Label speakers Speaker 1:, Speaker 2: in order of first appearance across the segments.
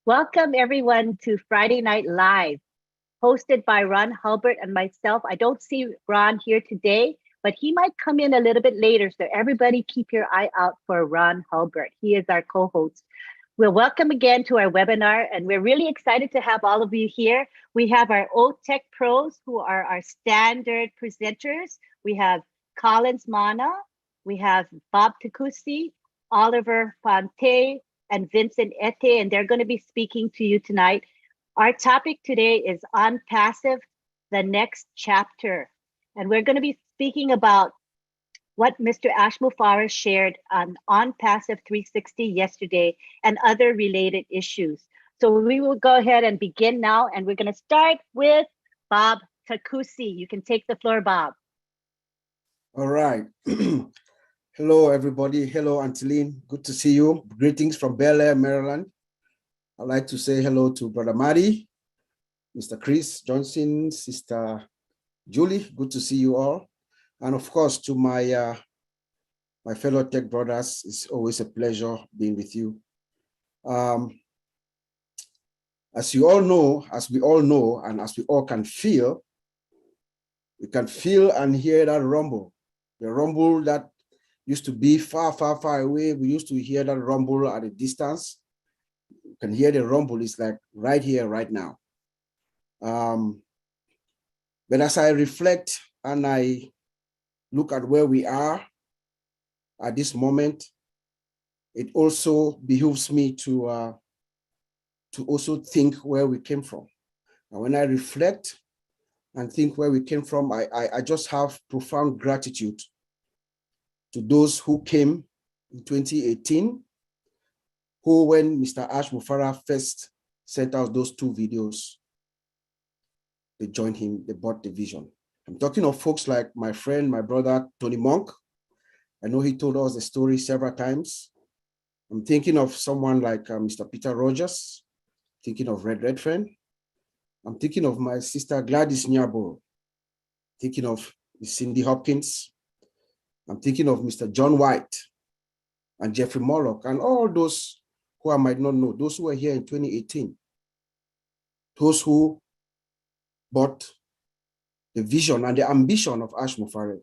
Speaker 1: Welcome everyone to Friday Night Live, hosted by Ron Hulbert and myself. I don't see Ron here today, but he might come in a little bit later. So everybody keep your eye out for Ron Hulbert. He is our co-host. Well, welcome again to our webinar, and we're really excited to have all of you here. We have our old tech pros who are our standard presenters. We have Collins Mana, we have Bob Takusi, Oliver Fonte, and Vincent Ete, and they're going to be speaking to you tonight. Our topic today is on passive, the next chapter. And we're going to be speaking about what Mr. Ash Mufareh shared on Passive 360 yesterday and other related issues. So we will go ahead and begin now, and we're going to start with Bob Takusi. You can take the floor, Bob.
Speaker 2: All right. Hello, everybody. Hello, Auntie Lynn. Good to see you. Greetings from Bel Air, Maryland. I'd like to say hello to Brother Marty, Mr. Chris Johnson, Sister Julie. Good to see you all. And of course, to my fellow tech brothers, it's always a pleasure being with you. As you all know, as we all know, and as we all can feel, you can feel and hear that rumble. The rumble that used to be far, far, far away. We used to hear that rumble at a distance. You can hear the rumble. It's like right here, right now. But as I reflect and I look at where we are at this moment, it also behooves me to also think where we came from. And when I reflect and think where we came from, I just have profound gratitude to those who came in 2018, who, when Mr. Ash Mufareh first sent out those 2 videos, they joined him, they bought the vision. I'm talking of folks like my friend, my brother, Tony Monk. I know he told us the story several times. I'm thinking of someone like Mr. Peter Rogers, thinking of Red Friend. I'm thinking of my sister Gladys Nyabo, thinking of Cindy Hopkins. I'm thinking of Mr. John White and Jeffrey Morlock and all those who I might not know, those who were here in 2018, those who bought the vision and the ambition of Ash Mufareh.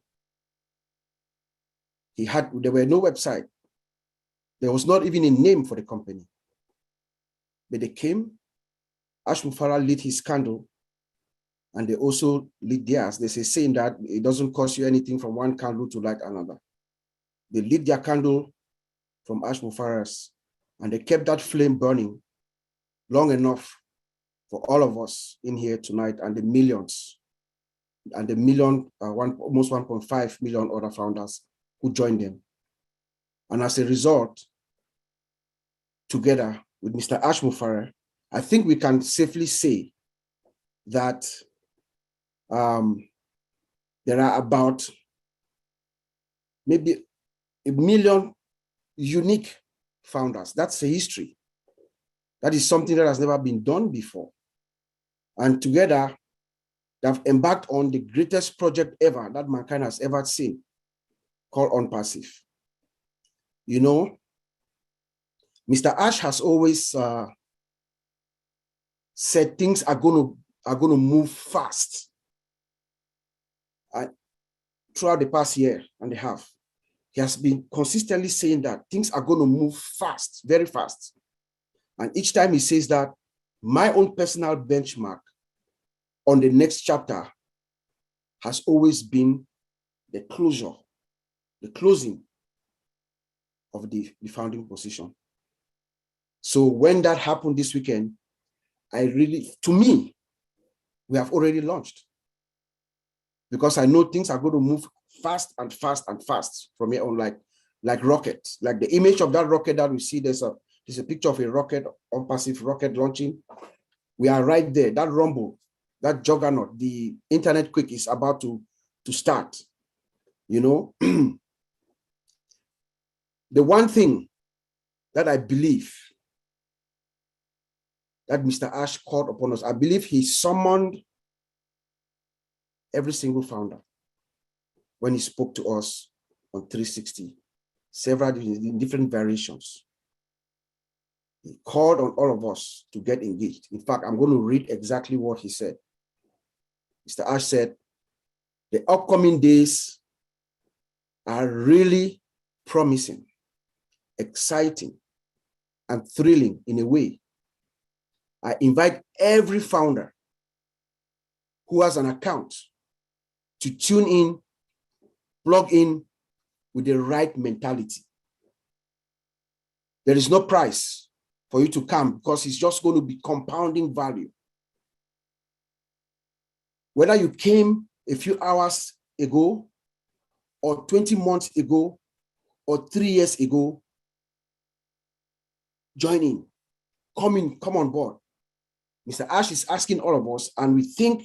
Speaker 2: There were no website. There was not even a name for the company. But they came, Ash Mufareh lit his candle, and they also lit theirs. There's a saying that it doesn't cost you anything from one candle to light another. They lit their candle from Ash Mufareh's, and they kept that flame burning long enough for all of us in here tonight and the millions, and the almost 1.5 million other founders who joined them. And as a result, together with Mr. Ash Mufareh, I think we can safely say that there are about maybe 1 million unique founders. That's a history. That is something that has never been done before. And together, they've embarked on the greatest project ever that mankind has ever seen, called ONPASSIVE. You know, Mr. Ash has always said things are going to move fast. Throughout the past year and a half, he has been consistently saying that things are going to move fast, very fast. And each time he says that, my own personal benchmark on the next chapter has always been the closing of the founding position. So when that happened this weekend, to me, we have already launched. Because I know things are going to move fast and fast and fast from here on, like rockets. Like the image of that rocket that we see, there's a picture of a rocket, ONPASSIVE rocket launching. We are right there. That rumble, that juggernaut, the internet quake is about to start. You know, the one thing that I believe that Mr. Ash called upon us, I believe he summoned every single founder when he spoke to us on 360, several in different variations. He called on all of us to get engaged. In fact, I'm going to read exactly what he said. Mr. Ash said, the upcoming days are really promising, exciting, and thrilling in a way. I invite every founder who has an account to tune in, plug in with the right mentality. There is no price for you to come because it's just going to be compounding value. Whether you came a few hours ago or 20 months ago or 3 years ago, join in, come on board. Mr. Ash is asking all of us, and we think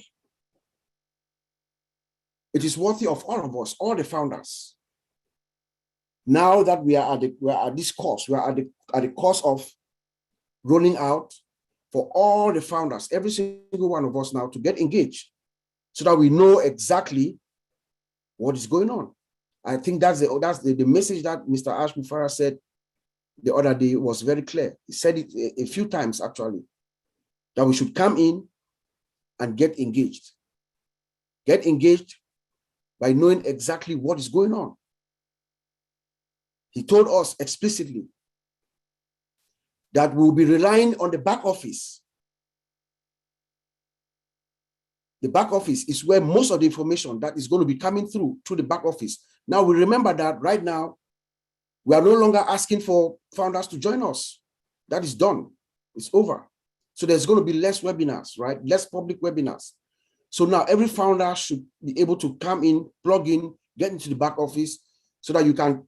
Speaker 2: it is worthy of all of us, all the founders. Now that we are at this course, we are at the course of rolling out for all the founders, every single one of us now to get engaged so that we know exactly what is going on. I think that's the message that Mr. Ash Mufara said the other day was very clear. He said it a few times actually, that we should come in and get engaged. Get engaged by knowing exactly what is going on. He told us explicitly that we'll be relying on the back office. The back office is where most of the information that is going to be coming through the back office. Now we remember that right now, we are no longer asking for founders to join us. That is done. It's over. So there's going to be less webinars, right? Less public webinars. So now every founder should be able to come in, plug in, get into the back office so that you can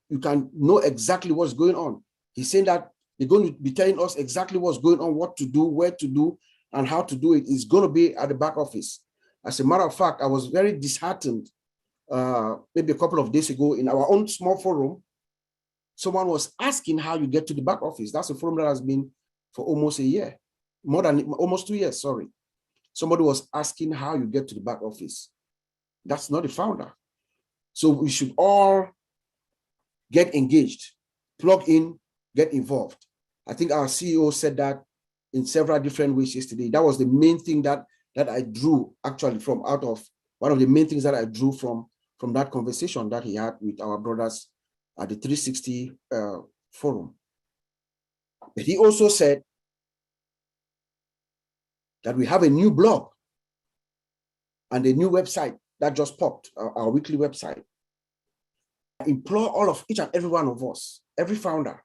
Speaker 2: know exactly what's going on. He's saying that they're going to be telling us exactly what's going on, what to do, where to do, and how to do it. It's going to be at the back office. As a matter of fact, I was very disheartened maybe a couple of days ago in our own small forum. Someone was asking how you get to the back office. That's a forum that has been for almost a year, almost 2 years, sorry. Somebody was asking how you get to the back office. That's not the founder. So we should all get engaged, plug in, get involved. I think our CEO said that in several different ways yesterday. That was the main thing that I drew actually from out of one of the main things that I drew from that conversation that he had with our brothers at the 360 forum. But he also said that we have a new blog and a new website that just popped, our weekly website. I implore all of each and every one of us, every founder,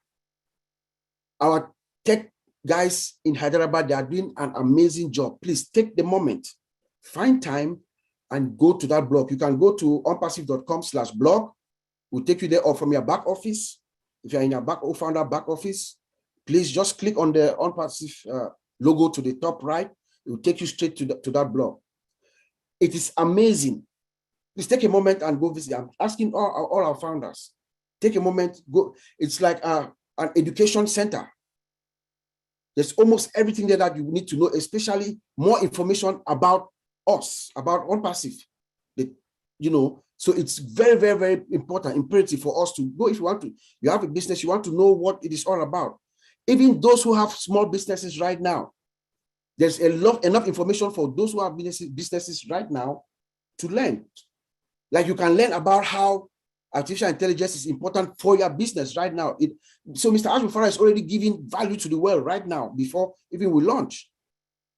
Speaker 2: our tech guys in Hyderabad, they are doing an amazing job. Please take the moment, find time and go to that blog. You can go to onpassive.com/blog. We'll take you there, or from your back office. If you're in your founder back office, please just click on the ONPASSIVE logo to the top right. It will take you straight to that blog. It is amazing. Please take a moment and go visit. I'm asking all our founders, take a moment, go. It's like an education center. There's almost everything there that you need to know, especially more information about us, about ONPASSIVE. So it's very, very, very important, imperative for us to go. If you want to, you have a business, you want to know what it is all about. Even those who have small businesses right now, there's enough information for those who have businesses right now to learn. Like you can learn about how artificial intelligence is important for your business right now. So Mr. Ash Mufara is already giving value to the world right now before even we launch.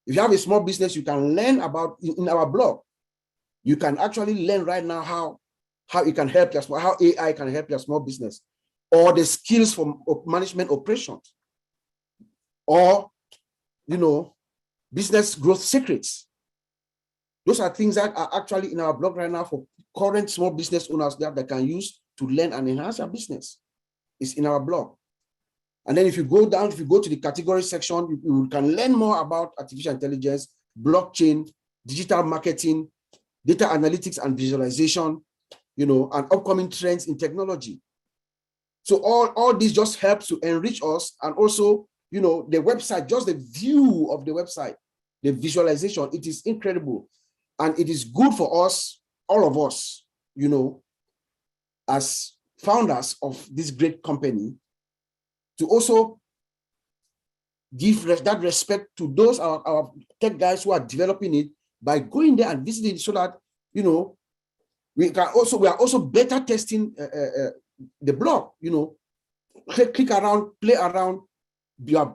Speaker 2: If you have a small business, you can learn about in our blog. You can actually learn right now how it can help how AI can help your small business, or the skills for management operations, or business growth secrets. Those are things that are actually in our blog right now for current small business owners that can use to learn and enhance their business. It's in our blog. And then if you go to the category section, you can learn more about artificial intelligence, blockchain, digital marketing, data analytics and visualization, and upcoming trends in technology. So all this just helps to enrich us, and also, the website, just the view of the website, the visualization, it is incredible. And it is good for us, all of us, as founders of this great company, to also give that respect to those our tech guys who are developing it by going there and visiting it, so that, you know, we are also better testing the blog, you know, click around, play around.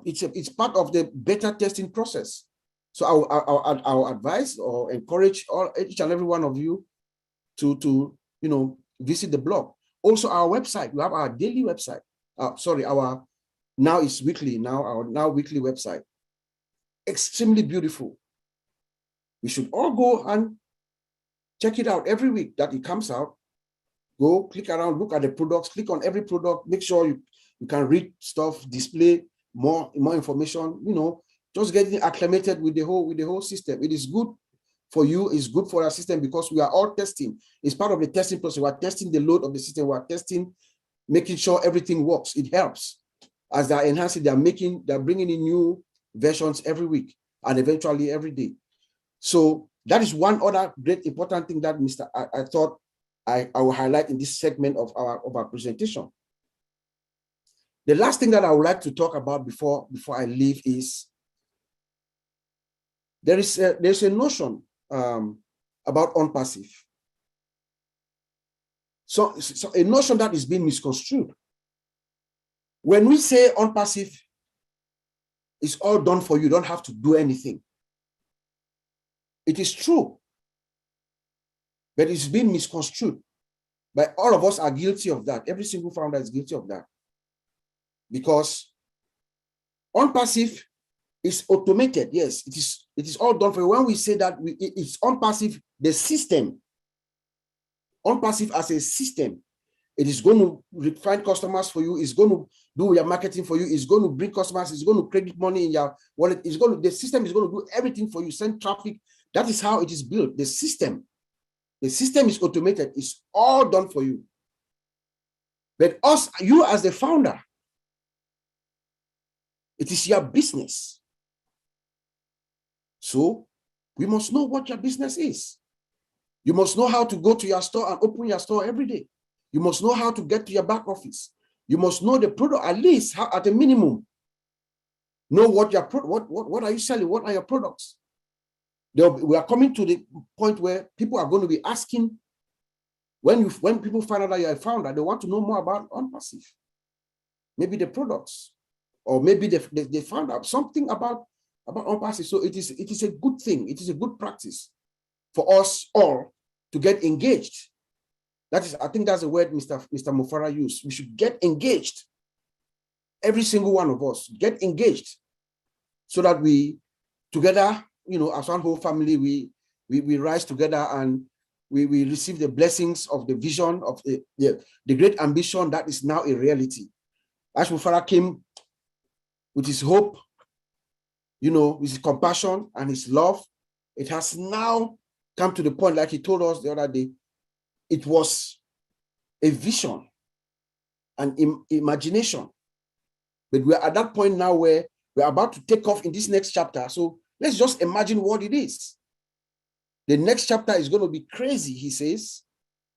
Speaker 2: It's part of the beta testing process. So I'll advise or encourage each and every one of you to you know, visit the blog. Also, our website, we have our daily website. Our now is weekly, our now weekly website. Extremely beautiful. We should all go and check it out every week that it comes out. Go click around, look at the products, click on every product, make sure you can read stuff, display more information, you know, just getting acclimated with the whole system. It is good for you, it's good for our system, because we are all testing. It's part of the testing process. We are testing the load of the system, we are testing, making sure everything works. It helps. As they're enhancing, they're bringing in new versions every week and eventually every day. So that is one other great important thing that I thought I will highlight in this segment of our presentation. The last thing that I would like to talk about before I leave is there's a notion about ONPASSIVE. So a notion that is being misconstrued. When we say ONPASSIVE is all done for you, don't have to do anything. It is true, but it's been misconstrued. But all of us are guilty of that. Every single founder is guilty of that. Because ONPASSIVE is automated. Yes, it is all done for you. When we say that it's ONPASSIVE, the system, ONPASSIVE as a system, it is going to find customers for you. It's going to do your marketing for you. It's going to bring customers. It's going to credit money in your wallet. The system is going to do everything for you, send traffic. That is how it is built. The system is automated. It's all done for you. But you as the founder, it is your business. So we must know what your business is. You must know how to go to your store and open your store every day. You must know how to get to your back office. You must know the product, at least at a minimum. Know what are you selling? What are your products? We are coming to the point where people are going to be asking, when people find out that you're a founder, they want to know more about ONPASSIVE. Maybe the products, or maybe they found out something about ONPASSIVE. So it is a good thing. It is a good practice for us all to get engaged. I think that's the word Mr. Mufara used. We should get engaged. Every single one of us get engaged, so that we together, you know, as one whole family, we rise together and we receive the blessings of the vision of the great ambition that is now a reality. As Mufara came with his hope, you know, with his compassion and his love, it has now come to the point, like he told us the other day, it was a vision, an imagination. But we're at that point now where we're about to take off in this next chapter. So let's just imagine what it is. The next chapter is going to be crazy, he says.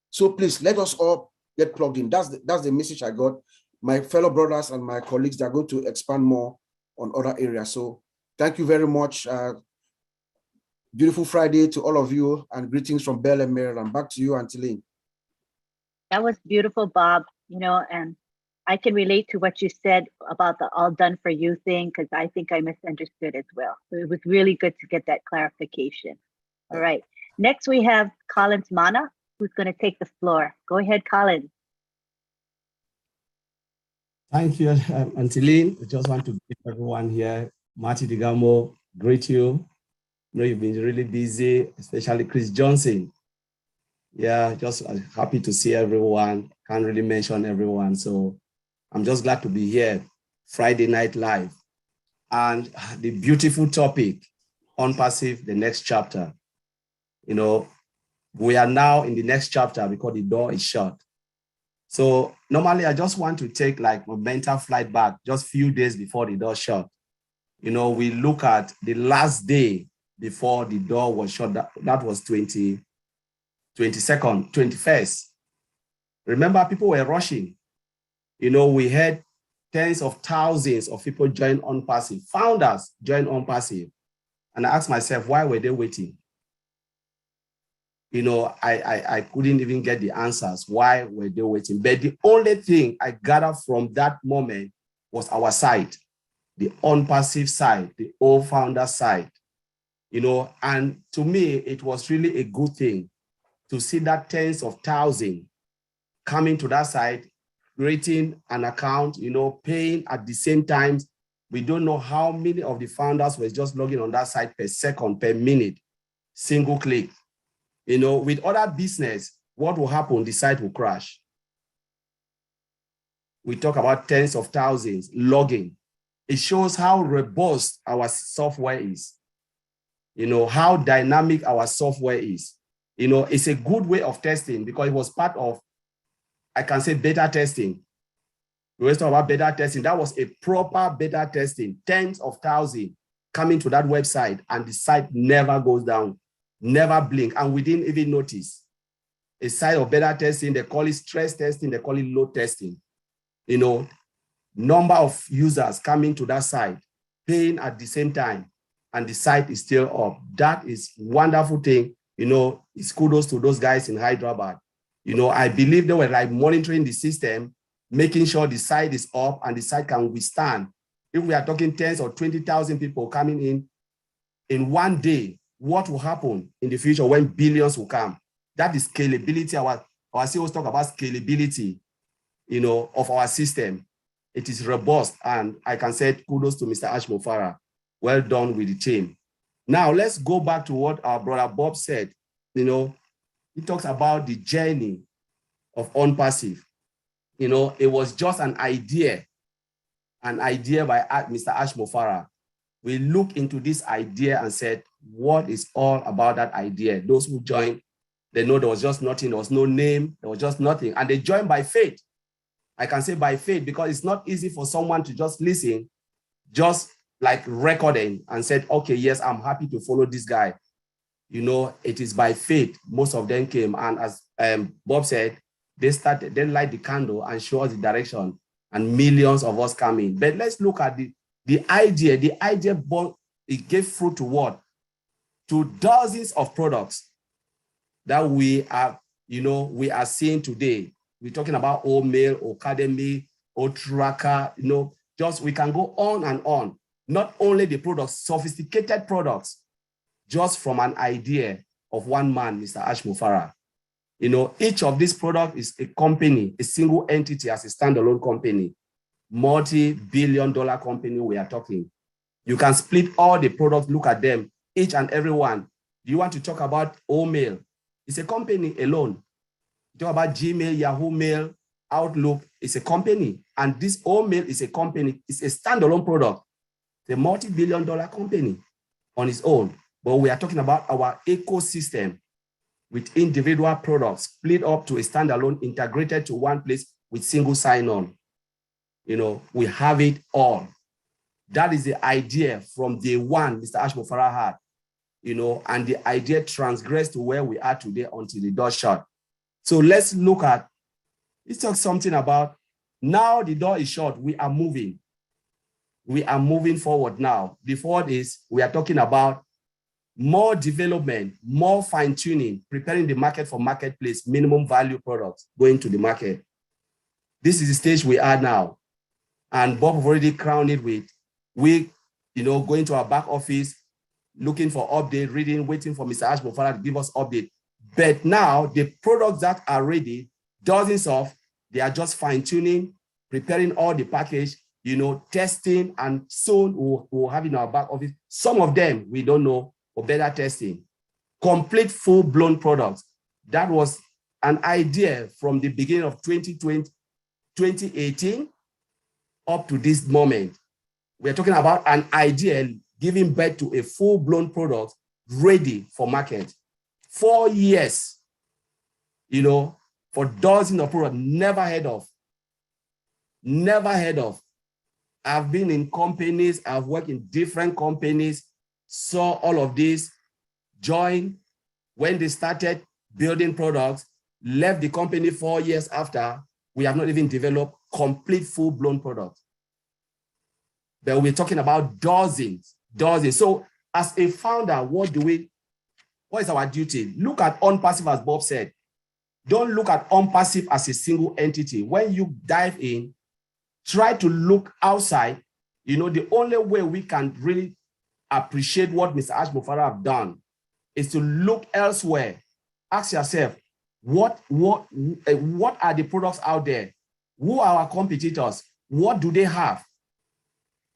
Speaker 2: So please, let us all get plugged in. That's the message I got. My fellow brothers and my colleagues, they're going to expand more on other areas. So thank you very much. Beautiful Friday to all of you, and greetings from Bel Air, Maryland. Back to you, Auntie Lynn.
Speaker 1: That was beautiful, Bob. You know, and I can relate to what you said about the all done for you thing, because I think I misunderstood as well. So it was really good to get that clarification. All right. Next, we have Collins Mana, who's going to take the floor. Go ahead, Collins.
Speaker 3: Thank you, Auntie Lynn. I just want to greet everyone here. Marty Digamo, greet you. I know you've been really busy, especially Chris Johnson. Yeah, just happy to see everyone. Can't really mention everyone. So I'm just glad to be here, Friday Night Live. And the beautiful topic, ONPASSIVE, the next chapter. You know, we are now in the next chapter because the door is shut. So normally I just want to take like a mental flight back just a few days before the door shut. You know, we look at the last day before the door was shut. That was 21st. Remember, people were rushing. You know, we heard tens of thousands of people join ONPASSIVE, founders join ONPASSIVE. And I asked myself, why were they waiting? You know, I couldn't even get the answers. Why were they waiting? But the only thing I gathered from that moment was our side, the ONPASSIVE side, the old founder side. You know, and to me, it was really a good thing to see that tens of thousands coming to that site, creating an account, you know, paying at the same time. We don't know how many of the founders were just logging on that site per second, per minute, single click. You know, with other business, what will happen? The site will crash. We talk about tens of thousands logging. It shows how robust our software is. You know, how dynamic our software is. You know, it's a good way of testing because it was part of, I can say, beta testing. We always talk about beta testing. That was a proper beta testing, tens of thousands coming to that website, and the site never goes down, never blink, and we didn't even notice. A site of beta testing, they call it stress testing, they call it load testing. You know, number of users coming to that site, paying at the same time, and the site is still up. That is wonderful thing. You know, it's kudos to those guys in Hyderabad. You know, I believe they were like monitoring the system, making sure the site is up and the site can withstand. If we are talking tens or 20,000 people coming in one day, what will happen in the future when billions will come? That is scalability. Our CEOs talk about scalability, you know, of our system. It is robust, and I can say kudos to Mr. Ashmofara. Well done with the team. Now, let's go back to what our brother Bob said. You know, he talks about the journey of ONPASSIVE. You know, it was just an idea by Mr. Ashmofara. We looked into this idea and said, what is all about that idea? Those who joined, they know there was just nothing, there was no name, there was just nothing. And they joined by faith. I can say by faith because it's not easy for someone to just listen, just like recording and said, okay, yes, I'm happy to follow this guy. You know, it is by faith. Most of them came. And as Bob said, they light the candle and show us the direction, and millions of us come in. But let's look at the idea. The idea born, it gave fruit to what? To dozens of products that we are, you know, we are seeing today. We're talking about old mail, academy, old tracker, you know, just we can go on and on. Not only the products, sophisticated products, just from an idea of one man, Mr. Ashmofara. You know, each of these products is a company, a single entity as a standalone company, multi-billion-dollar company we are talking. You can split all the products, look at them, each and every one. Do you want to talk about Mail? It's a company alone. You talk about Gmail, Yahoo Mail, Outlook, it's a company. And this Mail is a company, it's a standalone product. It's a multi-billion-dollar company on its own. But we are talking about our ecosystem with individual products split up to a standalone, integrated to one place with single sign-on. You know, we have it all. That is the idea from day one Mr. Ashmofara had, you know, and the idea transgressed to where we are today until the door shut. So let's talk something about now the door is shut, we are moving. We are moving forward now. Before this, we are talking about more development, more fine-tuning, preparing the market for marketplace, minimum value products going to the market. This is the stage we are now. And Bob have already crowned it with, going to our back office, looking for update, reading, waiting for Mr. Ashmofara to give us update. But now the products that are ready, dozens of, they are just fine-tuning, preparing all the package, testing, and soon we'll have in our back office. Some of them we don't know, or better testing. Complete full-blown products. That was an idea from the beginning of 2018 up to this moment. We're talking about an idea giving birth to a full-blown product ready for market. 4 years, for dozens of products, never heard of. Never heard of. I've been in companies, I've worked in different companies, saw all of this, joined when they started building products, left the company 4 years after. We have not even developed complete full-blown products. but we're talking about dozens. So as a founder, what is our duty? Look at ONPASSIVE, as Bob said. Don't look at ONPASSIVE as a single entity. When you dive in, try to look outside. The only way we can really appreciate what Mr. Ashmofara have done is to look elsewhere. Ask yourself, what are the products out there? Who are our competitors? What do they have?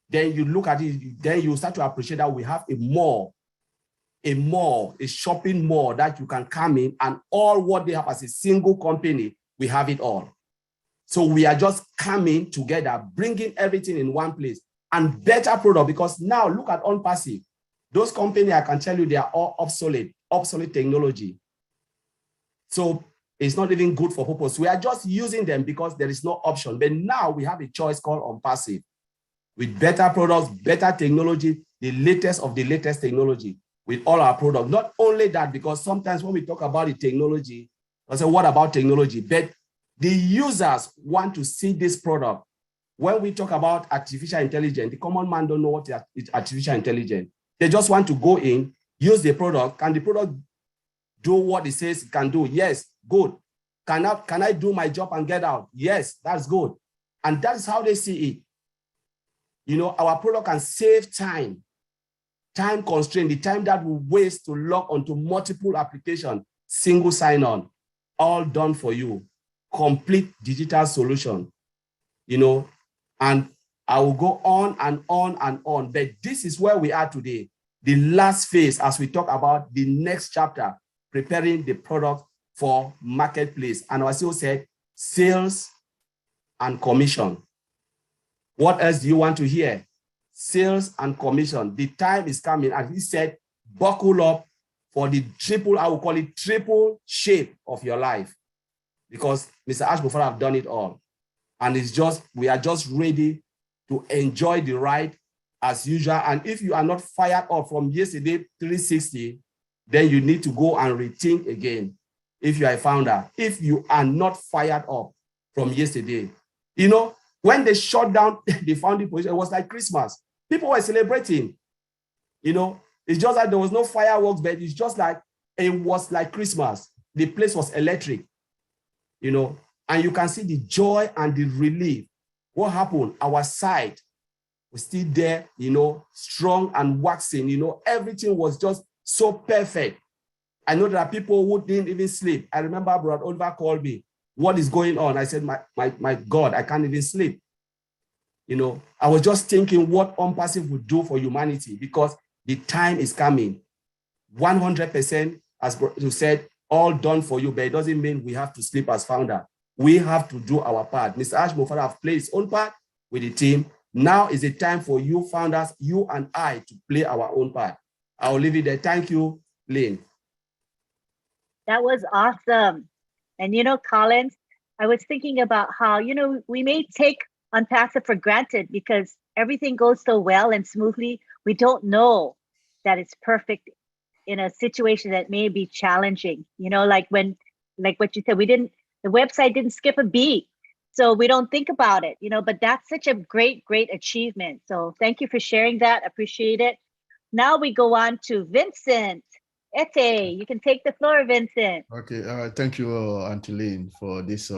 Speaker 3: Then you look at it, then you start to appreciate that we have a shopping mall that you can come in, and all what they have as a single company, we have it all. So we are just coming together, bringing everything in one place, and better product, because now look at ONPASSIVE. Those companies, I can tell you, they are all obsolete technology. So it's not even good for purpose. We are just using them because there is no option. But now we have a choice called ONPASSIVE with better products, better technology, the latest of the latest technology with all our products. Not only that, because sometimes when we talk about the technology, I say, what about technology? But the users want to see this product. When we talk about artificial intelligence, the common man don't know what is artificial intelligence. They just want to go in, use the product. Can the product do what it says it can do? Yes, good. Can I do my job and get out? Yes, that's good. And that's how they see it. Our product can save time constraint, the time that we waste to log onto multiple applications, single sign-on, all done for you. Complete digital solution, and I will go on and on and on. But this is where we are today. The last phase, as we talk about the next chapter, preparing the product for marketplace. And as you said, sales and commission. What else do you want to hear? Sales and commission. The time is coming. And he said, buckle up for the I will call it triple shape of your life. Because Mr. Ashmofara have done it all. And we are just ready to enjoy the ride as usual. And if you are not fired up from yesterday 360, then you need to go and rethink again. If you are a founder, if you are not fired up from yesterday, when they shut down the founding position, it was like Christmas. People were celebrating. It's just like there was no fireworks, but it's just like it was like Christmas. The place was electric, and you can see the joy and the relief. What happened? Our side was still there, strong and waxing, everything was just so perfect. I know there are people who didn't even sleep. I remember Brother Oliver called me. What is going on? I said, my God, I can't even sleep. I was just thinking what ONPASSIVE would do for humanity, because the time is coming. 100%, as you said, all done for you, but it doesn't mean we have to sleep as founder. We have to do our part. Mr. Ashmofara have played his own part with the team. Now is the time for you founders, you and I, to play our own part. I'll leave it there. Thank you, Lynn.
Speaker 1: That was awesome. And Collins, I was thinking about how, we may take ONPASSIVE for granted because everything goes so well and smoothly. We don't know that it's perfect in a situation that may be challenging. Like what you said, the website didn't skip a beat. So we don't think about it, but that's such a great, great achievement. So thank you for sharing that. Appreciate it. Now we go on to Vincent. Ete, you can take the floor, Vincent.
Speaker 4: Okay, thank you, Auntie Lynn, for this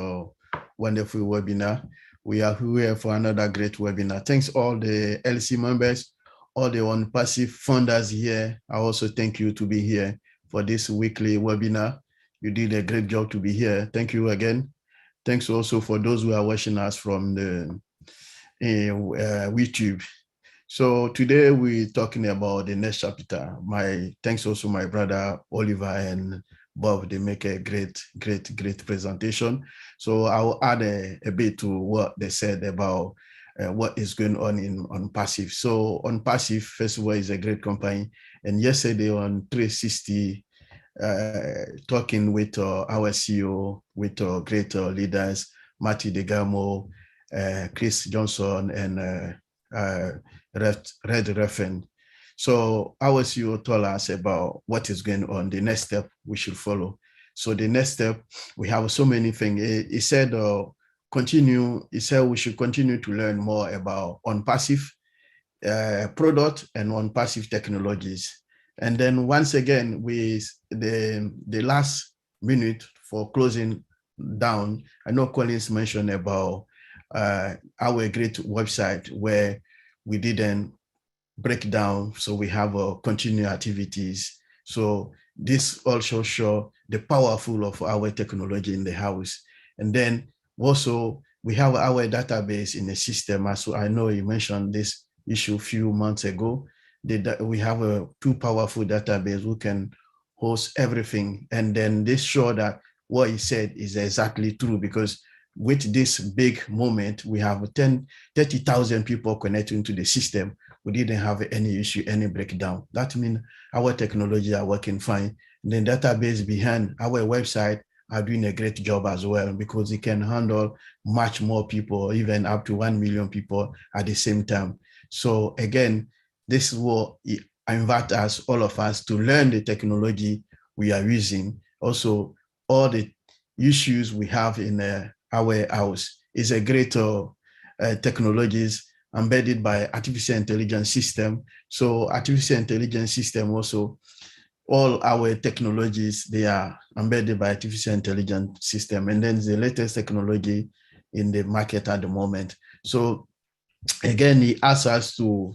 Speaker 4: wonderful webinar. We are here for another great webinar. Thanks all the LC members, all the ONPASSIVE funders here. I also thank you to be here for this weekly webinar. You did a great job to be here. Thank you again. Thanks also for those who are watching us from the YouTube. So today we're talking about the next chapter. Thanks also my brother Oliver and Bob. They make a great presentation. So I'll add a bit to what they said about what is going on in ONPASSIVE. So ONPASSIVE, first of all, is a great company. And yesterday on 360, talking with our CEO, with great leaders, Matthew Degamo, Chris Johnson, and Red Reffen. So our CEO told us about what is going on, the next step we should follow. So the next step, we have so many things. He said we should continue to learn more about ONPASSIVE. product and ONPASSIVE technologies. And then once again, with the last minute for closing down, I know Collins mentioned about our great website where we didn't break down, so we have continued activities. So this also show the powerful of our technology in the house. And then also we have our database in the system. As I know you mentioned this issue a few months ago, we have a two powerful database who can host everything. And then this show that what he said is exactly true, because with this big moment, we have 30,000 people connecting to the system. We didn't have any issue, any breakdown. That means our technology are working fine. The database behind our website are doing a great job as well, because it can handle much more people, even up to 1 million people at the same time. So again, this is what I invite us, all of us, to learn the technology we are using. Also, all the issues we have in our house is a great technologies embedded by artificial intelligence system. So artificial intelligence system also, all our technologies, they are embedded by artificial intelligence system. And then the latest technology in the market at the moment. So again, he asks us to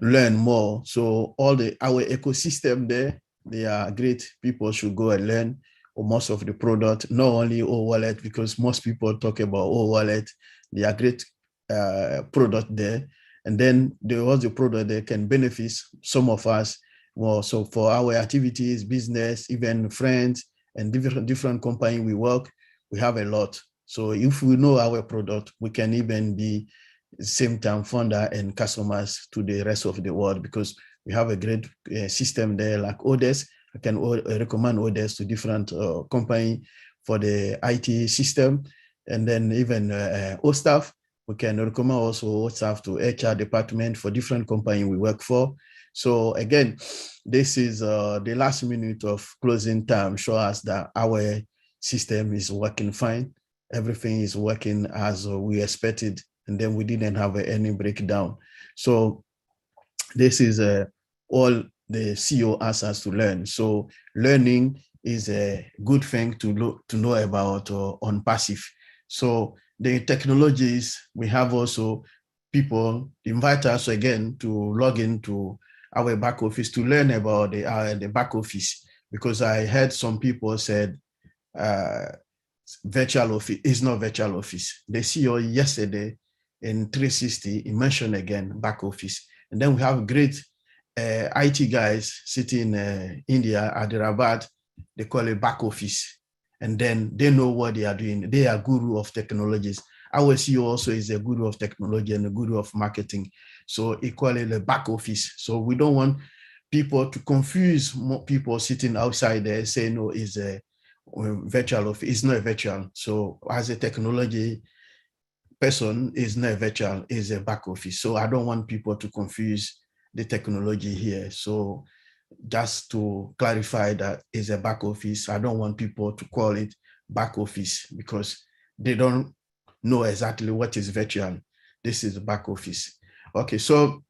Speaker 4: learn more. So all our ecosystem there, they are great. People should go and learn most of the product, not only O-Wallet, because most people talk about O-Wallet. They are great product there. And then there was a product that can benefit some of us. Well, so for our activities, business, even friends, and different company we work, we have a lot. So if we know our product, we can even be same time funder and customers to the rest of the world, because we have a great system there like Odes. I can recommend Odes to different company for the IT system. And then even OStaff, we can recommend also OStaff to HR department for different company we work for. So again, this is the last minute of closing time, show us that our system is working fine. Everything is working as we expected. And then we didn't have any breakdown. So this is all the CEO asks us to learn. So learning is a good thing to know about ONPASSIVE. So the technologies, we have also people invite us again to log into our back office to learn about the back office, because I heard some people said virtual office is not virtual office. The CEO yesterday in 360, he mentioned again back office. And then we have great IT guys sitting in India at the Rabat, they call it back office. And then they know what they are doing. They are guru of technologies. Our CEO also is a guru of technology and a guru of marketing. So he call it the back office. So we don't want people to confuse more people sitting outside there saying, no, it's a virtual office. It's not a virtual. So as a technology person, is not a virtual, is a back office. So I don't want people to confuse the technology here. So just to clarify that is a back office. I don't want people to call it back office because they don't know exactly what is virtual. This is the back office. Okay, so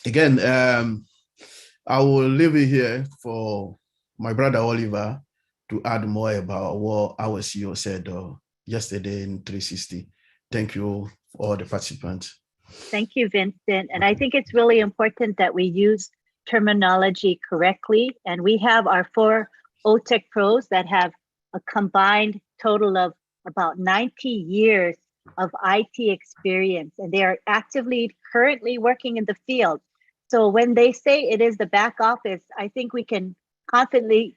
Speaker 4: again, I will leave it here for my brother Oliver to add more about what our CEO said yesterday in 360. Thank you, all the participants.
Speaker 1: Thank you, Vincent. And I think it's really important that we use terminology correctly. And we have our 4 OTech pros that have a combined total of about 90 years of IT experience, and they are actively currently working in the field. So when they say it is the back office, I think we can confidently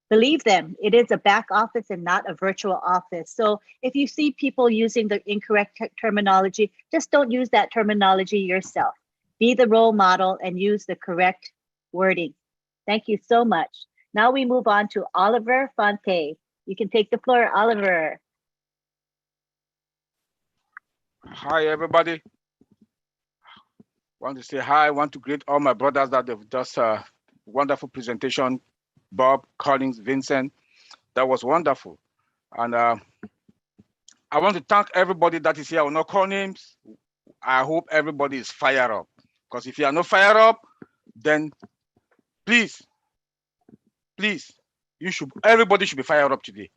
Speaker 1: believe them. It is a back office and not a virtual office. So if you see people using the incorrect terminology, just don't use that terminology yourself. Be the role model and use the correct wording. Thank you so much. Now we move on to Oliver Fonte. You can take the floor, Oliver.
Speaker 5: Hi, everybody. Want to say hi. Want to greet all my brothers that have just a wonderful presentation. Bob, Collins, Vincent, that was wonderful. And I want to thank everybody that is here. I will not call names. I hope everybody is fired up. Because if you are not fired up, then please, everybody should be fired up today.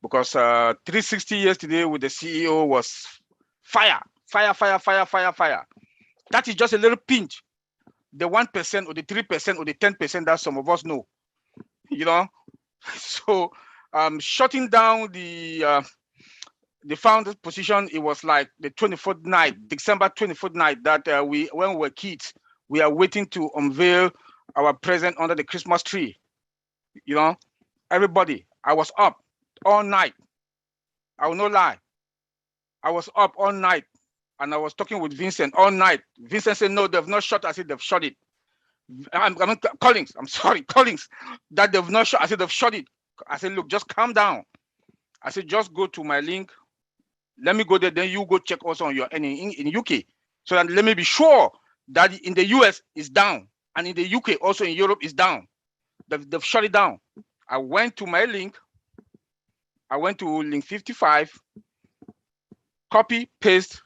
Speaker 5: Because 360 years today with the CEO was fire. That is just a little pinch. The 1% or the 3% or the 10% that some of us know, you know. So shutting down the founder's position, it was like the 24th night, December 24th night, that when we were kids, we are waiting to unveil our present under the Christmas tree. You know, everybody, I was up all night. I will not lie. I was up all night and I was talking with Vincent all night. Vincent said, no, they've not shot. I said, they've shot it. Collins, I'm sorry, Collins, that they've not shot. I said, they've shot it. I said, look, just calm down. I said, just go to my link. Let me go there. Then you go check also on your in UK. So that let me be sure that in the US is down. And in the UK, also in Europe, is down. They've shut it down. I went to my link. I went to link 55, copy, paste,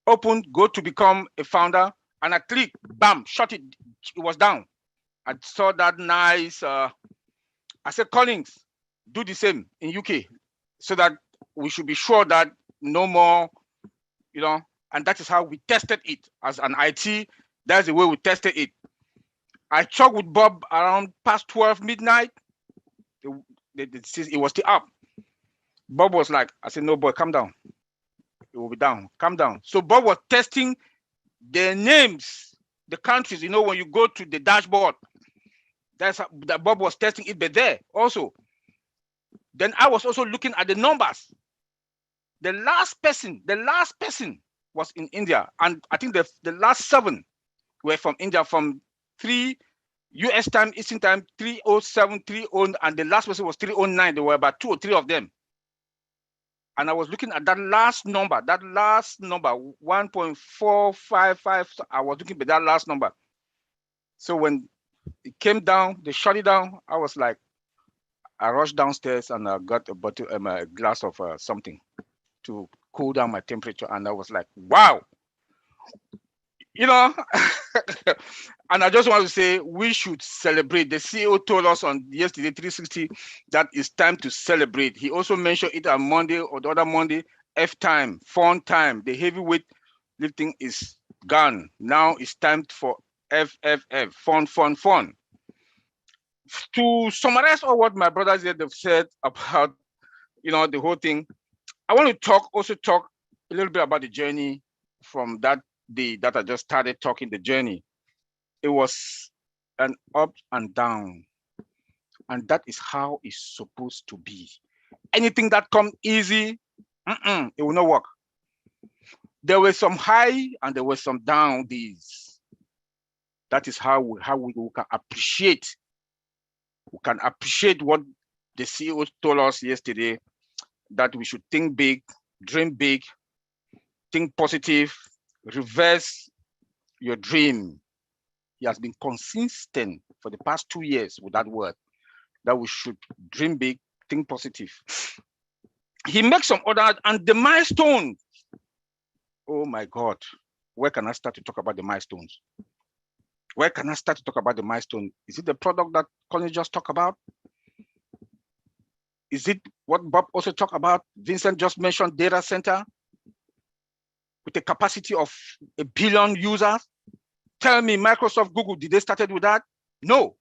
Speaker 5: open, go to become a founder, and I click, bam, shut it. It was down. I saw that nice. I said, Collins, do the same in UK, so that we should be sure that no more, you know. And that is how we tested it as an IT. That's the way we tested it. I talked with Bob around past 12 midnight. It was still up. Bob was like, I said, no, boy, calm down. It will be down. Calm down. So Bob was testing the names, the countries. You know, when you go to the dashboard, that Bob was testing it, but there also. Then I was also looking at the numbers. The last person was in India. And I think the last 7 were from India, from 3 US time, Eastern time, 307, 30, and the last person was 309. There were about 2 or 3 of them. And I was looking at that last number, 1.455. I was looking at that last number. So when it came down, they shut it down. I was like, I rushed downstairs and I got a bottle, a glass of something to cool down my temperature. And I was like, wow, you know. And I just want to say, we should celebrate. The CEO told us on yesterday, 360, that it's time to celebrate. He also mentioned it on Monday or the other Monday, F time, fun time. The heavyweight lifting is gone. Now it's time for FFF, fun. To summarize all what my brothers here have said about, you know, the whole thing, I want to talk a little bit about the journey from that day that I just started talking the journey. It was an up and down, and that is how it's supposed to be. Anything that comes easy, it will not work. There were some high and there were some down days. That is how we can appreciate. We can appreciate what the CEO told us yesterday, that we should think big, dream big, think positive, reverse your dream. He has been consistent for the past 2 years with that word, that we should dream big, think positive. He makes some other, and the milestones. Oh my God, where can I start to talk about the milestones? Where can I start to talk about the milestone? Is it the product that Colin just talked about? Is it what Bob also talked about? Vincent just mentioned data center with a capacity of 1 billion users. Tell me, Microsoft, Google, did they started with that? No.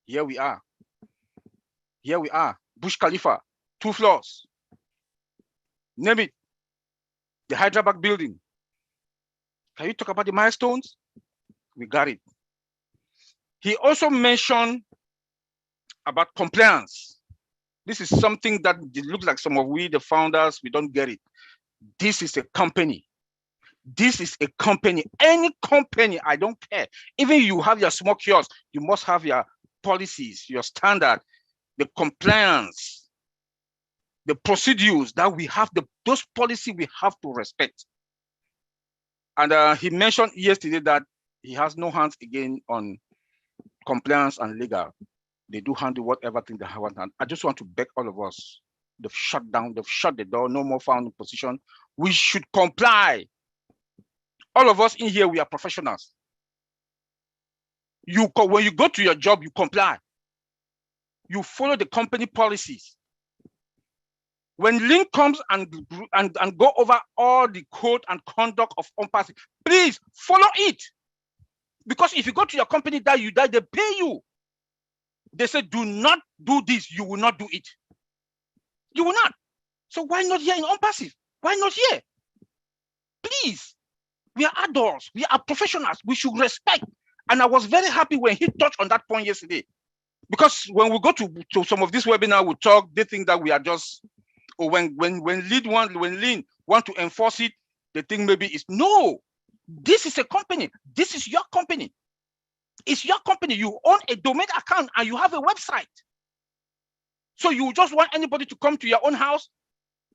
Speaker 5: Here we are. Burj Khalifa, 2 floors. Name it. The Hyderabad building. Can you talk about the milestones? We got it. He also mentioned about compliance. This is something that it looks like some of we, the founders, we don't get it. This is a company. This is a company. Any company, I don't care. Even you have your small kiosk, you must have your policies, your standard, the compliance, the procedures that we have, those policies we have to respect. And he mentioned yesterday that he has no hands again on compliance and legal. They do handle whatever thing they have. And I just want to beg all of us, they've shut down, they've shut the door, no more founding position. We should comply. All of us in here, we are professionals. When you go to your job, you comply. You follow the company policies. When Lynn comes and go over all the code and conduct of ONPASSIVE, please follow it. Because if you go to your company that they pay you. They say, do not do this. You will not do it. You will not. So why not here in ONPASSIVE? Why not here? Please. We are adults. We are professionals. We should respect. And I was very happy when he touched on that point yesterday. Because when we go to some of this webinar, we talk, they think that we are just, or when Lynn want to enforce it, they think maybe it's no. This is a company. This is your company. It's your company. You own a domain account and you have a website. So you just want anybody to come to your own house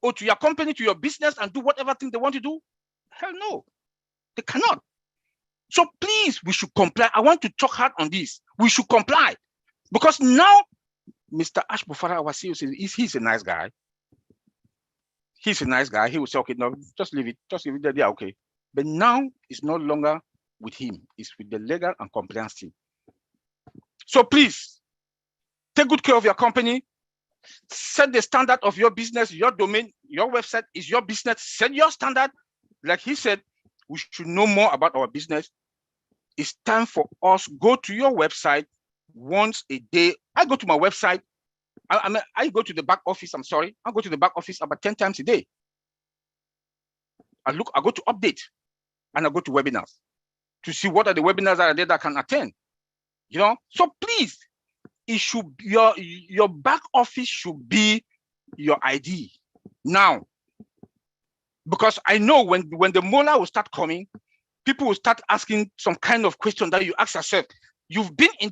Speaker 5: or to your company, to your business and do whatever thing they want to do? Hell no, they cannot. So please, we should comply. I want to talk hard on this. We should comply. Because now, Mr. Ashbufara, our CEO, he's a nice guy. He's a nice guy. He will say, okay, no, just leave it. Just leave it there. Yeah, okay. But now it's no longer with him. It's with the legal and compliance team. So please, take good care of your company. Set the standard of your business, your domain, your website is your business. Set your standard. Like he said, we should know more about our business. It's time for us, go to your website once a day. I go to my website. I go to the back office. I go to the back office about 10 times a day. I go to update and I go to webinars to see what are the webinars that are there that I can attend. You know, so please, it should your back office should be your ID now. Because I know when the mola will start coming, people will start asking some kind of question that you ask yourself. You've been in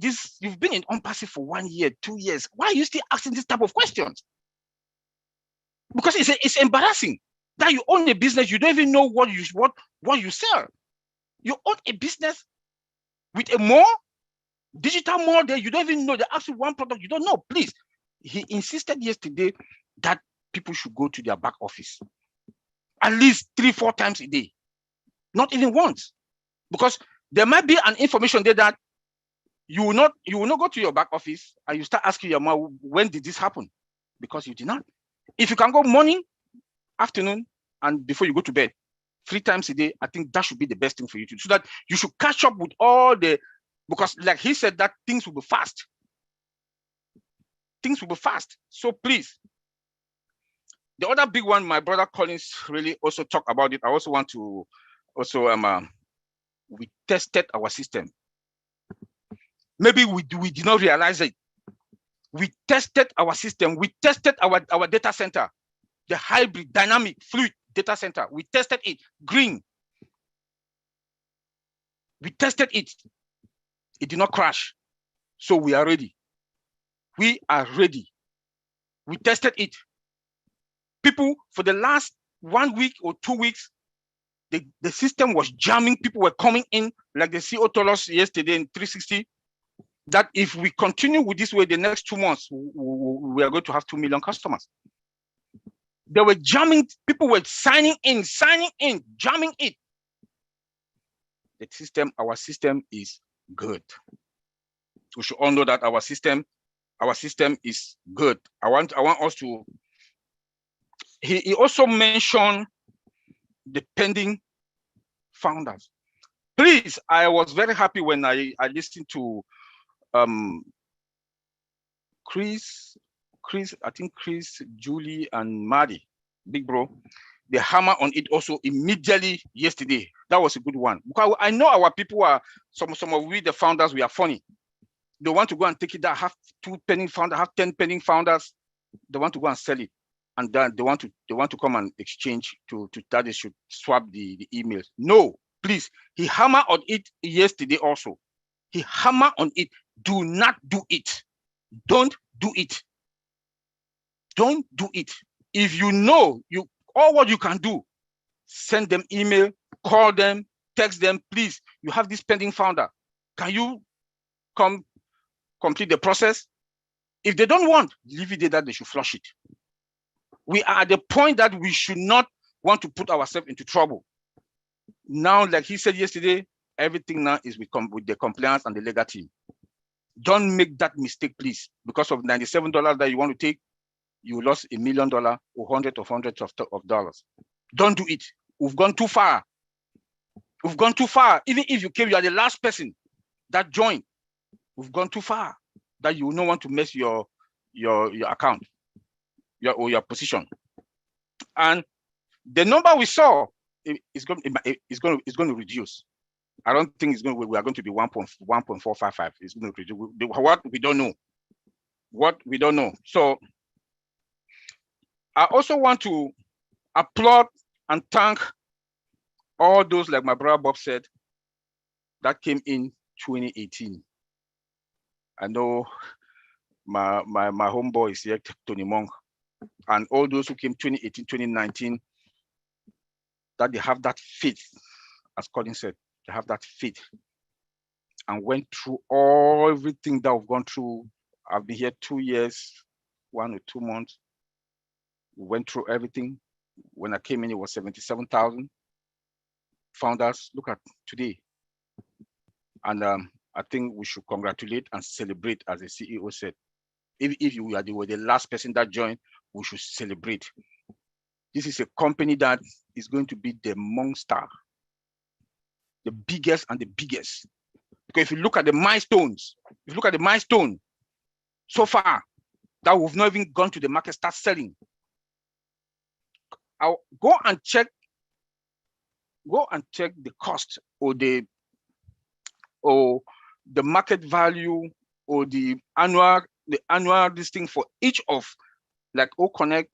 Speaker 5: ONPASSIVE for 1 year, 2 years. Why are you still asking this type of questions? Because it's embarrassing that you own a business, you don't even know what you sell. You own a business with a mall, digital mall there, you don't even know. They ask you one product, you don't know. Please. He insisted yesterday that people should go to their back office at least 3-4 times a day, not even once, because there might be an information there that you will not go to your back office and you start asking your mom, when did this happen? Because you did not. If you can go morning, afternoon, and before you go to bed, 3 times a day, I think that should be the best thing for you to do, so that you should catch up with all the, because like he said, that things will be fast. Things will be fast. So please. The other big one, my brother Collins really also talked about it. I also want to we tested our system. Maybe we did not realize it. We tested our system. We tested our data center, the hybrid dynamic fluid data center. We tested it green. We tested it. It did not crash. So we are ready. We are ready. We tested it. People, for the last 1 week or 2 weeks, the system was jamming. People were coming in, like the CEO told us yesterday in 360, that if we continue with this way, the next 2 months, we are going to have 2 million customers. They were jamming. People were signing in, jamming it. The system, our system is good. We should all know that our system is good. I want us to. He also mentioned the pending founders. Please, I was very happy when I listened to Chris, I think Chris, Julie, and Maddie, big bro. They hammer on it also immediately yesterday. That was a good one. Because I know our people are, some of we, the founders, we are funny. They want to go and take it that have 2 pending founders, have 10 pending founders. They want to go and sell it. And then they want to come and exchange to that they should swap the emails. No, please. He hammered on it yesterday also. He hammered on it. Do not do it. Don't do it. Don't do it. If you know all what you can do, send them email, call them, text them, please. You have this pending founder. Can you come complete the process? If they don't want, leave it there that they should flush it. We are at the point that we should not want to put ourselves into trouble. Now, like he said yesterday, everything now is with the compliance and the legal team. Don't make that mistake, please. Because of $97 that you want to take, you lost $1 million or hundreds of dollars. Don't do it. We've gone too far. We've gone too far. Even if you came, you are the last person that joined. We've gone too far that you will not want to mess your account, your position. And the number we saw is going to reduce. I don't think we are going to be 1.455. It's going to reduce. What we don't know. What we don't know. So I also want to applaud and thank all those, like my brother Bob said, that came in 2018. I know my homeboy is here, Tony Monk, and all those who came 2018, 2019, that they have that faith, as Colin said, they have that faith and went through everything that we've gone through. I've been here 2 years, 1 or 2 months. We went through everything. When I came in, it was 77,000 founders. Look at today. And I think we should congratulate and celebrate, as the CEO said. If you were the last person that joined, we should celebrate. This is a company that is going to be the monster, the biggest and the biggest. Because if you look at the milestones, so far, that we've not even gone to the market, start selling. I'll go and check the cost or the market value or the annual listing for each of, like OConnect,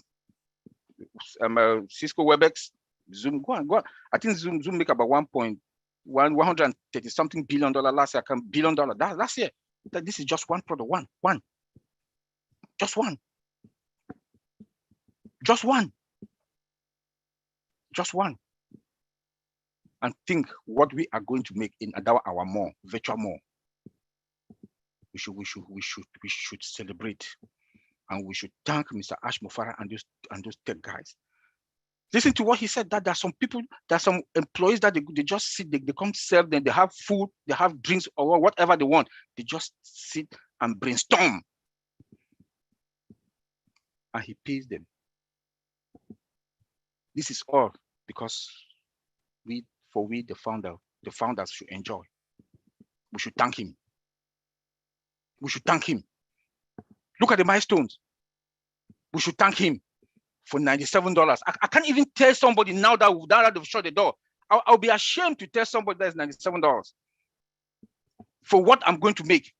Speaker 5: Cisco WebEx, Zoom. Go on. I think Zoom make about 130 something billion dollar last year. $1 billion that last year. That this is just one product, just one. And think what we are going to make in our mall, virtual mall. We should celebrate, and we should thank Mr. Ash Mofara and those tech guys. Listen to what he said, that there are some people, there are some employees that they just sit, they come serve them, they have food, they have drinks or whatever they want. They just sit and brainstorm. And he pays them. This is all because the founders should enjoy. We should thank him. Look at the milestones. We should thank him for $97. I can't even tell somebody now that they've shut the door. I'll be ashamed to tell somebody that is $97 for what I'm going to make.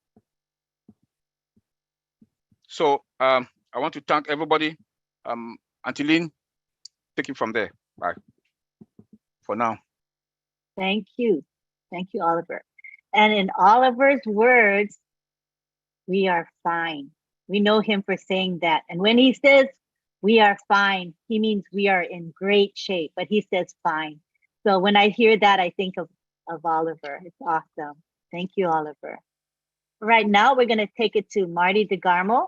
Speaker 5: So I want to thank everybody. Auntie Lynn, take it from there. Bye. For now.
Speaker 1: Thank you, Oliver. And in Oliver's words, we are fine. We know him for saying that. And when he says we are fine, he means we are in great shape, but he says fine. So when I hear that, I think of Oliver. It's awesome. Thank you, Oliver. Right now, we're going to take it to Marty DeGarmo,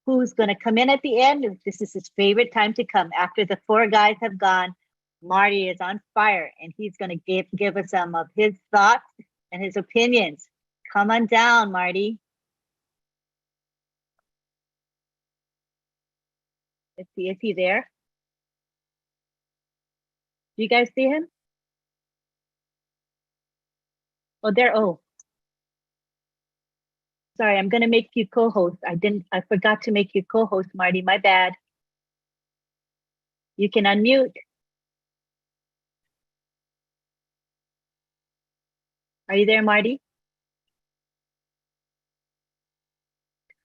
Speaker 1: who's going to come in at the end. This is his favorite time to come. After the 4 guys have gone, Marty is on fire, and he's going to give us some of his thoughts and his opinions. Come on down, Marty. Let's see, is he there? Do you guys see him? Oh, there. Oh, sorry, I'm going to make you co-host. I forgot to make you co-host, Marty. My bad. You can unmute. Are you there, Marty?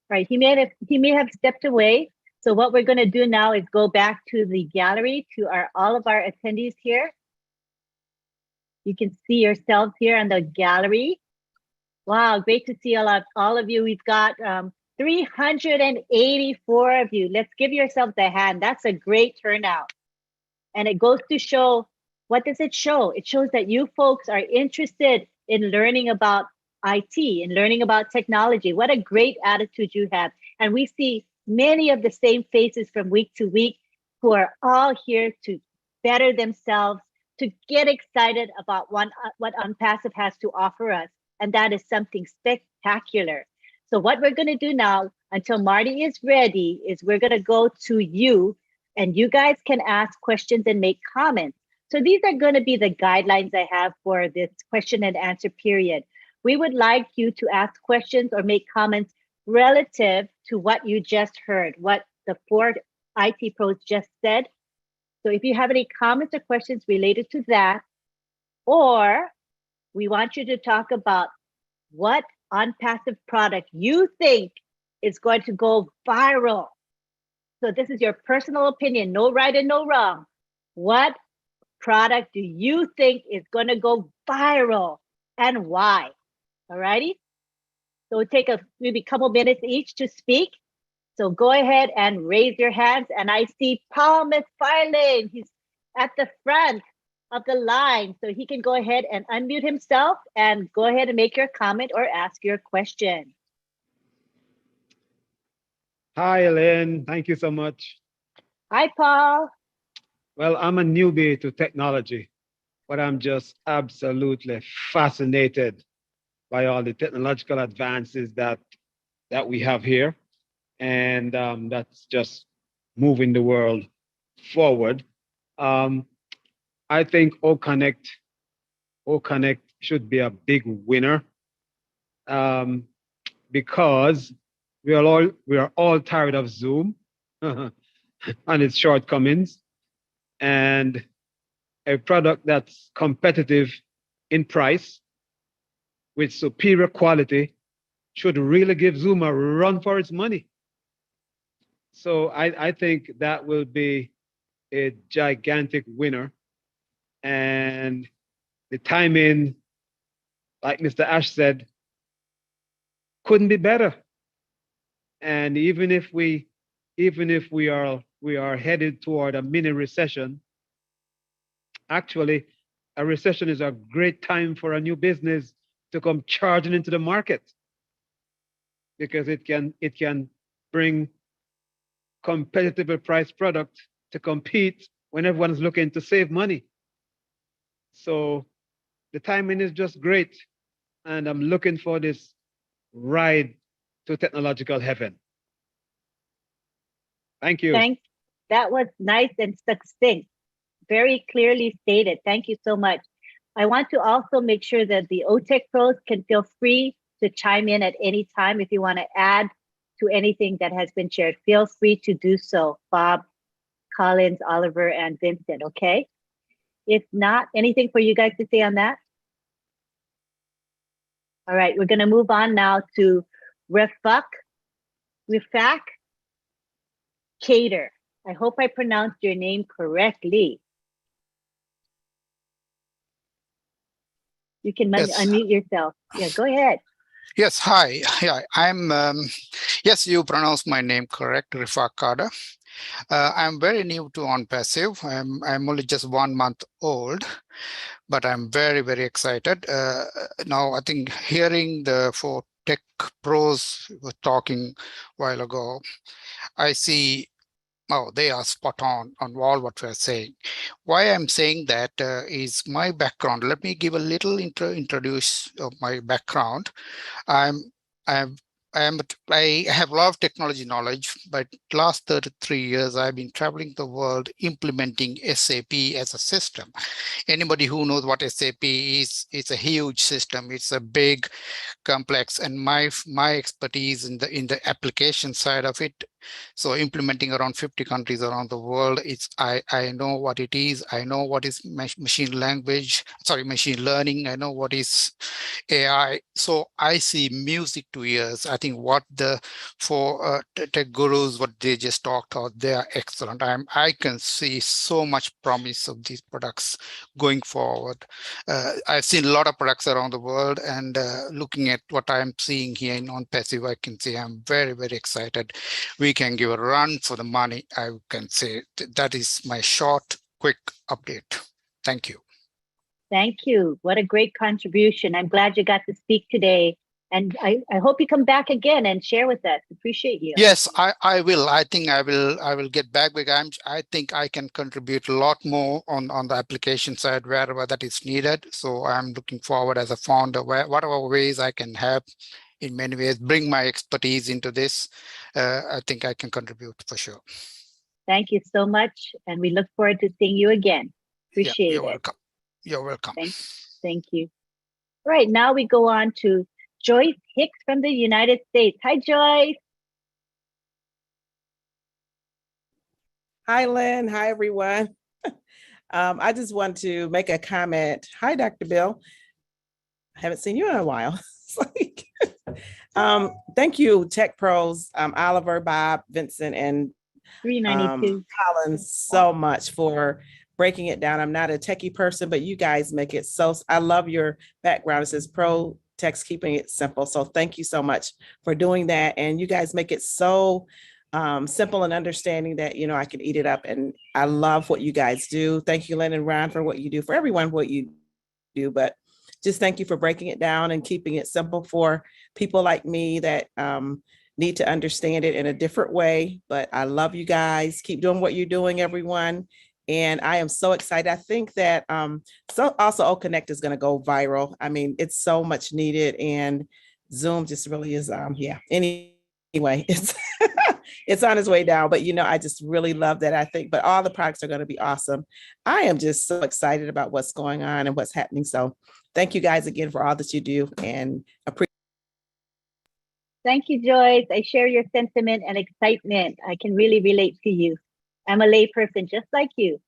Speaker 1: Right, he may have stepped away. So what we're going to do now is go back to the gallery, to all of our attendees here. You can see yourselves here in the gallery. Wow, great to see all of you. We've got 384 of you. Let's give yourselves a hand. That's a great turnout. And it goes to show, what does it show? It shows that you folks are interested in learning about IT and learning about technology. What a great attitude you have. And we see many of the same faces from week to week who are all here to better themselves, to get excited about what ONPASSIVE has to offer us. And that is something spectacular. So what we're going to do now, until Marty is ready, is we're going to go to you, and you guys can ask questions and make comments. So these are going to be the guidelines I have for this question and answer period. We would like you to ask questions or make comments relative to what you just heard, what the 4 IT pros just said. So if you have any comments or questions related to that, or we want you to talk about what ONPASSIVE product you think is going to go viral. So this is your personal opinion, no right and no wrong. What product do you think is going to go viral and why? All righty. So we'll take maybe a couple minutes each to speak. So go ahead and raise your hands. And I see Paul McFarlane. He's at the front of the line. So he can go ahead and unmute himself and go ahead and make your comment or ask your question.
Speaker 6: Hi, Lynn. Thank you so much.
Speaker 1: Hi, Paul.
Speaker 6: Well, I'm a newbie to technology, but I'm just absolutely fascinated by all the technological advances that we have here. And that's just moving the world forward. I think OConnect should be a big winner because we are all tired of Zoom and its shortcomings, and a product that's competitive in price with superior quality should really give Zoom a run for its money. So I think that will be a gigantic winner. And the timing, like Mr. Ash said, couldn't be better. And even if we are headed toward a mini recession, actually, a recession is a great time for a new business to come charging into the market, because it can bring competitively priced product to compete when everyone's looking to save money. So the timing is just great, and I'm looking for this ride to technological heaven. Thank you.
Speaker 1: Thanks. That was nice and succinct, very clearly stated. Thank you so much. I want to also make sure that the OTech pros can feel free to chime in at any time. If you want to add to anything that has been shared, feel free to do so. Bob, Collins, Oliver, and Vincent, okay? If not, anything for you guys to say on that? All right, we're gonna move on now to Rafak Cater. I hope I pronounced your name correctly. You can unmute yourself. Yeah, go ahead.
Speaker 7: Yes, hi. Yeah, yes, you pronounced my name correct, Rafak Kader. I'm very new to ONPASSIVE. I'm only just 1 month old, but I'm very, very excited. Now, I think hearing the 4 tech pros were talking a while ago, I see, oh, they are spot on all what we're saying. Why I'm saying that is my background. Let me give a little introduce of my background. I have a lot of technology knowledge, but last 33 years, I've been traveling the world implementing SAP as a system. Anybody who knows what SAP is, it's a huge system. It's a big, complex, and my expertise in the application side of it. So implementing around 50 countries around the world, I know what it is. I know what is machine learning. I know what is AI. So I see music to ears. I think what the 4 tech gurus, what they just talked about, they are excellent. I can see so much promise of these products going forward. I've seen a lot of products around the world, and looking at what I'm seeing here in ONPASSIVE, I can say I'm very, very excited. We can give a run for the money. I can say that is my short, quick update. Thank you.
Speaker 1: Thank you. What a great contribution. I'm glad you got to speak today. And I hope you come back again and share with us. Appreciate you.
Speaker 7: Yes, I will. I think I will get back because I think I can contribute a lot more on the application side wherever that is needed. So I'm looking forward as a founder, whatever ways I can help in many ways, bring my expertise into this. I think I can contribute for sure.
Speaker 1: Thank you so much. And we look forward to seeing you again.
Speaker 7: Yeah,
Speaker 1: Appreciate
Speaker 7: you're
Speaker 1: it.
Speaker 7: welcome. You're welcome.
Speaker 1: Thank you. All right, now we go on to Joyce Hicks from the United States. Hi, Joyce.
Speaker 8: Hi, Lynn. Hi, everyone. I just want to make a comment. Hi, Dr. Bill. I haven't seen you in a while. Thank you, Tech Pros, Oliver, Bob, Vincent, and
Speaker 1: 392.
Speaker 8: Collins so much for breaking it down. I'm not a techie person, but you guys make it so, I love your background. It says pro text, keeping it simple. So thank you so much for doing that. And you guys make it so simple and understanding that, you know, I can eat it up. And I love what you guys do. Thank you, Lynn and Ron, for what you do, for everyone, what you do, but just thank you for breaking it down and keeping it simple for people like me that need to understand it in a different way. But I love you guys. Keep doing what you're doing, everyone. And I am so excited. I think that so also O Connect is going to go viral. I mean, it's so much needed, and Zoom just really is. Yeah. Anyway, it's it's on its way down. But you know, I just really love that. I think, but all the products are going to be awesome. I am just so excited about what's going on and what's happening. So thank you guys again for all that you do, and appreciate.
Speaker 1: Thank you, Joyce. I share your sentiment and excitement. I can really relate to you. I'm a layperson just like you.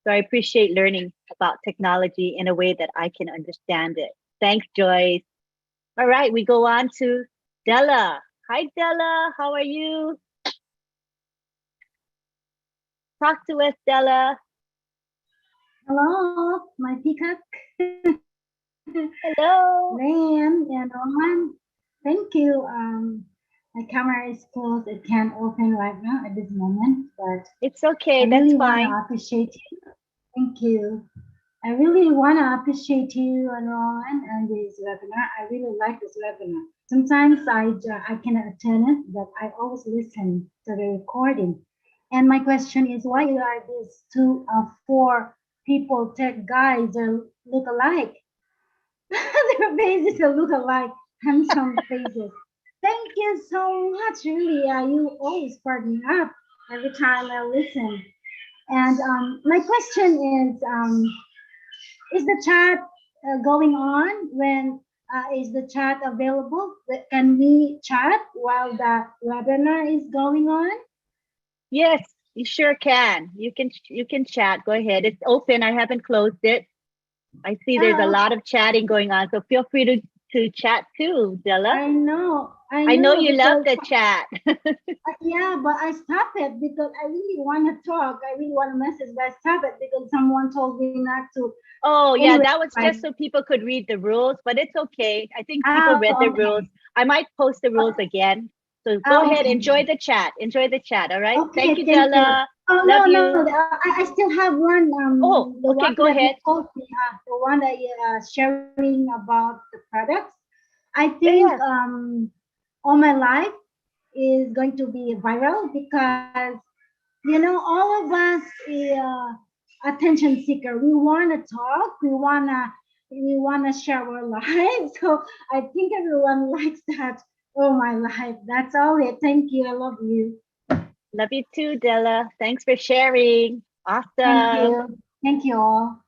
Speaker 1: So I appreciate learning about technology in a way that I can understand it. Thanks, Joyce. All right, we go on to Della. Hi, Della. How are you? Talk to us, Della.
Speaker 9: Hello, my peacock.
Speaker 1: Hello.
Speaker 9: Lynn and Roman. Thank you. My camera is closed. It can't open right now at this moment, but
Speaker 1: it's okay.
Speaker 9: I really
Speaker 1: That's fine.
Speaker 9: want to appreciate you. Thank you. I really want to appreciate you and Roman and this webinar. I really like this webinar. Sometimes I cannot attend it, but I always listen to the recording. And my question is, why are these 2 of 4 people, tech guys, look alike? Their faces look alike, handsome faces. Thank you so much, really. You always spark me up every time I listen. And my question is the chat going on? When is the chat available? Can we chat while the webinar is going on?
Speaker 1: Yes, you sure can. You can chat. Go ahead. It's open. I haven't closed it. I see there's a lot of chatting going on, so feel free to chat too, Della.
Speaker 9: I know
Speaker 1: you love the chat.
Speaker 9: Yeah, but I stopped it because I really want to talk. I really want to message, but I stopped it because someone told me not to.
Speaker 1: Oh,
Speaker 9: anyway,
Speaker 1: yeah, that was just so people could read the rules, but it's okay. I think people read the rules. I might post the rules again. So go ahead, enjoy the chat. Enjoy the chat, all right?
Speaker 9: Okay,
Speaker 1: thank you, Della.
Speaker 9: Oh,
Speaker 1: love
Speaker 9: no,
Speaker 1: you.
Speaker 9: I still have one.
Speaker 1: Okay, go ahead.
Speaker 9: The one that you're sharing about the products. I think all my life is going to be viral because, you know, all of us attention seeker. We want to talk. We wanna share our lives. So I think everyone likes that. Oh, my life. That's all it. Thank you. I love you.
Speaker 1: Love you too, Della. Thanks for sharing. Awesome.
Speaker 9: Thank you. Thank you all.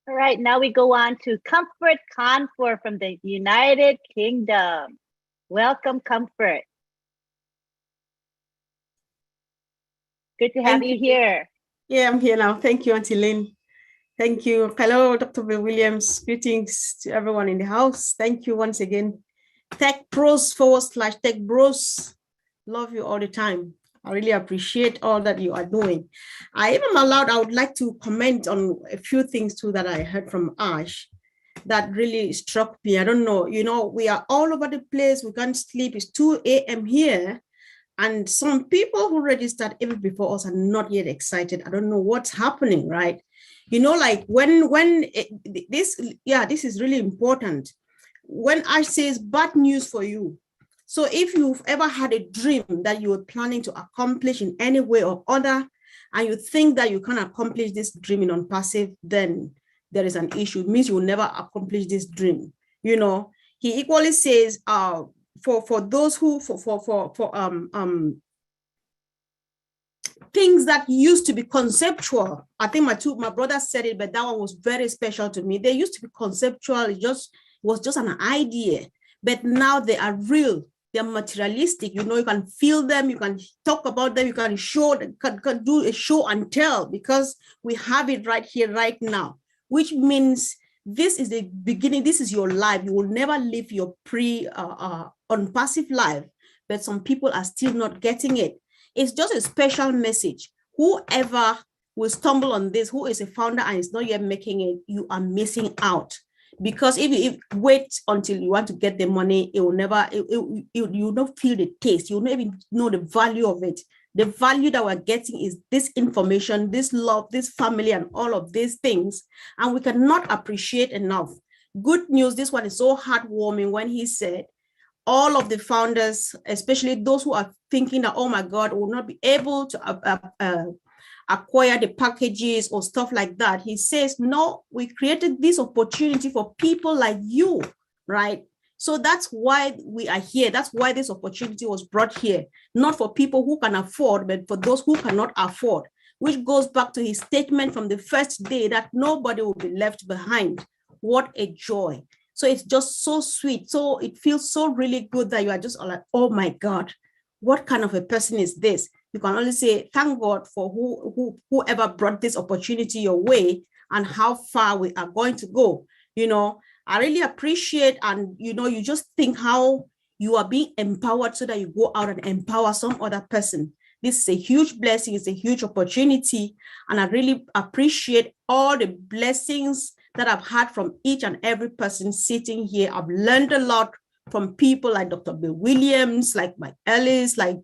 Speaker 1: All right, now we go on to Comfort Confor from the United Kingdom. Welcome, Comfort. Good to have you here.
Speaker 10: Yeah, I'm here now. Thank you, Auntie Lynn. Thank you. Hello, Dr. Bill Williams. Greetings to everyone in the house. Thank you once again. Tech Pros / Tech Bros. Love you all the time. I really appreciate all that you are doing. If I'm allowed, I would like to comment on a few things too that I heard from Ash that really struck me. I don't know, you know, we are all over the place. We can't sleep. It's 2 a.m. here. And some people who registered even before us are not yet excited. I don't know what's happening, right? You know, like this is really important. when I say it's bad news for you. So if you've ever had a dream that you were planning to accomplish in any way or other, and you think that you can accomplish this dream in ONPASSIVE, then there is an issue. It means you will never accomplish this dream. You know, he equally says, for those who, things that used to be conceptual. I think my brother said it, but that one was very special to me. They used to be conceptual. It was just an idea, but now they are real. They're materialistic. You know, you can feel them. You can talk about them. You can can do a show and tell, because we have it right here, right now, which means this is the beginning. This is your life. You will never live your ONPASSIVE life, but some people are still not getting it. It's just a special message. Whoever will stumble on this, who is a founder and is not yet making it, you are missing out. Because if you wait until you want to get the money, it will never, you will not feel the taste. You will not even know the value of it. The value that we're getting is this information, this love, this family, and all of these things. And we cannot appreciate enough. Good news, this one is so heartwarming when he said, all of the founders, especially those who are thinking that, oh my God, will not be able to acquire the packages or stuff like that. He says, no, we created this opportunity for people like you, right? So that's why we are here. That's why this opportunity was brought here, not for people who can afford, but for those who cannot afford, which goes back to his statement from the first day that nobody will be left behind. What a joy. So it's just so sweet. So it feels so really good that you are just like, oh my God, what kind of a person is this? You can only say, thank God for whoever brought this opportunity your way and how far we are going to go. You know, I really appreciate, and you know, you just think how you are being empowered so that you go out and empower some other person. This is a huge blessing. It's a huge opportunity. And I really appreciate all the blessings that I've had from each and every person sitting here. I've learned a lot from people like Dr. Bill Williams, like Mike Ellis, like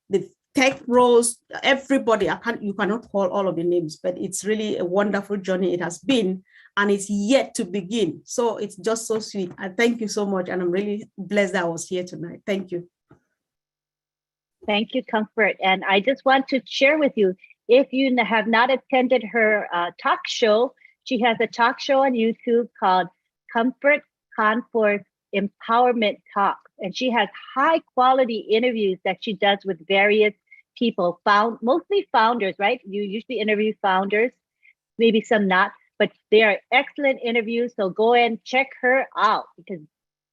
Speaker 10: the Tech Bros, everybody. You cannot call all of the names, but it's really a wonderful journey it has been, and it's yet to begin. So it's just so sweet. I thank you so much, and I'm really blessed that I was here tonight. Thank you.
Speaker 1: Thank you, Comfort. And I just want to share with you, if you have not attended her talk show, she has a talk show on YouTube called Comfort Confor's Empowerment Talk. And she has high quality interviews that she does with various people, mostly founders, right? You usually interview founders, maybe some not, but they are excellent interviews. So go and check her out, because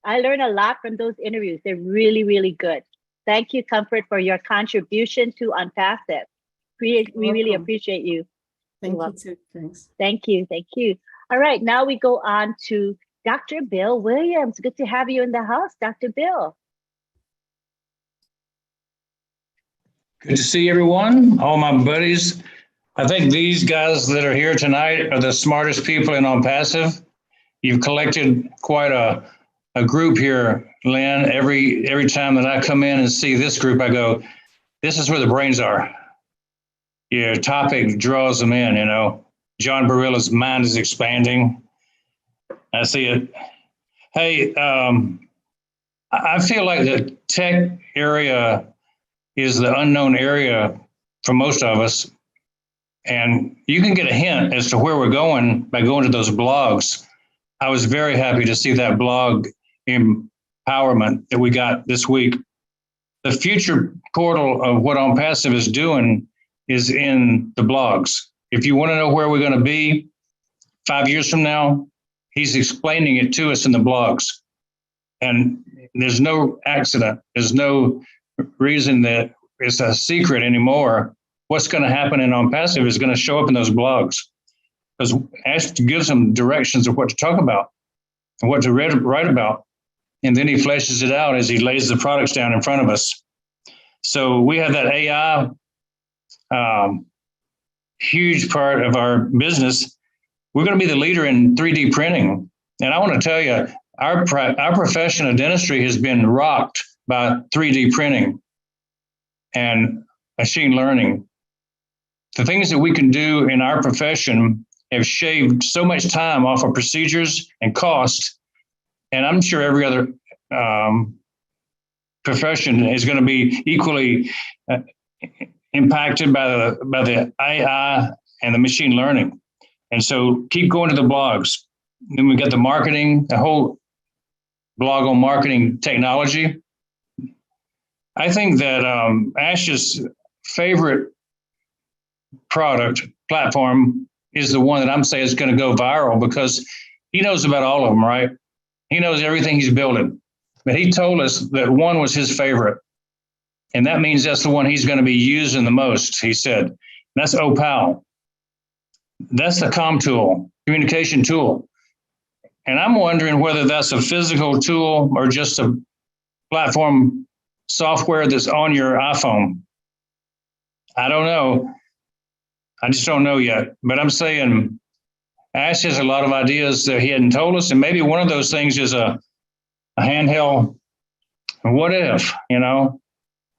Speaker 1: I learn a lot from those interviews. They're really, really good. Thank you, Comfort, for your contribution to ONPASSIVE. We really appreciate you.
Speaker 10: Thank you too. Thanks.
Speaker 1: Thank you. Thank you. All right, now we go on to Dr. Bill Williams. Good to have you in the house, Dr. Bill.
Speaker 11: Good to see everyone, all my buddies. I think these guys that are here tonight are the smartest people in ONPASSIVE. You've collected quite a group here, Lynn. Every time that I come in and see this group, I go, this is where the brains are. Your topic draws them in, you know. John Barilla's mind is expanding. I see it. Hey, I feel like the tech area is the unknown area for most of us. And you can get a hint as to where we're going by going to those blogs. I was very happy to see that blog empowerment that we got this week. The future portal of what ONPASSIVE is doing is in the blogs. If you want to know where we're going to be 5 years from now, he's explaining it to us in the blogs. And there's no accident. There's no reason that it's a secret anymore. What's going to happen in ONPASSIVE is going to show up in those blogs, because Ash gives them directions of what to talk about and what to write about. And then he fleshes it out as he lays the products down in front of us. So we have that AI huge part of our business. We're going to be the leader in 3D printing. And I want to tell you, our profession of dentistry has been rocked by 3D printing and machine learning. The things that we can do in our profession have shaved so much time off of procedures and cost And I'm sure every other profession is going to be equally impacted by the AI and the machine learning. And so keep going to the blogs. Then we got the marketing, the whole blog on marketing technology. I think that Ash's favorite product platform is the one that I'm saying is going to go viral because he knows about all of them, right? He knows everything he's building. But he told us that one was his favorite. And that means that's the one he's going to be using the most, he said. That's OPAL. That's the comm tool, communication tool. And I'm wondering whether that's a physical tool or just a platform software that's on your iPhone. I don't know. I just don't know yet. But I'm saying Ash has a lot of ideas that he hadn't told us. And maybe one of those things is a handheld. What if,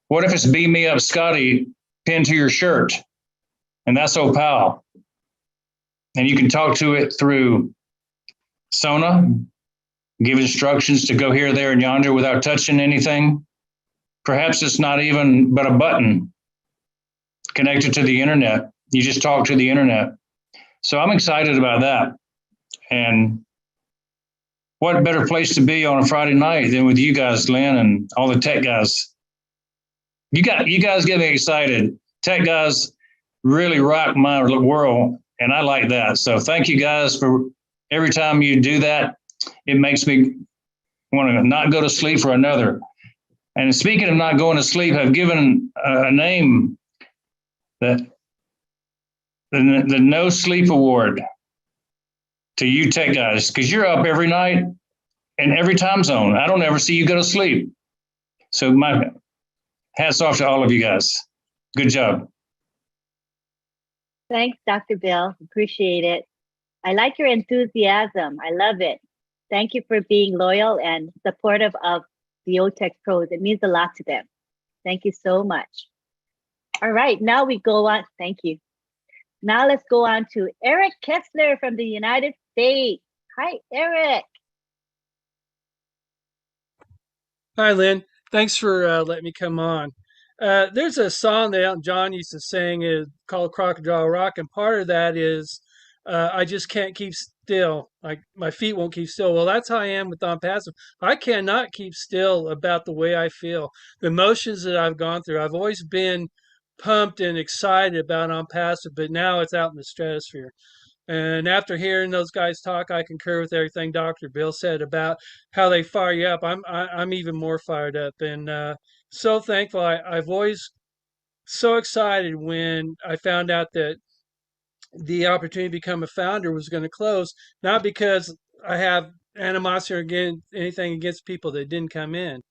Speaker 11: what if it's Beam Me Up Scotty pinned to your shirt? And that's OPAL. And you can talk to it through Sona, give instructions to go here, there, and yonder without touching anything. Perhaps it's not even but a button connected to the internet. You just talk to the internet. So I'm excited about that. And what better place to be on a Friday night than with you guys, Lynn, and all the tech guys. You guys get me excited. Tech guys really rock my world, and I like that. So thank you guys for every time you do that. It makes me want to not go to sleep for another. And speaking of not going to sleep, I've given a name, that the No Sleep Award, to you tech guys, because you're up every night in every time zone. I don't ever see you go to sleep. So my hats off to all of you guys. Good job.
Speaker 1: Thanks, Dr. Bill. Appreciate it. I like your enthusiasm. I love it. Thank you for being loyal and supportive of the OTech pros. It means a lot to them. Thank you so much. All right, now we go on. Thank you. Now let's go on to Eric Kessler from the United States. Hi, Eric.
Speaker 12: Hi, Lynn. Thanks for letting me come on. There's a song that Elton John used to sing called Crocodile Rock, and part of that is I just can't keep still. Like my feet won't keep still. Well, that's how I am with ONPASSIVE. I cannot keep still about the way I feel, the emotions that I've gone through. I've always been pumped and excited about ONPASSIVE, but now it's out in the stratosphere. And after hearing those guys talk, I concur with everything Dr. Bill said about how they fire you up. I'm even more fired up, and so thankful. I've always so excited when I found out that the opportunity to become a founder was going to close, not because I have animosity or anything against people that didn't come in,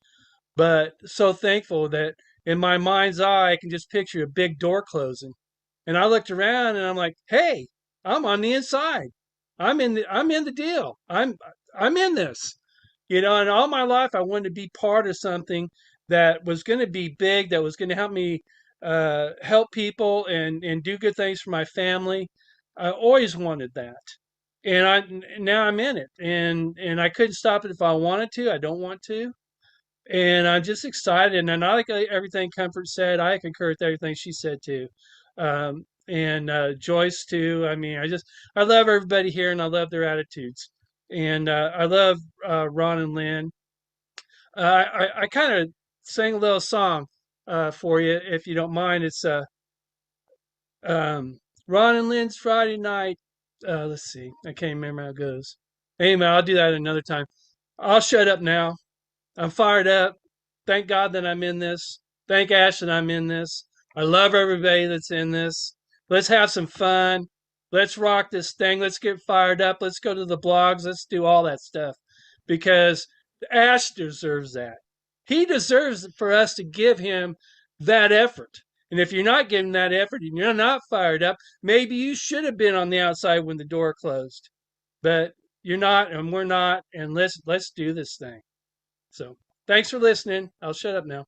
Speaker 12: but so thankful that in my mind's eye, I can just picture a big door closing. And I looked around and I'm like, hey, I'm on the inside. I'm in the deal. I'm in this. And all my life I wanted to be part of something that was going to be big, that was going to help me help people and do good things for my family. I always wanted that. And now I'm in it. And I couldn't stop it if I wanted to. I don't want to. And I'm just excited. And I like everything Comfort said. I concur with everything she said too. And Joyce too. I mean, I love everybody here and I love their attitudes. And I love Ron and Lynn. I kind of sang a little song for you, if you don't mind. It's Ron and Lynn's Friday night. Let's see. I can't remember how it goes. Anyway, I'll do that another time. I'll shut up now. I'm fired up. Thank God that I'm in this. Thank Ash that I'm in this. I love everybody that's in this. Let's have some fun. Let's rock this thing. Let's get fired up. Let's go to the blogs. Let's do all that stuff because Ash deserves that. He deserves for us to give him that effort. And if you're not giving that effort and you're not fired up, maybe you should have been on the outside when the door closed. But you're not and we're not, and let's do this thing. So thanks for listening. I'll shut up now.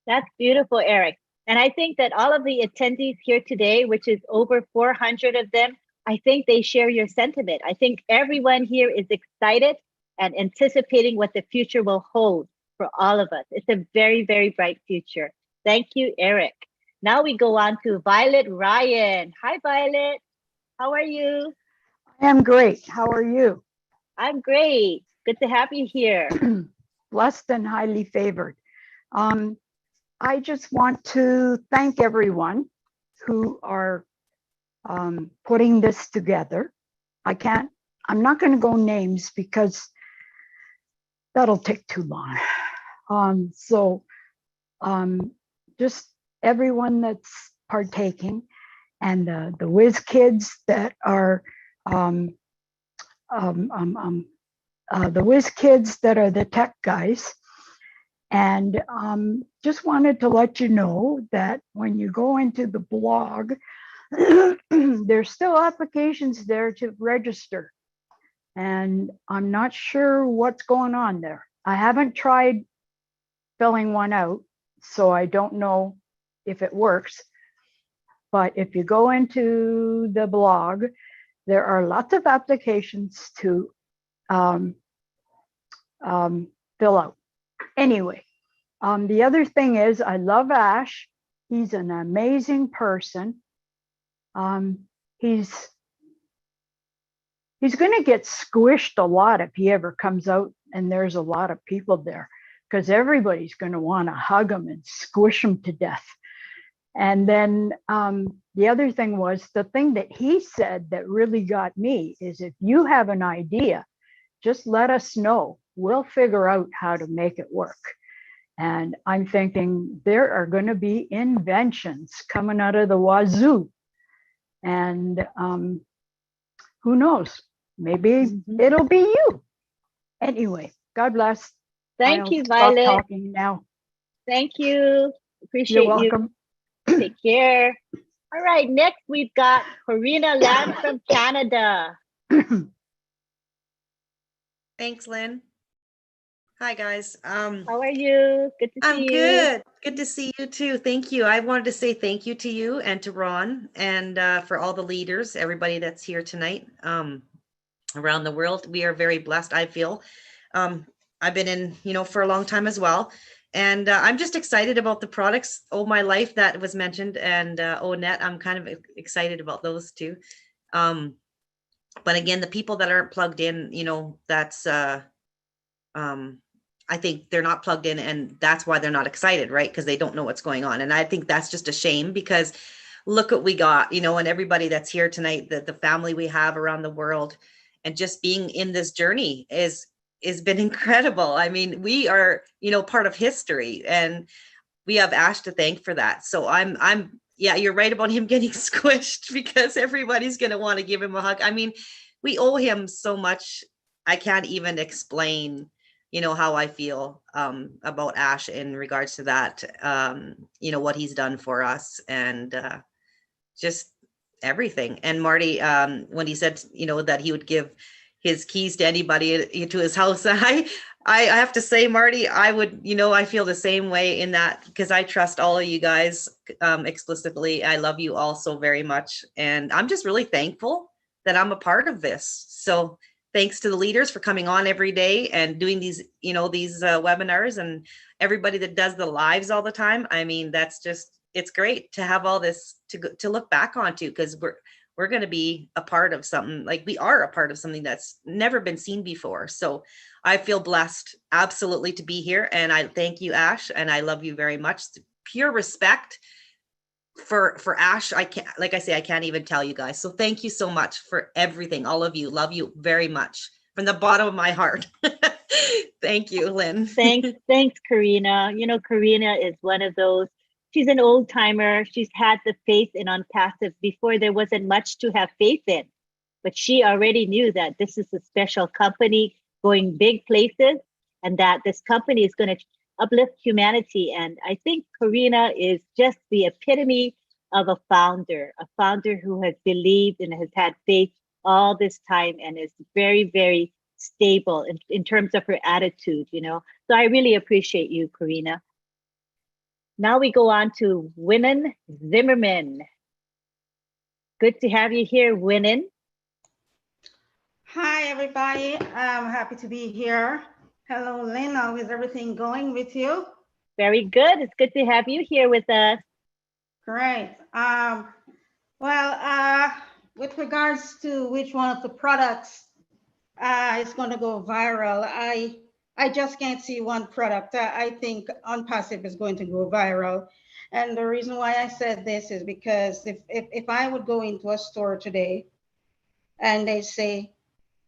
Speaker 1: That's beautiful, Eric. And I think that all of the attendees here today, which is over 400 of them, I think they share your sentiment. I think everyone here is excited and anticipating what the future will hold for all of us. It's a very, very bright future. Thank you, Eric. Now we go on to Violet Ryan. Hi, Violet. How are you?
Speaker 13: I am great. How are you?
Speaker 1: I'm great. Good to have you here.
Speaker 13: Blessed and highly favored. I just want to thank everyone who are putting this together. I'm not going to go names because that'll take too long. Just everyone that's partaking, and the whiz kids that are the whiz kids that are the tech guys. And just wanted to let you know that when you go into the blog, there's still applications there to register. And I'm not sure what's going on there. I haven't tried filling one out, so I don't know if it works. But if you go into the blog, there are lots of applications to fill out. Anyway, the other thing is I love Ash. He's an amazing person. He's going to get squished a lot if he ever comes out and there's a lot of people there, because everybody's going to want to hug him and squish him to death. And then the other thing was, the thing that he said that really got me is, if you have an idea, just let us know. We'll figure out how to make it work. And I'm thinking there are going to be inventions coming out of the wazoo. And who knows? Maybe it'll be you. Anyway, God bless.
Speaker 1: Thank
Speaker 13: I'll
Speaker 1: you,
Speaker 13: stop
Speaker 1: Violet.
Speaker 13: talking now.
Speaker 1: Thank you. Appreciate
Speaker 13: You're welcome.
Speaker 1: you. Take care. All right, next we've got Corina Land from Canada.
Speaker 14: Thanks, Lynn. Hi, guys.
Speaker 1: How are you? Good to see
Speaker 14: I'm
Speaker 1: you.
Speaker 14: good. Good to see you too. Thank you. I wanted to say thank you to you and to Ron, and for all the leaders, everybody that's here tonight around the world. We are very blessed, I feel. I've been in, for a long time as well. And I'm just excited about the products, Oh My Life, that was mentioned, and ONET. I'm kind of excited about those too. But again, the people that aren't plugged in, that's, I think they're not plugged in, and that's why they're not excited, right? Because they don't know what's going on. And I think that's just a shame, because look what we got, and everybody that's here tonight, the family we have around the world, and just being in this journey has been incredible. I mean, we are, part of history, and we have Ash to thank for that. So yeah, you're right about him getting squished, because everybody's going to want to give him a hug. I mean, we owe him so much. I can't even explain, how I feel about Ash in regards to that, what he's done for us, and just everything. And Marty, when he said, that he would give his keys to anybody to his house, I have to say, Marty, I would, I feel the same way in that, because I trust all of you guys explicitly. I love you all so very much. And I'm just really thankful that I'm a part of this. So thanks to the leaders for coming on every day and doing these, these webinars, and everybody that does the lives all the time. I mean, that's just, it's great to have all this to look back onto, because we're going to be a part of something, like we are a part of something that's never been seen before. So I feel blessed absolutely to be here. And I thank you, Ash, and I love you very much. Pure respect for Ash. I can't, like I say, I can't even tell you guys. So thank you so much for everything. All of you, love you very much from the bottom of my heart. Thank you, Lynn.
Speaker 1: Thanks, Karina. Karina is one of those, she's an old timer. She's had the faith in ONPASSIVE before there wasn't much to have faith in, but she already knew that this is a special company going big places, and that this company is going to uplift humanity. And I think Karina is just the epitome of a founder who has believed and has had faith all this time, and is very, very stable in terms of her attitude, So I really appreciate you, Karina. Now we go on to Winnan Zimmerman. Good to have you here, Winnan.
Speaker 15: Hi, everybody. I'm happy to be here. Hello, Lynn. How is everything going with you?
Speaker 1: Very good. It's good to have you here with us.
Speaker 15: Great. With regards to which one of the products is going to go viral, I just can't see one product. I think ONPASSIVE is going to go viral. And the reason why I said this is because if I would go into a store today and they say,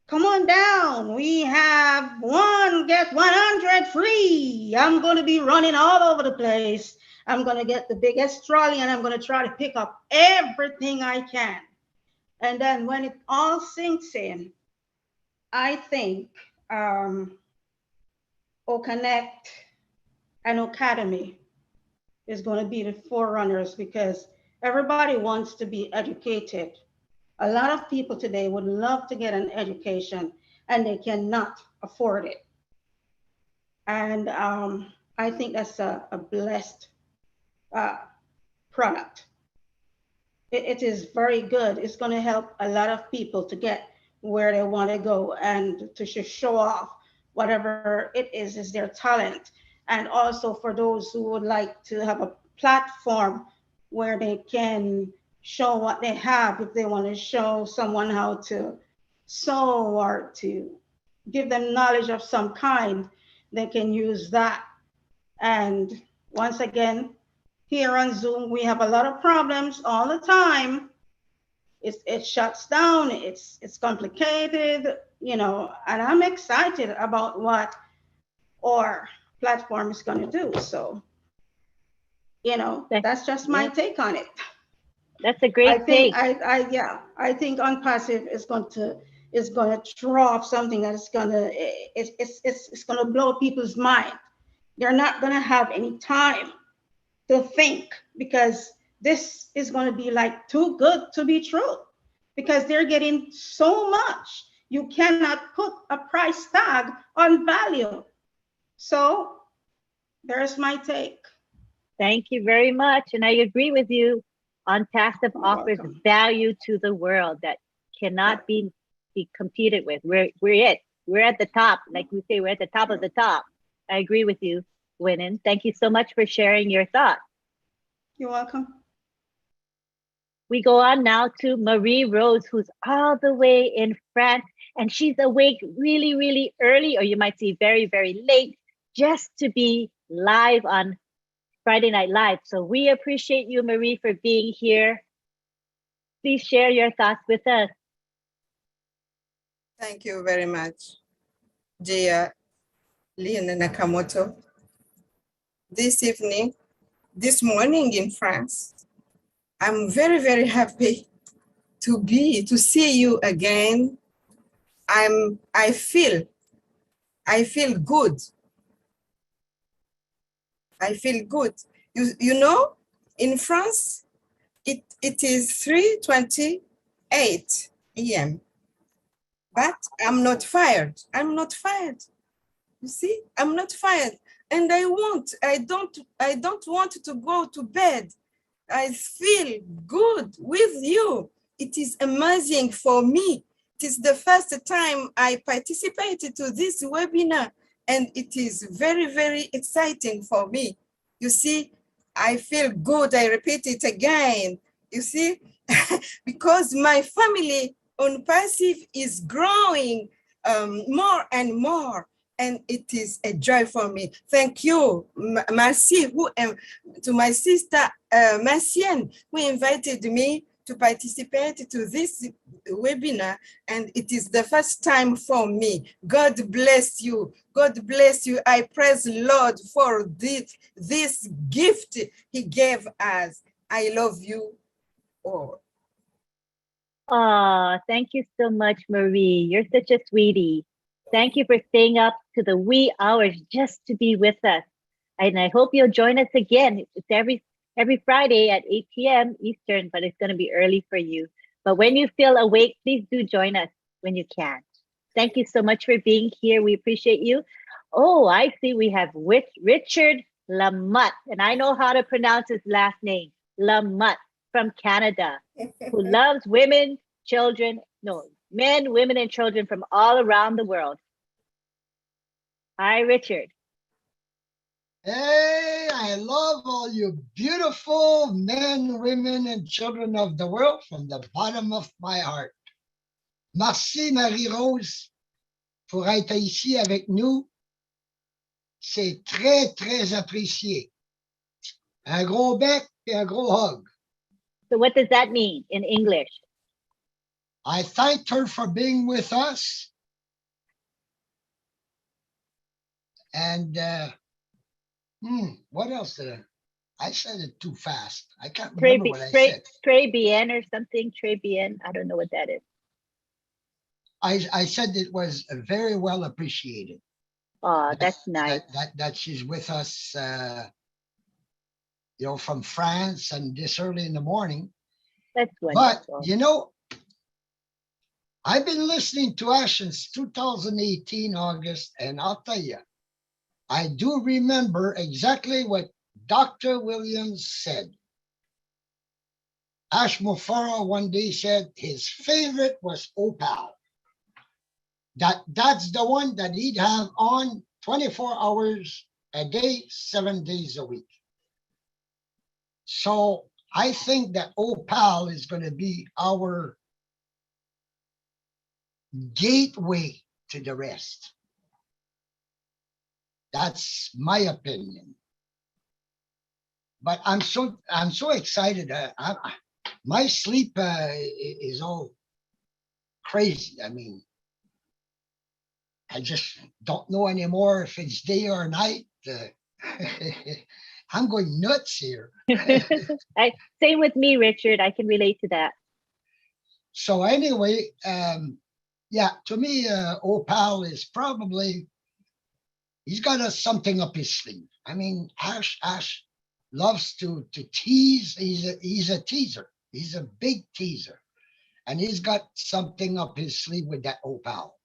Speaker 15: come on down, we have one, get 100 free. I'm going to be running all over the place. I'm going to get the biggest trolley and I'm going to try to pick up everything I can. And then when it all sinks in, I think OConnect and Academy is going to be the forerunners because everybody wants to be educated. A lot of people today would love to get an education and they cannot afford it. And I think that's a blessed product. It is very good. It's going to help a lot of people to get where they want to go and to show off whatever it is their talent. And also for those who would like to have a platform where they can show what they have, if they want to show someone how to sew or to give them knowledge of some kind, they can use that. And once again, here on Zoom, we have a lot of problems all the time. It shuts down, it's complicated, you know, and I'm excited about what our platform is going to do. So, you know, that's just my take on it.
Speaker 1: That's a great take.
Speaker 15: I think ONPASSIVE is going to throw off something that is going to it's going to blow people's mind. They're not going to have any time to think because this is going to be like too good to be true because they're getting so much. You cannot put a price tag on value. So there's my take.
Speaker 1: Thank you very much. And I agree with you. ONPASSIVE offers value to the world that cannot be competed with. We're it. We're at the top. Like we say, we're at the top of the top. I agree with you, Winnin. Thank you so much for sharing your thoughts.
Speaker 15: You're welcome.
Speaker 1: We go on now to Marie Rose, who's all the way in France, and she's awake really, really early, or you might see very, very late, just to be live on Friday Night Live. So we appreciate you, Marie, for being here. Please share your thoughts with us.
Speaker 16: Thank you very much, dear Lynn Nakamoto. This morning in France, I'm very, very happy to see you again. I feel good. I feel good. You know, in France, it is 3:28 a.m. But I'm not fired. I'm not fired. You see, I'm not fired. And I don't want to go to bed. I feel good with you. It is amazing for me. It is the first time I participated to this webinar, and it is very, very exciting for me. You see, I feel good. I repeat it again. You see, because my family ONPASSIVE is growing more and more, and it is a joy for me. Thank you, Merci, to my sister Marcienne, who invited me to participate to this webinar, and it is the first time for me. God bless you. God bless you. I praise Lord for this gift He gave us. I love you all.
Speaker 1: Oh, thank you so much, Marie. You're such a sweetie. Thank you for staying up to the wee hours just to be with us. And I hope you'll join us again. It's every Friday at 8 p.m. Eastern, but it's going to be early for you. But when you feel awake, please do join us when you can. Thank you so much for being here. We appreciate you. Oh, I see we have Richard Lamotte, and I know how to pronounce his last name, Lamotte, from Canada, who loves women, children, no, men, women, and children from all around the world. Hi, Richard.
Speaker 17: Hey, I love all you beautiful men, women, and children of the world from the bottom of my heart. Merci, Marie-Rose, pour être ici avec nous. C'est très, très apprécié. Un gros bec et un gros hug.
Speaker 1: So what does that mean in English?
Speaker 17: I thanked her for being with us. And what else did I said it too fast. I can't remember what I said.
Speaker 1: Très bien or something. Très bien. I don't know what that is.
Speaker 17: I said it was very well appreciated.
Speaker 1: Oh, that's nice.
Speaker 17: That she's with us, from France and this early in the morning.
Speaker 1: That's wonderful.
Speaker 17: But, I've been listening to Ash since 2018, August, and I'll tell you, I do remember exactly what Dr. Williams said. Ash Mufara one day said his favorite was Opal. That's the one that he'd have on 24 hours a day, 7 days a week. So I think that Opal is going to be our gateway to the rest. That's my opinion. But I'm so excited. My sleep is all crazy. I mean, I just don't know anymore if it's day or night. I'm going nuts here.
Speaker 1: Same with me, Richard. I can relate to that.
Speaker 17: So anyway, to me, Opal is probably, he's got something up his sleeve. I mean, Ash loves to tease. He's a teaser. He's a big teaser. And he's got something up his sleeve with that Opal.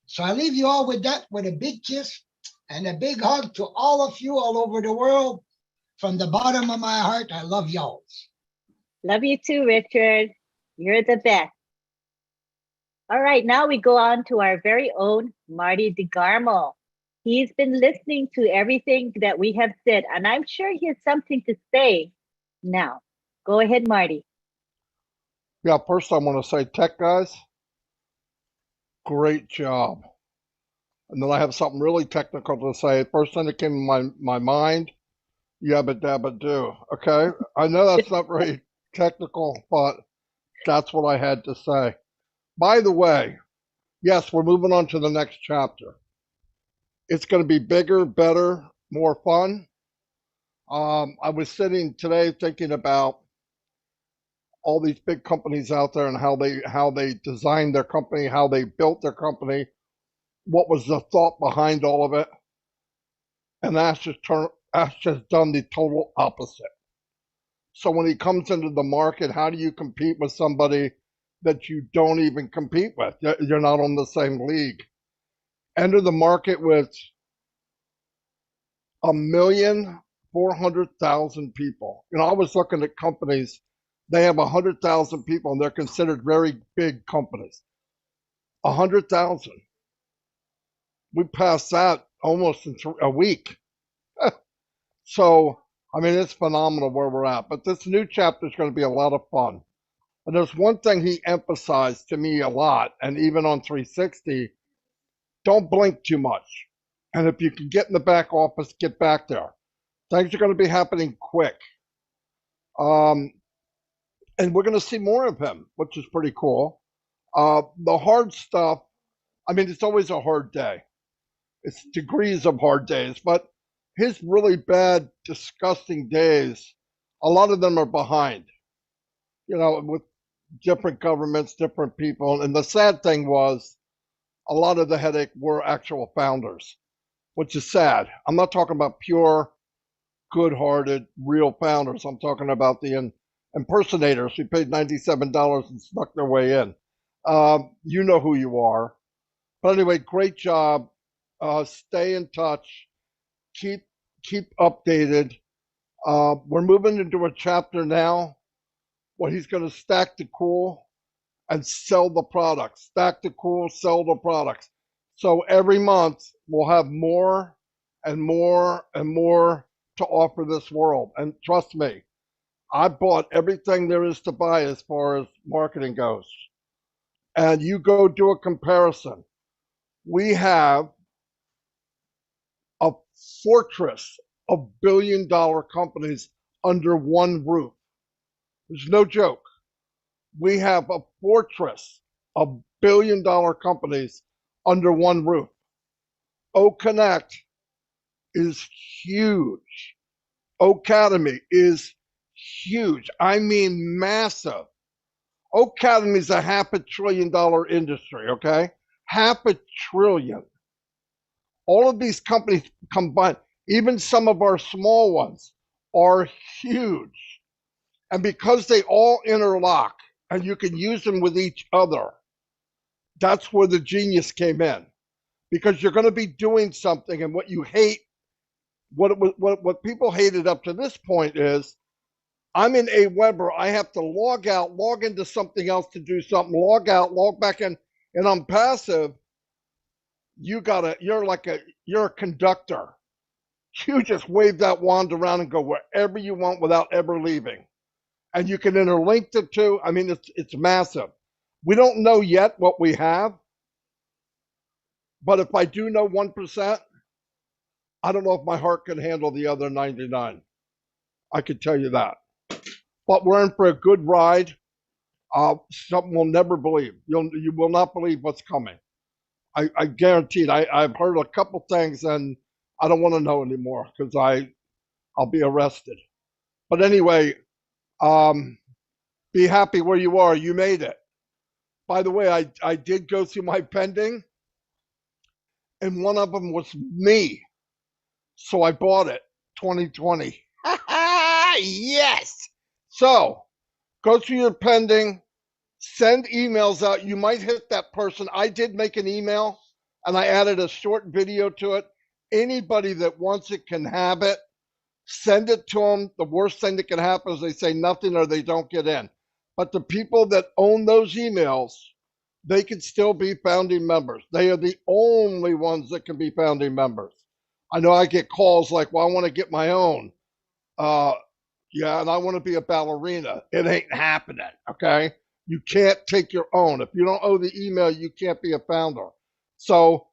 Speaker 17: So I leave you all with that, with a big kiss and a big hug to all of you all over the world. From the bottom of my heart, I love y'all.
Speaker 1: Love you too, Richard. You're the best. All right, now we go on to our very own Marty DeGarmo. He's been listening to everything that we have said, and I'm sure he has something to say now. Go ahead, Marty.
Speaker 18: Yeah, first I want to say, tech guys, great job. And then I have something really technical to say. First thing that came to my mind, yabba dabba do. Okay, I know that's not very technical, but that's what I had to say. By the way, yes, we're moving on to the next chapter. It's going to be bigger, better, more fun. I was sitting today thinking about all these big companies out there and how they designed their company, how they built their company, what was the thought behind all of it. And Ash has done the total opposite. So when he comes into the market, how do you compete with somebody that you don't even compete with? You're not on the same league. Enter the market with 1,400,000 people. I was looking at companies, they have 100,000 people and they're considered very big companies. 100,000. We passed that almost in a week. So, I mean, it's phenomenal where we're at. But this new chapter is going to be a lot of fun. And there's one thing he emphasized to me a lot, and even on 360, don't blink too much. And if you can get in the back office, get back there. Things are going to be happening quick. And we're going to see more of him, which is pretty cool. The hard stuff, I mean, it's always a hard day. It's degrees of hard days, but his really bad, disgusting days, a lot of them are behind, with different governments, different people. And the sad thing was a lot of the headache were actual founders, which is sad. I'm not talking about pure, good-hearted, real founders. I'm talking about the impersonators who paid $97 and snuck their way in. You know who you are. But anyway, great job. Stay in touch. Keep updated. We're moving into a chapter now where he's going to stack the cool and sell the products. Stack the cool, sell the products. So every month we'll have more and more and more to offer this world. And trust me, I bought everything there is to buy as far as marketing goes. And you go do a comparison. We have a fortress of billion-dollar companies under one roof. There's no joke. We have a fortress of billion-dollar companies under one roof. O-Connect is huge. Academy is huge. I mean massive. Academy is a $500 billion industry, okay? $500 billion. All of these companies combined, even some of our small ones, are huge. And because they all interlock and you can use them with each other, that's where the genius came in. Because you're going to be doing something, and what you hate, what people hated up to this point is, I'm in Aweber, I have to log out, log into something else to do something, log out, log back in, and I'm passive. You're a conductor. You just wave that wand around and go wherever you want without ever leaving. And you can interlink the two. I mean, it's massive. We don't know yet what we have, but if I do know 1%, I don't know if my heart can handle the other 99. I could tell you that. But we're in for a good ride. Something we'll never believe. You will not believe what's coming. I guarantee it. I've heard a couple things and I don't want to know anymore because I'll be arrested. But anyway, be happy where you are. You made it. By the way, I did go through my pending, and one of them was me. So I bought it 2020. Yes. So go through your pending, send emails out. You might hit that person. I did make an email and I added a short video to it. Anybody that wants it can have it. Send it to them. The worst thing that can happen is they say nothing or they don't get in. But the people that own those emails, they can still be founding members. They are the only ones that can be founding members. I know I get calls like, well, I want to get my own. Yeah, and I want to be a ballerina. It ain't happening, okay? You can't take your own. If you don't owe the email, you can't be a founder. So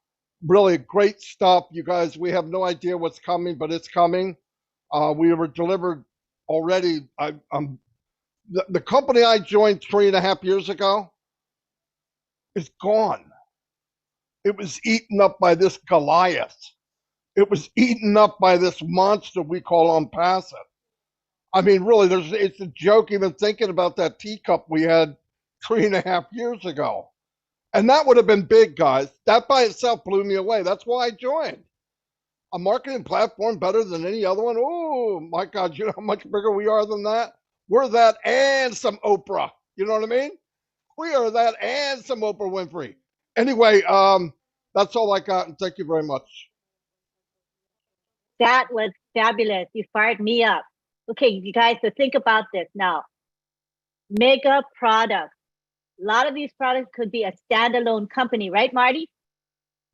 Speaker 18: really great stuff, you guys. We have no idea what's coming, but it's coming. We were delivered already. The company I joined 3.5 years ago is gone. It was eaten up by this Goliath. It was eaten up by this monster we call ONPASSIVE. I mean, really, it's a joke even thinking about that teacup we had 3.5 years ago. And that would have been big, guys. That by itself blew me away. That's why I joined. A marketing platform better than any other one. Oh, my God, you know how much bigger we are than that? We're that and some Oprah. You know what I mean? We are that and some Oprah Winfrey. Anyway, that's all I got, and thank you very much.
Speaker 1: That was fabulous. You fired me up. Okay, you guys, so think about this now. Mega products. A lot of these products could be a standalone company, right, Marty?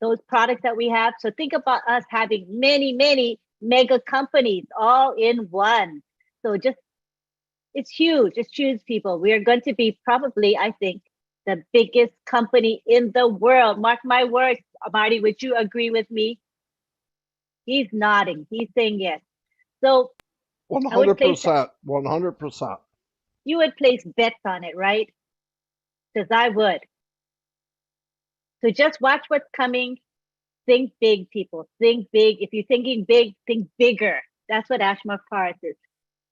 Speaker 1: Those products that we have. So think about us having many, many mega companies all in one. So just, it's huge. It's huge, people. We are going to be probably, I think, the biggest company in the world. Mark my words, Marty, would you agree with me? He's nodding. He's saying yes. So
Speaker 18: 100%. 100%.
Speaker 1: You would place bets on it, right? Because I would. So just watch what's coming. Think big, people. Think big. If you're thinking big, think bigger. That's what Ashma Paris is.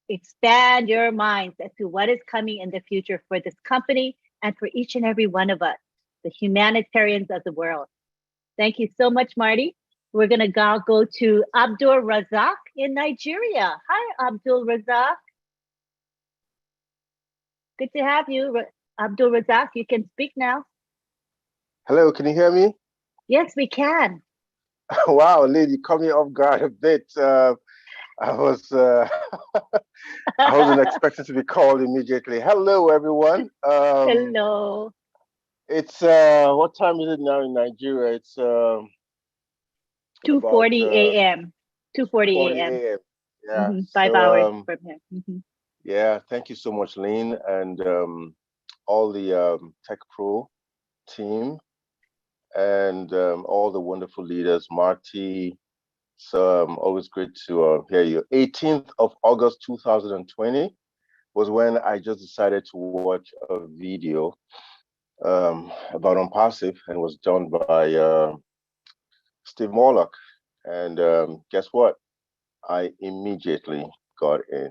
Speaker 1: Expand your minds as to what is coming in the future for this company and for each and every one of us, the humanitarians of the world. Thank you so much, Marty. We're going to go to Abdul Razak in Nigeria. Hi, Abdul Razak. Good to have you, Abdul Razak. You can speak now.
Speaker 19: Hello, can you hear me?
Speaker 1: Yes, we can.
Speaker 19: Wow, Lynn, you caught me off guard a bit. I wasn't expected to be called immediately. Hello, everyone.
Speaker 1: Hello.
Speaker 19: It's what time is it now in Nigeria? It's
Speaker 1: 2:40 a.m. 2:40
Speaker 19: 2:40
Speaker 1: a.m.
Speaker 19: a.m. Yeah.
Speaker 1: 5
Speaker 19: So
Speaker 1: hours from here.
Speaker 19: yeah, thank you so much, Lynn, and all the Tech Pro team and all the wonderful leaders, Marty. So always great to hear you. 18th of August 2020 was when I just decided to watch a video about ONPASSIVE, and was done by Steve Morlock. And guess what? I immediately got in.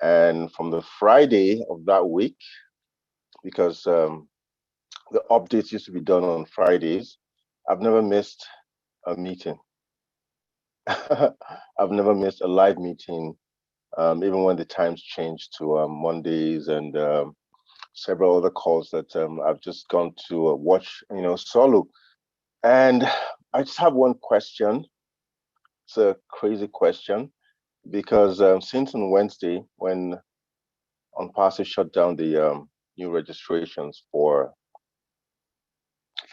Speaker 19: And from the Friday of that week, because the updates used to be done on Fridays, I've never missed a meeting. I've never missed a live meeting, even when the times changed to Mondays, and several other calls that I've just gone to watch, solo. And I just have one question. It's a crazy question, because since on Wednesday, when ONPASSIVE shut down the new registrations for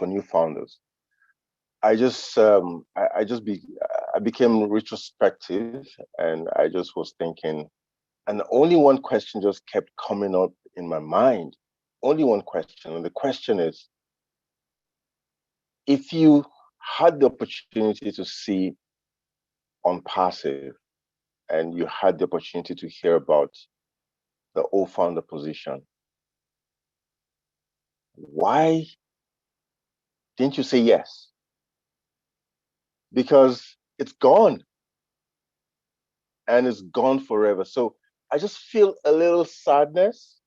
Speaker 19: new founders, I just I became retrospective, and I just was thinking, and only one question just kept coming up in my mind. Only one question, and the question is, if you had the opportunity to see ONPASSIVE, and you had the opportunity to hear about the old founder position, why didn't you say yes? Because it's gone, and it's gone forever. So I just feel a little sadness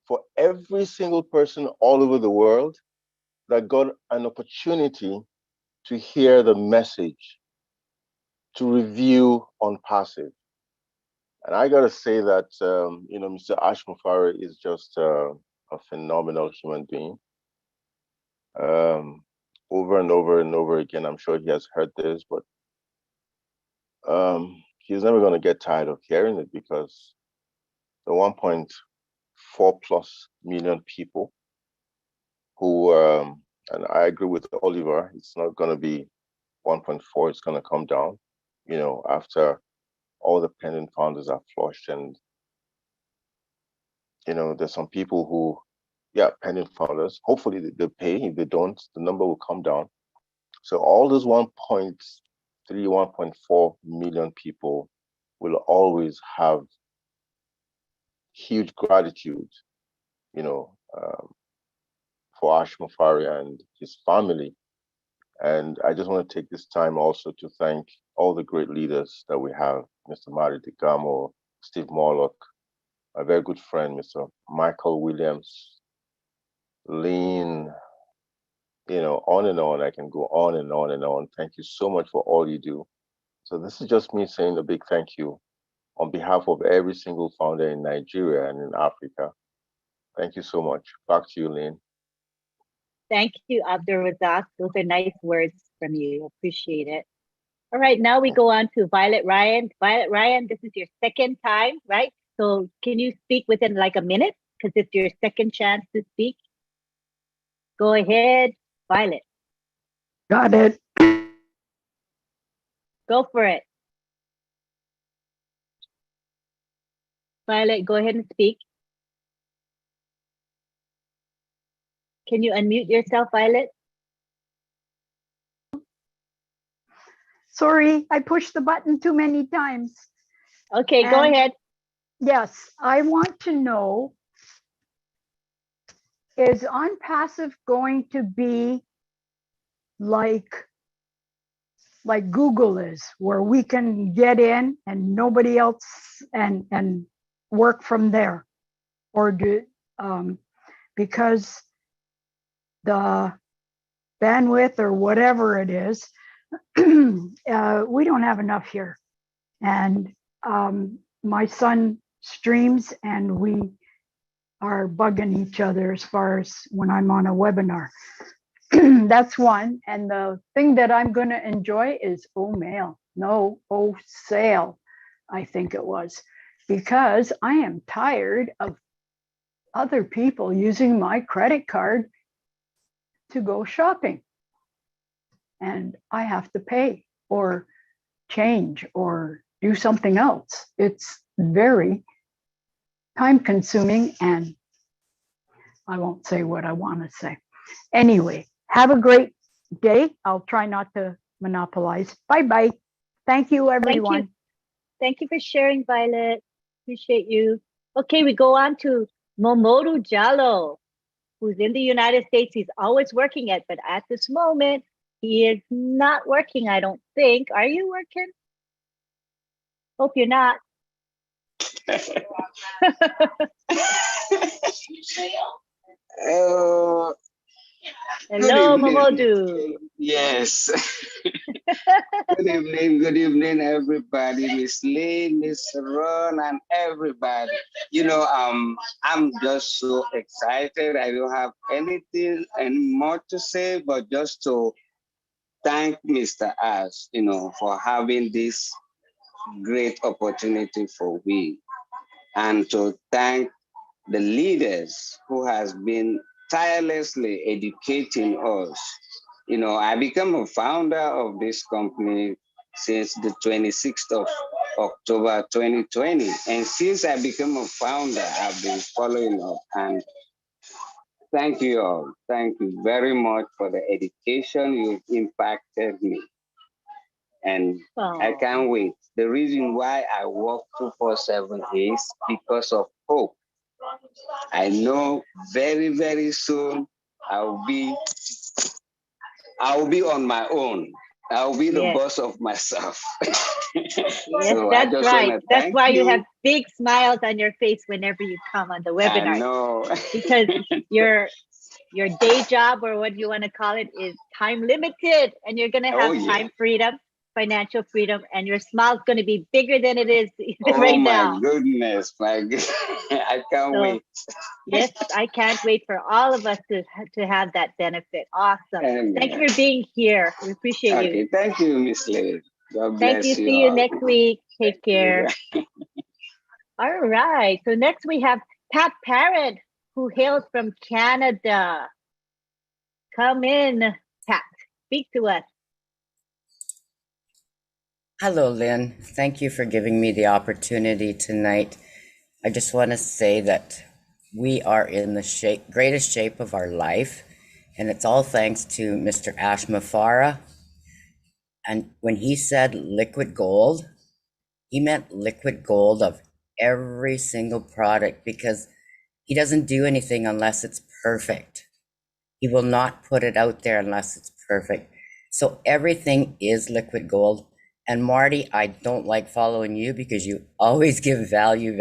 Speaker 19: for every single person all over the world that got an opportunity to hear the message, to review ONPASSIVE. And I gotta say that Mr. Ash Mufari is just a phenomenal human being. Over and over and over again, I'm sure he has heard this, but he's never gonna get tired of hearing it, because the 1.4 plus million people who, and I agree with Oliver, it's not gonna be 1.4, it's gonna come down, after all the pending founders are flushed. And there's some people who, pending founders, hopefully they pay. If they don't, the number will come down. So all those 1.3, 1.4 million people will always have huge gratitude, for Ash Mufari and his family. And I just want to take this time also to thank all the great leaders that we have: Mr. Mari Digamo, Steve Morlock, my very good friend, Mr. Michael Williams, Lynn, on and on. I can go on and on and on. Thank you so much for all you do. So this is just me saying a big thank you on behalf of every single founder in Nigeria and in Africa. Thank you so much. Back to you, Lynn.
Speaker 1: Thank you, Abdur Razak. Those are nice words from you. Appreciate it. All right, now we go on to Violet Ryan. Violet Ryan, this is your second time, right? So can you speak within like a minute? Because it's your second chance to speak. Go ahead, Violet.
Speaker 13: Got it.
Speaker 1: Go for it. Violet, go ahead and speak. Can you unmute yourself, Violet?
Speaker 13: Sorry, I pushed the button too many times.
Speaker 1: Okay, go ahead.
Speaker 13: Yes, I want to know, is ONPASSIVE going to be like Google is, where we can get in and nobody else and work from there? Or because the bandwidth or whatever it is, we don't have enough here. And my son streams, and we are bugging each other as far as when I'm on a webinar. That's one. And the thing that I'm going to enjoy is sale, I think it was, because I am tired of other people using my credit card to go shopping. And I have to pay or change or do something else. It's very time consuming, and I won't say what I want to say. Anyway, have a great day. I'll try not to monopolize. Bye-bye. Thank you, everyone.
Speaker 1: Thank you for sharing, Violet. Appreciate you. Okay, we go on to Momodu Jallo, who's in the United States. He's always working it, but at this moment, he is not working, I don't think. Are you working? Hope you're not.
Speaker 20: Oh,
Speaker 1: Hello, Momodu.
Speaker 20: yes. Good evening, everybody. Miss Lynn, Miss Ron, and everybody. I'm just so excited. I don't have anything and more to say, but just to thank Mr. Ash, for having this great opportunity for we, and to thank the leaders who has been tirelessly educating us. I became a founder of this company since the 26th of October 2020. And since I became a founder, I've been following up. And thank you all. Thank you very much for the education. You've impacted me. And I can't wait. The reason why I work 247 is because of hope. I know very, very soon I'll be on my own. I'll be the boss of myself.
Speaker 1: Yes,
Speaker 20: So
Speaker 1: that's right. That's why you
Speaker 20: you
Speaker 1: have big smiles on your face whenever you come on the webinar.
Speaker 20: I know.
Speaker 1: Because your day job, or what you want to call it, is time limited, and you're going to have time freedom, financial freedom, and your smile's going to be bigger than it is right now.
Speaker 20: Oh my goodness, I can't wait.
Speaker 1: Yes, I can't wait for all of us to have that benefit. Awesome. Thank you for being here. We appreciate you.
Speaker 20: Okay, thank you, Miss Lily. God
Speaker 1: Thank
Speaker 20: bless
Speaker 1: you.
Speaker 20: you.
Speaker 1: See you
Speaker 20: all.
Speaker 1: next week. Take care. All right. So next we have Pat Parrott, who hails from Canada. Come in, Pat. Speak to us.
Speaker 21: Hello, Lynn. Thank you for giving me the opportunity tonight. I just want to say that we are in the greatest shape of our life, and it's all thanks to Mr. Ash Mafara. And when he said liquid gold, he meant liquid gold of every single product, because he doesn't do anything unless it's perfect. He will not put it out there unless it's perfect. So everything is liquid gold. And Marty, I don't like following you because you always give value.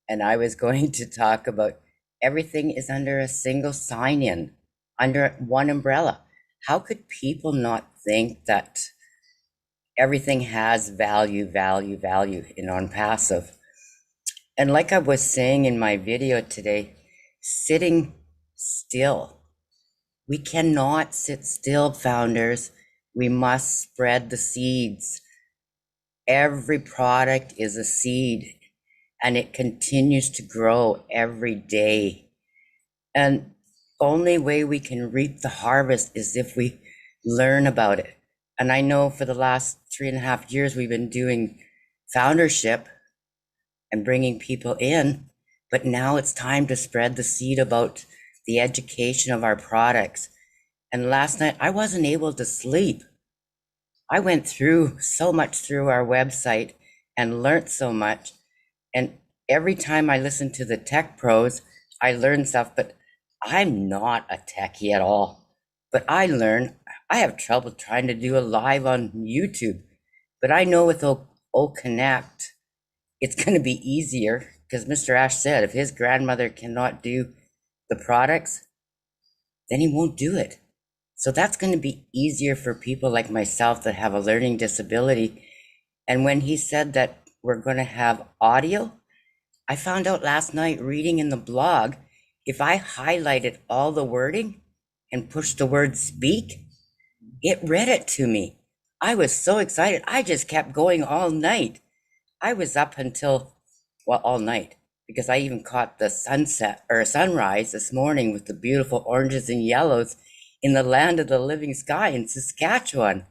Speaker 21: And I was going to talk about everything is under a single sign-in, under one umbrella. How could people not think that everything has value in ONPASSIVE? And like I was saying in my video today, sitting still. We cannot sit still, founders. We must spread the seeds. Every product is a seed, and it continues to grow every day. And only way we can reap the harvest is if we learn about it. And I know for the last 3.5 years, we've been doing foundership and bringing people in, but now it's time to spread the seed about the education of our products. And last night, I wasn't able to sleep. I went through so much through our website and learned so much. And every time I listen to the tech pros, I learn stuff, but I'm not a techie at all. But I learn. I have trouble trying to do a live on YouTube, but I know with O Connect, it's going to be easier, because Mr. Ash said if his grandmother cannot do the products, then he won't do it. So that's going to be easier for people like myself that have a learning disability. And when he said that we're going to have audio, I found out last night reading in the blog, if I highlighted all the wording and pushed the word speak, it read it to me. I was so excited. I just kept going all night. I was up until, well, all night, because I even caught the sunset or sunrise this morning with the beautiful oranges and yellows. in the land of the living sky in Saskatchewan.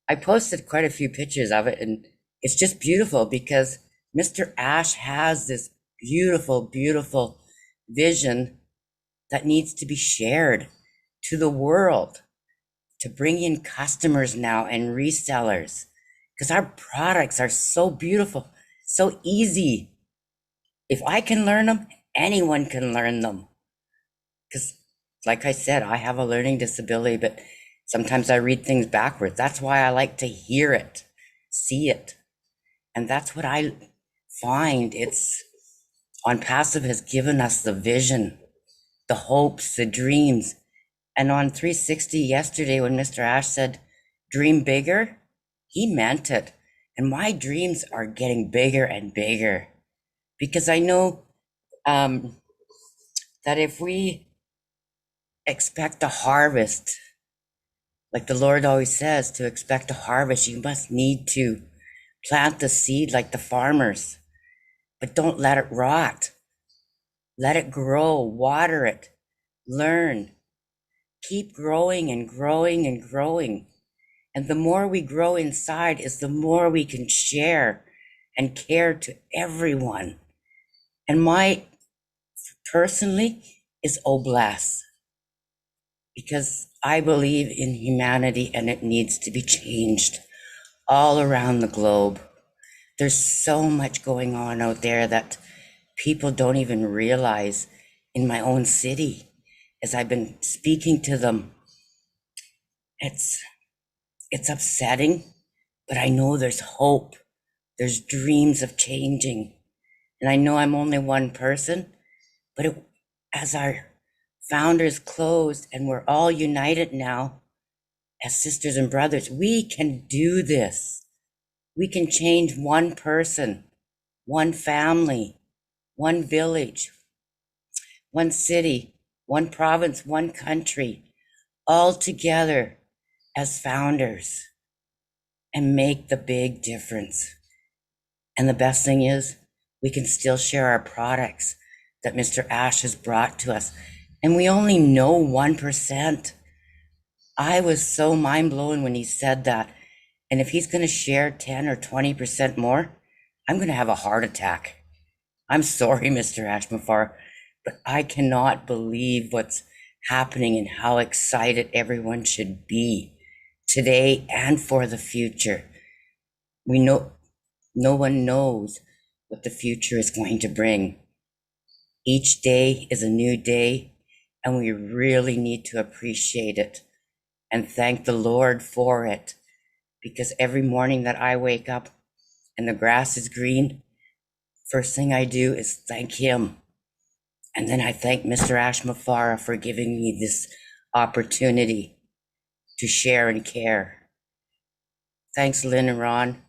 Speaker 21: I posted quite a few pictures of it, and it's just beautiful because Mr. Ash has this beautiful, beautiful vision that needs to be shared to the world, to bring in customers now and resellers, because our products are so beautiful, so easy. If I can learn them, anyone can learn them. Because, like I said, I have a learning disability, but sometimes I read things backwards. That's why I like to hear it, see it. And that's what I find. It's ONPASSIVE has given us the vision, the hopes, the dreams. And on 360 yesterday, when Mr. Ash said, dream bigger, he meant it. And my dreams are getting bigger and bigger, because I know that if we expect a harvest, like the Lord always says, to expect a harvest, you must need to plant the seed like the farmers, but don't let it rot. Let it grow, water it, learn, keep growing and growing and growing. And the more we grow inside is the more we can share and care to everyone. And my personally is Oblast, because I believe in humanity and it needs to be changed all around the globe. There's so much going on out there that people don't even realize. In my own city, as I've been speaking to them, it's upsetting, but I know there's hope. There's dreams of changing. And I know I'm only one person, but as our founders closed and we're all united now as sisters and brothers, we can do this. We can change one person, one family, one village, one city, one province, one country, all together as founders, and make the big difference. And the best thing is, we can still share our products that Mr. Ash has brought to us. And we only know 1%. I was so mind blown when he said that. And if he's going to share 10 or 20% more, I'm going to have a heart attack. I'm sorry, Mr. Ashmafar, but I cannot believe what's happening and how excited everyone should be today and for the future. We know no one knows what the future is going to bring. Each day is a new day, and we really need to appreciate it and thank the Lord for it, because every morning that I wake up and the grass is green, first thing I do is thank him. And then I thank Mr. Ashmafara for giving me this opportunity to share and care. Thanks, Lynn and Ron,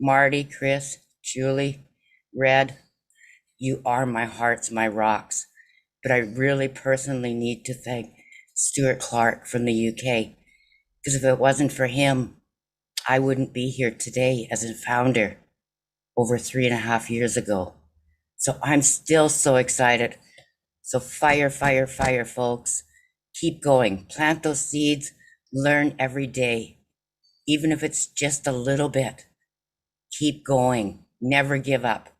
Speaker 21: Marty, Chris, Julie, Red. You are my hearts, my rocks. But I really personally need to thank Stuart Clark from the UK, because if it wasn't for him, I wouldn't be here today as a founder over 3.5 years ago. So I'm still so excited. So fire, fire, fire, folks. Keep going. Plant those seeds. Learn every day. Even if it's just a little bit. Keep going. Never give up.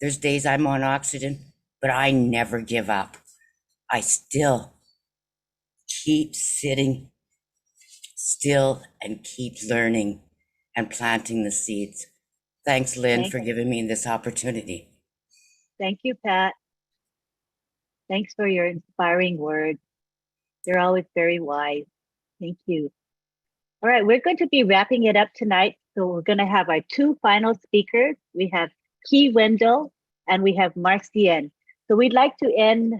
Speaker 21: There's days I'm on oxygen, but I never give up. I still keep sitting still and keep learning and planting the seeds. Thanks, Lynn, for giving me this opportunity.
Speaker 1: Thank you, Pat. Thanks for your inspiring words. You're always very wise. Thank you. All right, we're going to be wrapping it up tonight. So we're going to have our two final speakers. We have Key Wendell and we have Marcienne. So we'd like to end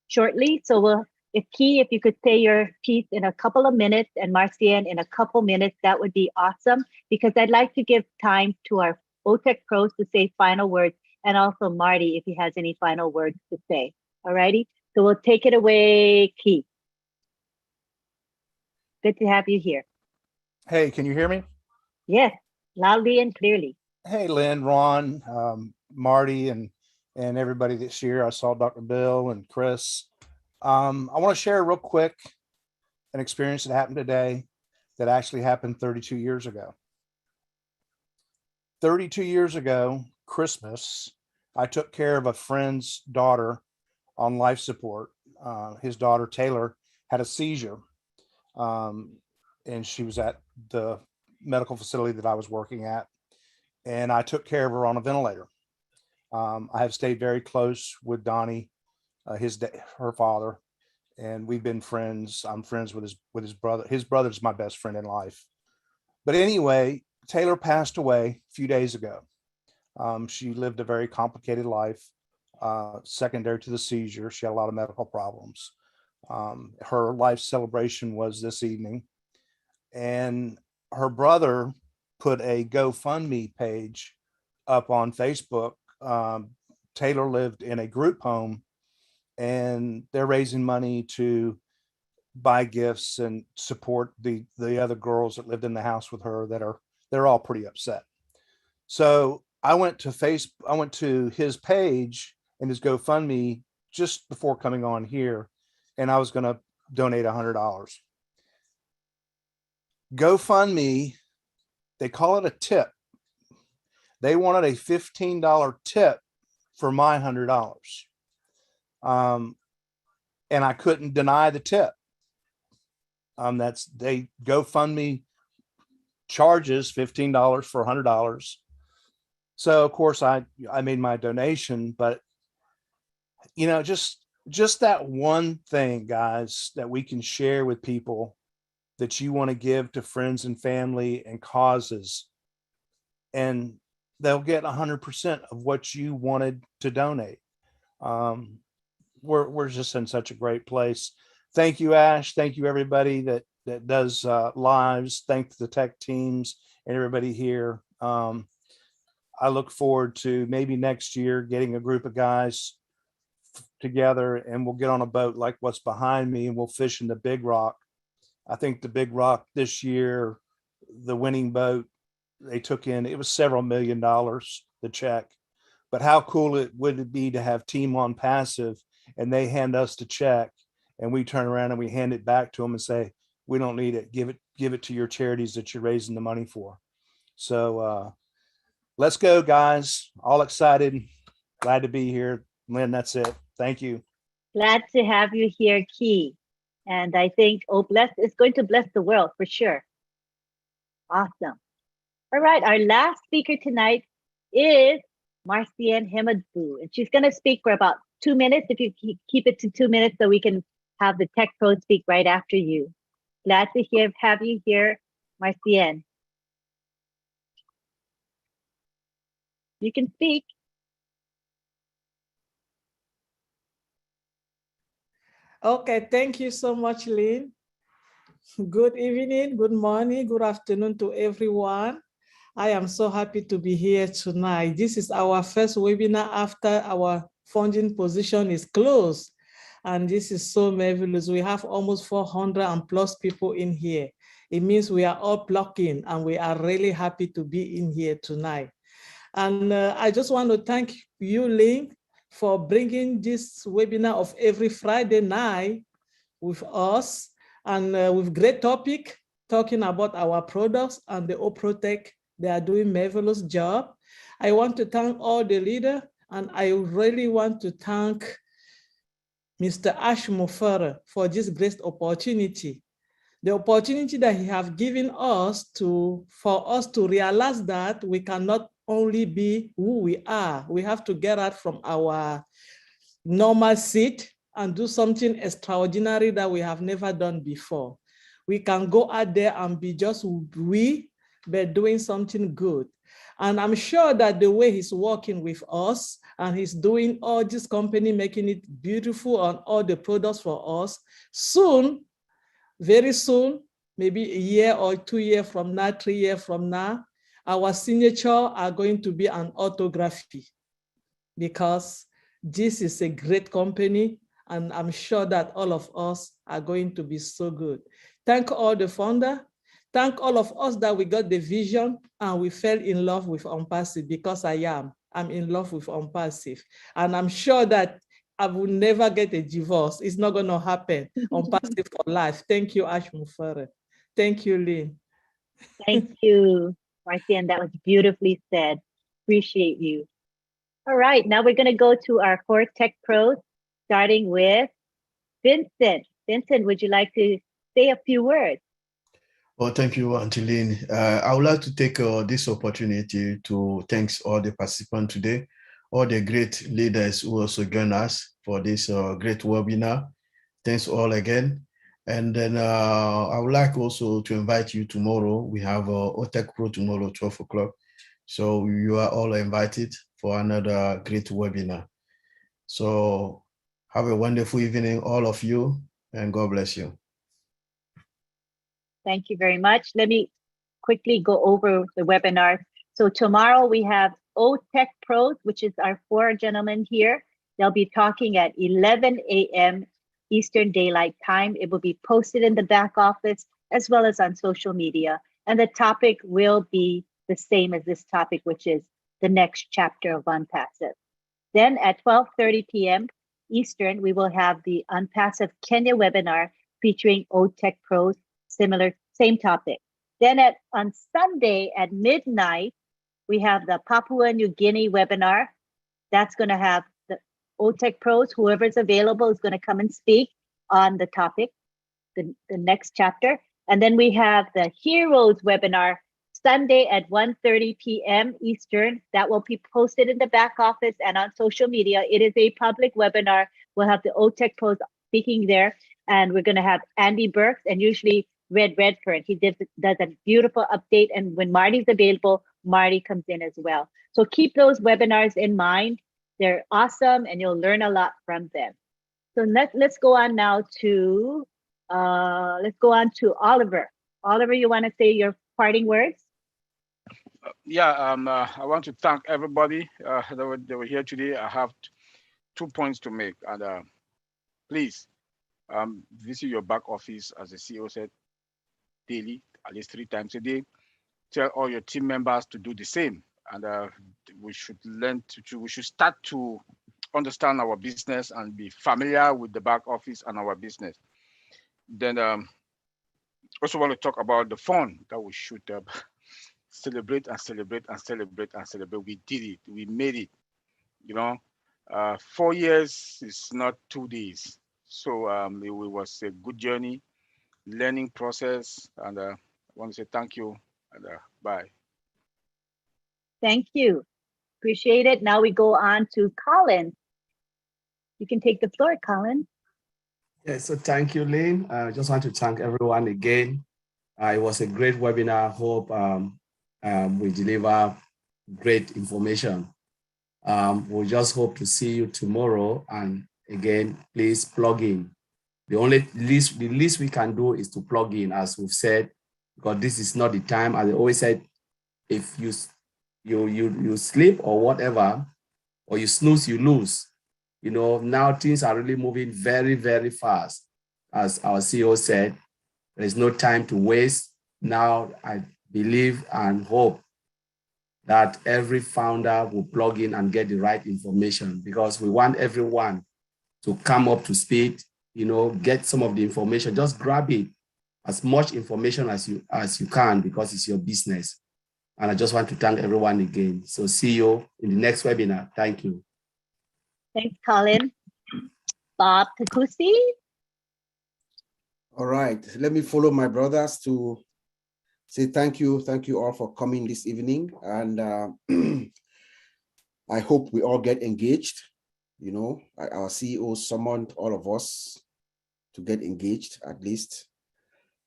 Speaker 1: shortly. So if you could say your piece in a couple of minutes and Marcienne in a couple minutes, that would be awesome, because I'd like to give time to our OTEC pros to say final words, and also Marty, if he has any final words to say. All righty, so we'll take it away, Key. Good to have you here.
Speaker 2: Hey, can you hear me?
Speaker 1: Yes, loudly and clearly.
Speaker 2: Hey, Lynn, Ron, Marty, and everybody that's here. I saw Dr. Bill and Chris. I want to share real quick. an experience that happened today that actually happened 32 years ago. 32 years ago, Christmas, I took care of a friend's daughter on life support. His daughter, Taylor, had a seizure. And she was at the medical facility that I was working at. And I took care of her on a ventilator. I have stayed very close with Donnie, her father, and we've been friends. I'm friends with his brother. His brother's my best friend in life. But anyway, Taylor passed away a few days ago. She lived a very complicated life, secondary to the seizure. She had a lot of medical problems. Her life celebration was this evening, and her brother put a GoFundMe page up on Facebook. Taylor lived in a group home, and they're raising money to buy gifts and support the other girls that lived in the house with her they're all pretty upset. So I went to his page and his GoFundMe just before coming on here, and I was going to donate $100. GoFundMe, they call it a tip. They wanted a $15 tip for my $100. And I couldn't deny the tip. GoFundMe charges $15 for $100. So of course I made my donation, but just that one thing, guys, that we can share with people that you want to give to friends and family and causes, and they'll get 100% of what you wanted to donate. We're just in such a great place. Thank you, Ash. Thank you, everybody that does lives. Thank the tech teams and everybody here. I look forward to maybe next year getting a group of guys together, and we'll get on a boat like what's behind me, and we'll fish in the Big Rock. I think the Big Rock this year, the winning boat, they took in, it was several $1 million, the check. But how cool would it be to have Team ONPASSIVE and they hand us the check, and we turn around and we hand it back to them and say, we don't need it. Give it to your charities that you're raising the money for. So let's go, guys. All excited. Glad to be here. Lynn, that's it. Thank you.
Speaker 1: Glad to have you here, Key. And I think is going to bless the world for sure. Awesome. All right, our last speaker tonight is Marcienne Himadou, and she's going to speak for about 2 minutes. If you keep it to 2 minutes, so we can have the tech pro speak right after you. Glad to have you here, Marcienne. You can speak.
Speaker 3: Okay, thank you so much, Lynn. Good evening, good morning, good afternoon to everyone. I am so happy to be here tonight. This is our first webinar after our funding position is closed. And this is so marvelous. We have almost 400 and plus people in here. It means we are all plugged in, and we are really happy to be in here tonight. And I just want to thank you, Lynn, for bringing this webinar of every Friday night with us, and with great topic, talking about our products and the OPROTEC. They are doing marvelous job. I want to thank all the leaders, and I really want to thank Mr. Ash Mufara for this great opportunity. The opportunity that he has given us for us to realize that we cannot only be who we are. We have to get out from our normal seat and do something extraordinary that we have never done before. We can go out there and be just we, but doing something good. And I'm sure that the way he's working with us, and he's doing all this company, making it beautiful and all the products for us, soon, very soon, maybe a year or 2 years from now, 3 years from now, our signature are going to be an autography, because this is a great company, and I'm sure that all of us are going to be so good. Thank all the founder. Thank all of us that we got the vision and we fell in love with ONPASSIVE, because I'm in love with ONPASSIVE. And I'm sure that I will never get a divorce. It's not going to happen on Passive for Life. Thank you, Ash Mufere. Thank you, Lynn.
Speaker 1: Thank you, Marcian. That was beautifully said. Appreciate you. All right, now we're going to go to our 4 tech pros, starting with Vincent. Vincent, would you like to say a few words?
Speaker 4: Well, thank you, Auntie Lynn. I would like to take this opportunity to thank all the participants today, all the great leaders who also joined us for this great webinar. Thanks all again. And then I would like also to invite you tomorrow. We have OTech Pro tomorrow, 12 o'clock. So you are all invited for another great webinar. So have a wonderful evening, all of you, and God bless you.
Speaker 1: Thank you very much. Let me quickly go over the webinar. So tomorrow we have OTech Pros, which is our 4 gentlemen here. They'll be talking at 11 a.m. Eastern Daylight Time. It will be posted in the back office as well as on social media. And the topic will be the same as this topic, which is the next chapter of ONPASSIVE. Then at 12:30 p.m. Eastern, we will have the ONPASSIVE Kenya webinar featuring OTech Pros, same topic. Then on Sunday at midnight, we have the Papua New Guinea webinar. That's going to have the OTech Pros, whoever's available is going to come and speak on the topic, the next chapter. And then we have the Heroes webinar Sunday at 1:30 p.m. Eastern. That will be posted in the back office and on social media. It is a public webinar. We'll have the OTech Pros speaking there. And we're going to have Andy Burks and usually Red Redford. He does a beautiful update. And when Marty's available, Marty comes in as well. So keep those webinars in mind. They're awesome and you'll learn a lot from them. So let's go on now to Oliver. Oliver, you want to say your parting words?
Speaker 5: I want to thank everybody that were here today. I have 2 points to make. And please visit your back office, as the CEO said, daily, at least 3 times a day. Tell all your team members to do the same. And we should we should start to understand our business and be familiar with the back office and our business. Then also want to talk about the fun that we should celebrate and celebrate and celebrate and celebrate. We did it. We made it. 4 years is not 2 days. So it was a good journey, learning process. And I want to say thank you and bye.
Speaker 1: Thank you. Appreciate it. Now we go on to Colin. You can take the floor, Colin.
Speaker 22: Yeah, so thank you, Lynn. I just want to thank everyone again. It was a great webinar. Hope we deliver great information. We just hope to see you tomorrow. And again, please plug in. The least we can do is to plug in, as we've said, because this is not the time. As I always said, if you sleep or whatever, or you snooze, you lose. Now things are really moving very, very fast. As our CEO said, there is no time to waste. Now, I believe and hope that every founder will plug in and get the right information, because we want everyone to come up to speed, get some of the information, just grab it, as much information as you can, because it's your business. And I just want to thank everyone again. So see you in the next webinar. Thank you.
Speaker 1: Thanks, Colin. Bob Takusi.
Speaker 23: All right, let me follow my brothers to say thank you all for coming this evening. And I hope we all get engaged. Our CEO summoned all of us to get engaged at least.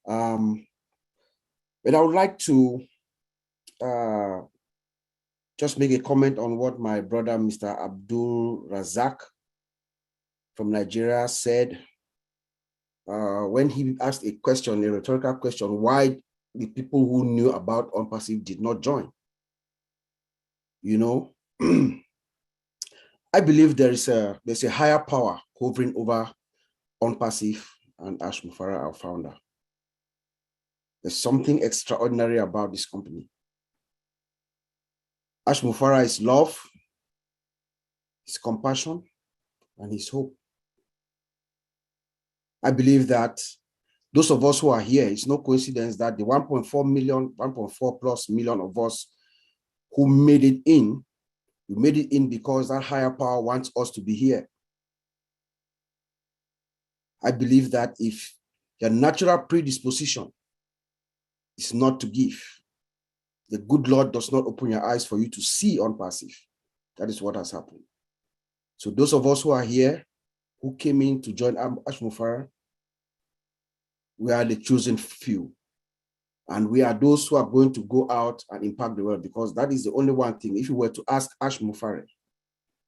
Speaker 23: But I would like to just make a comment on what my brother, Mr. Abdul Razak from Nigeria said when he asked a question, a rhetorical question, why the people who knew about ONPASSIVE did not join. I believe there's a higher power hovering over ONPASSIVE and Ash Mufara, our founder. There's something extraordinary about this company. Ash Mufara is love, his compassion, and his hope. I believe that those of us who are here, it's no coincidence that the 1.4 million, 1.4 plus million of us who made it in, we made it in because that higher power wants us to be here. I believe that if your natural predisposition is not to give, the good Lord does not open your eyes for you to see ONPASSIVE. That is what has happened. So those of us who are here, who came in to join Ash Mufara, we are the chosen few. And we are those who are going to go out and impact the world, because that is the only one thing. If you were to ask Ash Mufara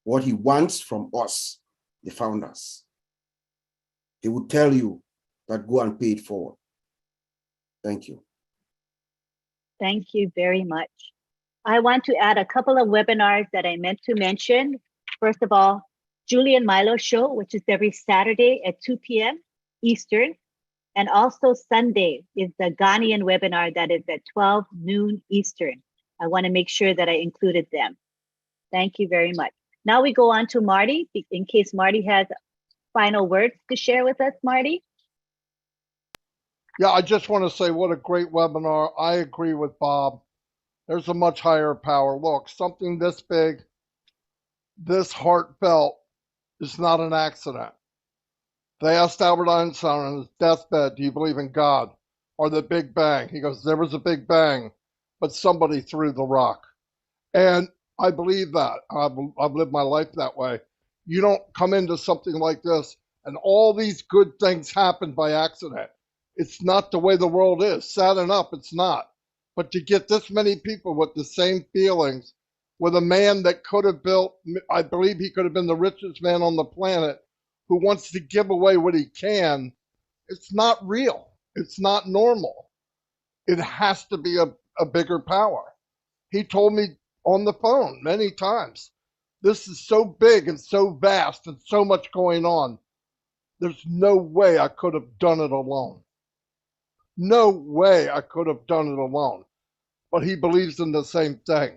Speaker 23: what he wants from us, the founders, he would tell you that go and pay it forward. Thank you.
Speaker 1: Thank you very much. I want to add a couple of webinars that I meant to mention. First of all, Julie and Milo show, which is every Saturday at 2 p.m. Eastern. And also Sunday is the Ghanaian webinar that is at 12 noon Eastern. I want to make sure that I included them. Thank you very much. Now we go on to Marty, in case Marty has final words to share with us, Marty.
Speaker 18: Yeah, I just want to say what a great webinar. I agree with Bob. There's a much higher power. Look, something this big, this heartfelt, is not an accident. They asked Albert Einstein on his deathbed, do you believe in God or the Big Bang? He goes, there was a Big Bang, but somebody threw the rock. And I believe that. I've lived my life that way. You don't come into something like this and all these good things happen by accident. It's not the way the world is. Sad enough, it's not. But to get this many people with the same feelings, with a man that could have built, I believe he could have been the richest man on the planet, who wants to give away what he can, it's not real. It's not normal. It has to be a bigger power. He told me on the phone many times, this is so big and so vast and so much going on. There's no way I could have done it alone. No way I could have done it alone. But he believes in the same thing.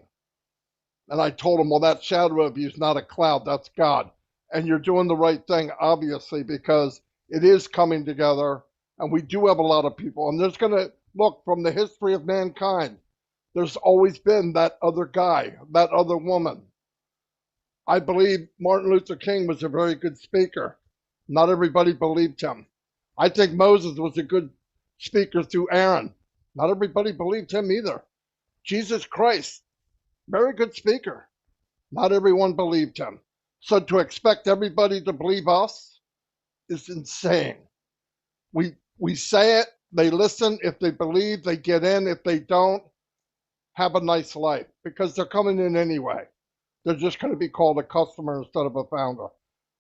Speaker 18: And I told him, well, that shadow of you is not a cloud, that's God. And you're doing the right thing, obviously, because it is coming together. And we do have a lot of people. And there's going to, look, from the history of mankind, there's always been that other guy, that other woman. I believe Martin Luther King was a very good speaker. Not everybody believed him. I think Moses was a good speaker through Aaron. Not everybody believed him either. Jesus Christ, very good speaker. Not everyone believed him. So to expect everybody to believe us is insane. We say it, they listen. If they believe, they get in. If they don't, have a nice life, because they're coming in anyway. They're just going to be called a customer instead of a founder.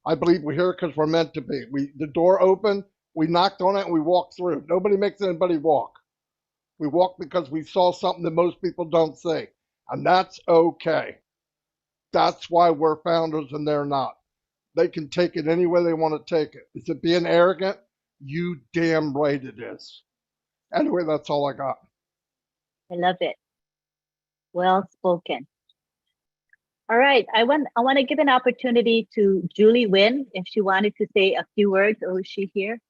Speaker 18: I believe we're here because we're meant to be. The door opened, we knocked on it, and we walked through. Nobody makes anybody walk. We walk because we saw something that most people don't see, and that's okay. That's why we're founders and they're not. They can take it any way they want to take it. Is it being arrogant? You damn right it is. Anyway, that's all I got.
Speaker 1: I love it. Well spoken. All right, I want to give an opportunity to Julie Wynn if she wanted to say a few words. Or is she here?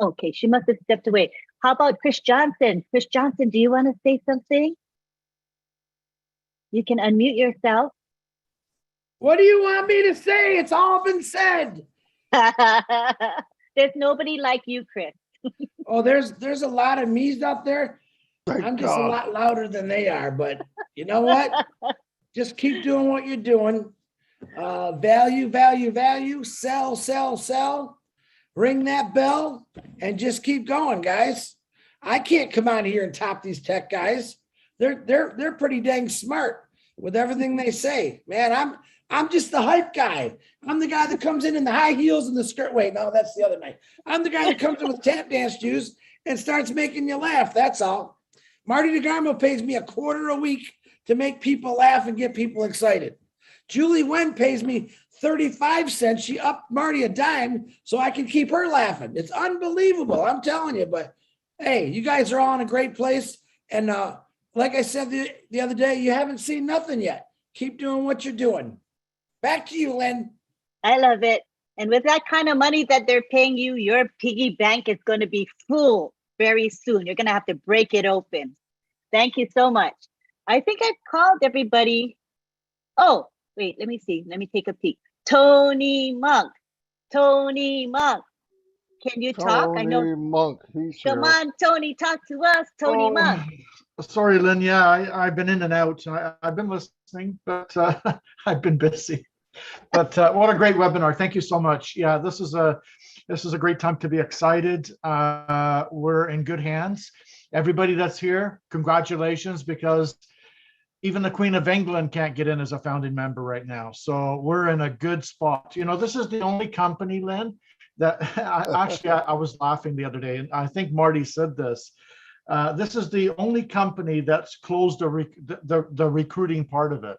Speaker 1: Okay, she must have stepped away. How about Chris Johnson? Chris Johnson, do you want to say something? You can unmute yourself.
Speaker 6: What do you want me to say? It's all been said.
Speaker 1: There's nobody like you, Chris.
Speaker 6: Oh, there's a lot of me's out there.
Speaker 18: Thank
Speaker 6: I'm just
Speaker 18: God.
Speaker 6: a lot louder than they are, but you know what? Just keep doing what you're doing. Value, value, value, sell, sell, sell. Ring that bell and just keep going, guys. I can't come out here and top these tech guys. They're pretty dang smart with everything they say. Man, I'm just the hype guy. I'm the guy that comes in the high heels and the skirt. Wait, no, that's the other night. I'm the guy that comes in with tap dance shoes and starts making you laugh. That's all. Marty DeGarmo pays me $0.25 a week to make people laugh and get people excited. Julie Wen pays me 35 cents. She upped Marty a dime so I can keep her laughing. It's unbelievable. I'm telling you, but hey, you guys are all in a great place. And like I said the other day, you haven't seen nothing yet. Keep doing what you're doing. Back to you, Lynn.
Speaker 1: I love it. And with that kind of money that they're paying you, your piggy bank is going to be full very soon. You're going to have to break it open. Thank you so much. I think I've called everybody. Oh, wait, let me see. Let me take a peek. Tony Monk. Tony Monk. Can you talk? I know.
Speaker 18: Tony Monk, he's
Speaker 1: Come
Speaker 18: here.
Speaker 1: on, Tony, talk to us. Tony Monk.
Speaker 7: Sorry, Lynn. Yeah, I've been in and out. I've been listening, but I've been busy. But what a great webinar. Thank you so much. Yeah, this is a great time to be excited. We're in good hands. Everybody that's here, congratulations, because even the Queen of England can't get in as a founding member right now. So we're in a good spot. You know, this is the only company, Lynn, that I was laughing the other day, and I think Marty said this. This is the only company that's closed the recruiting part of it.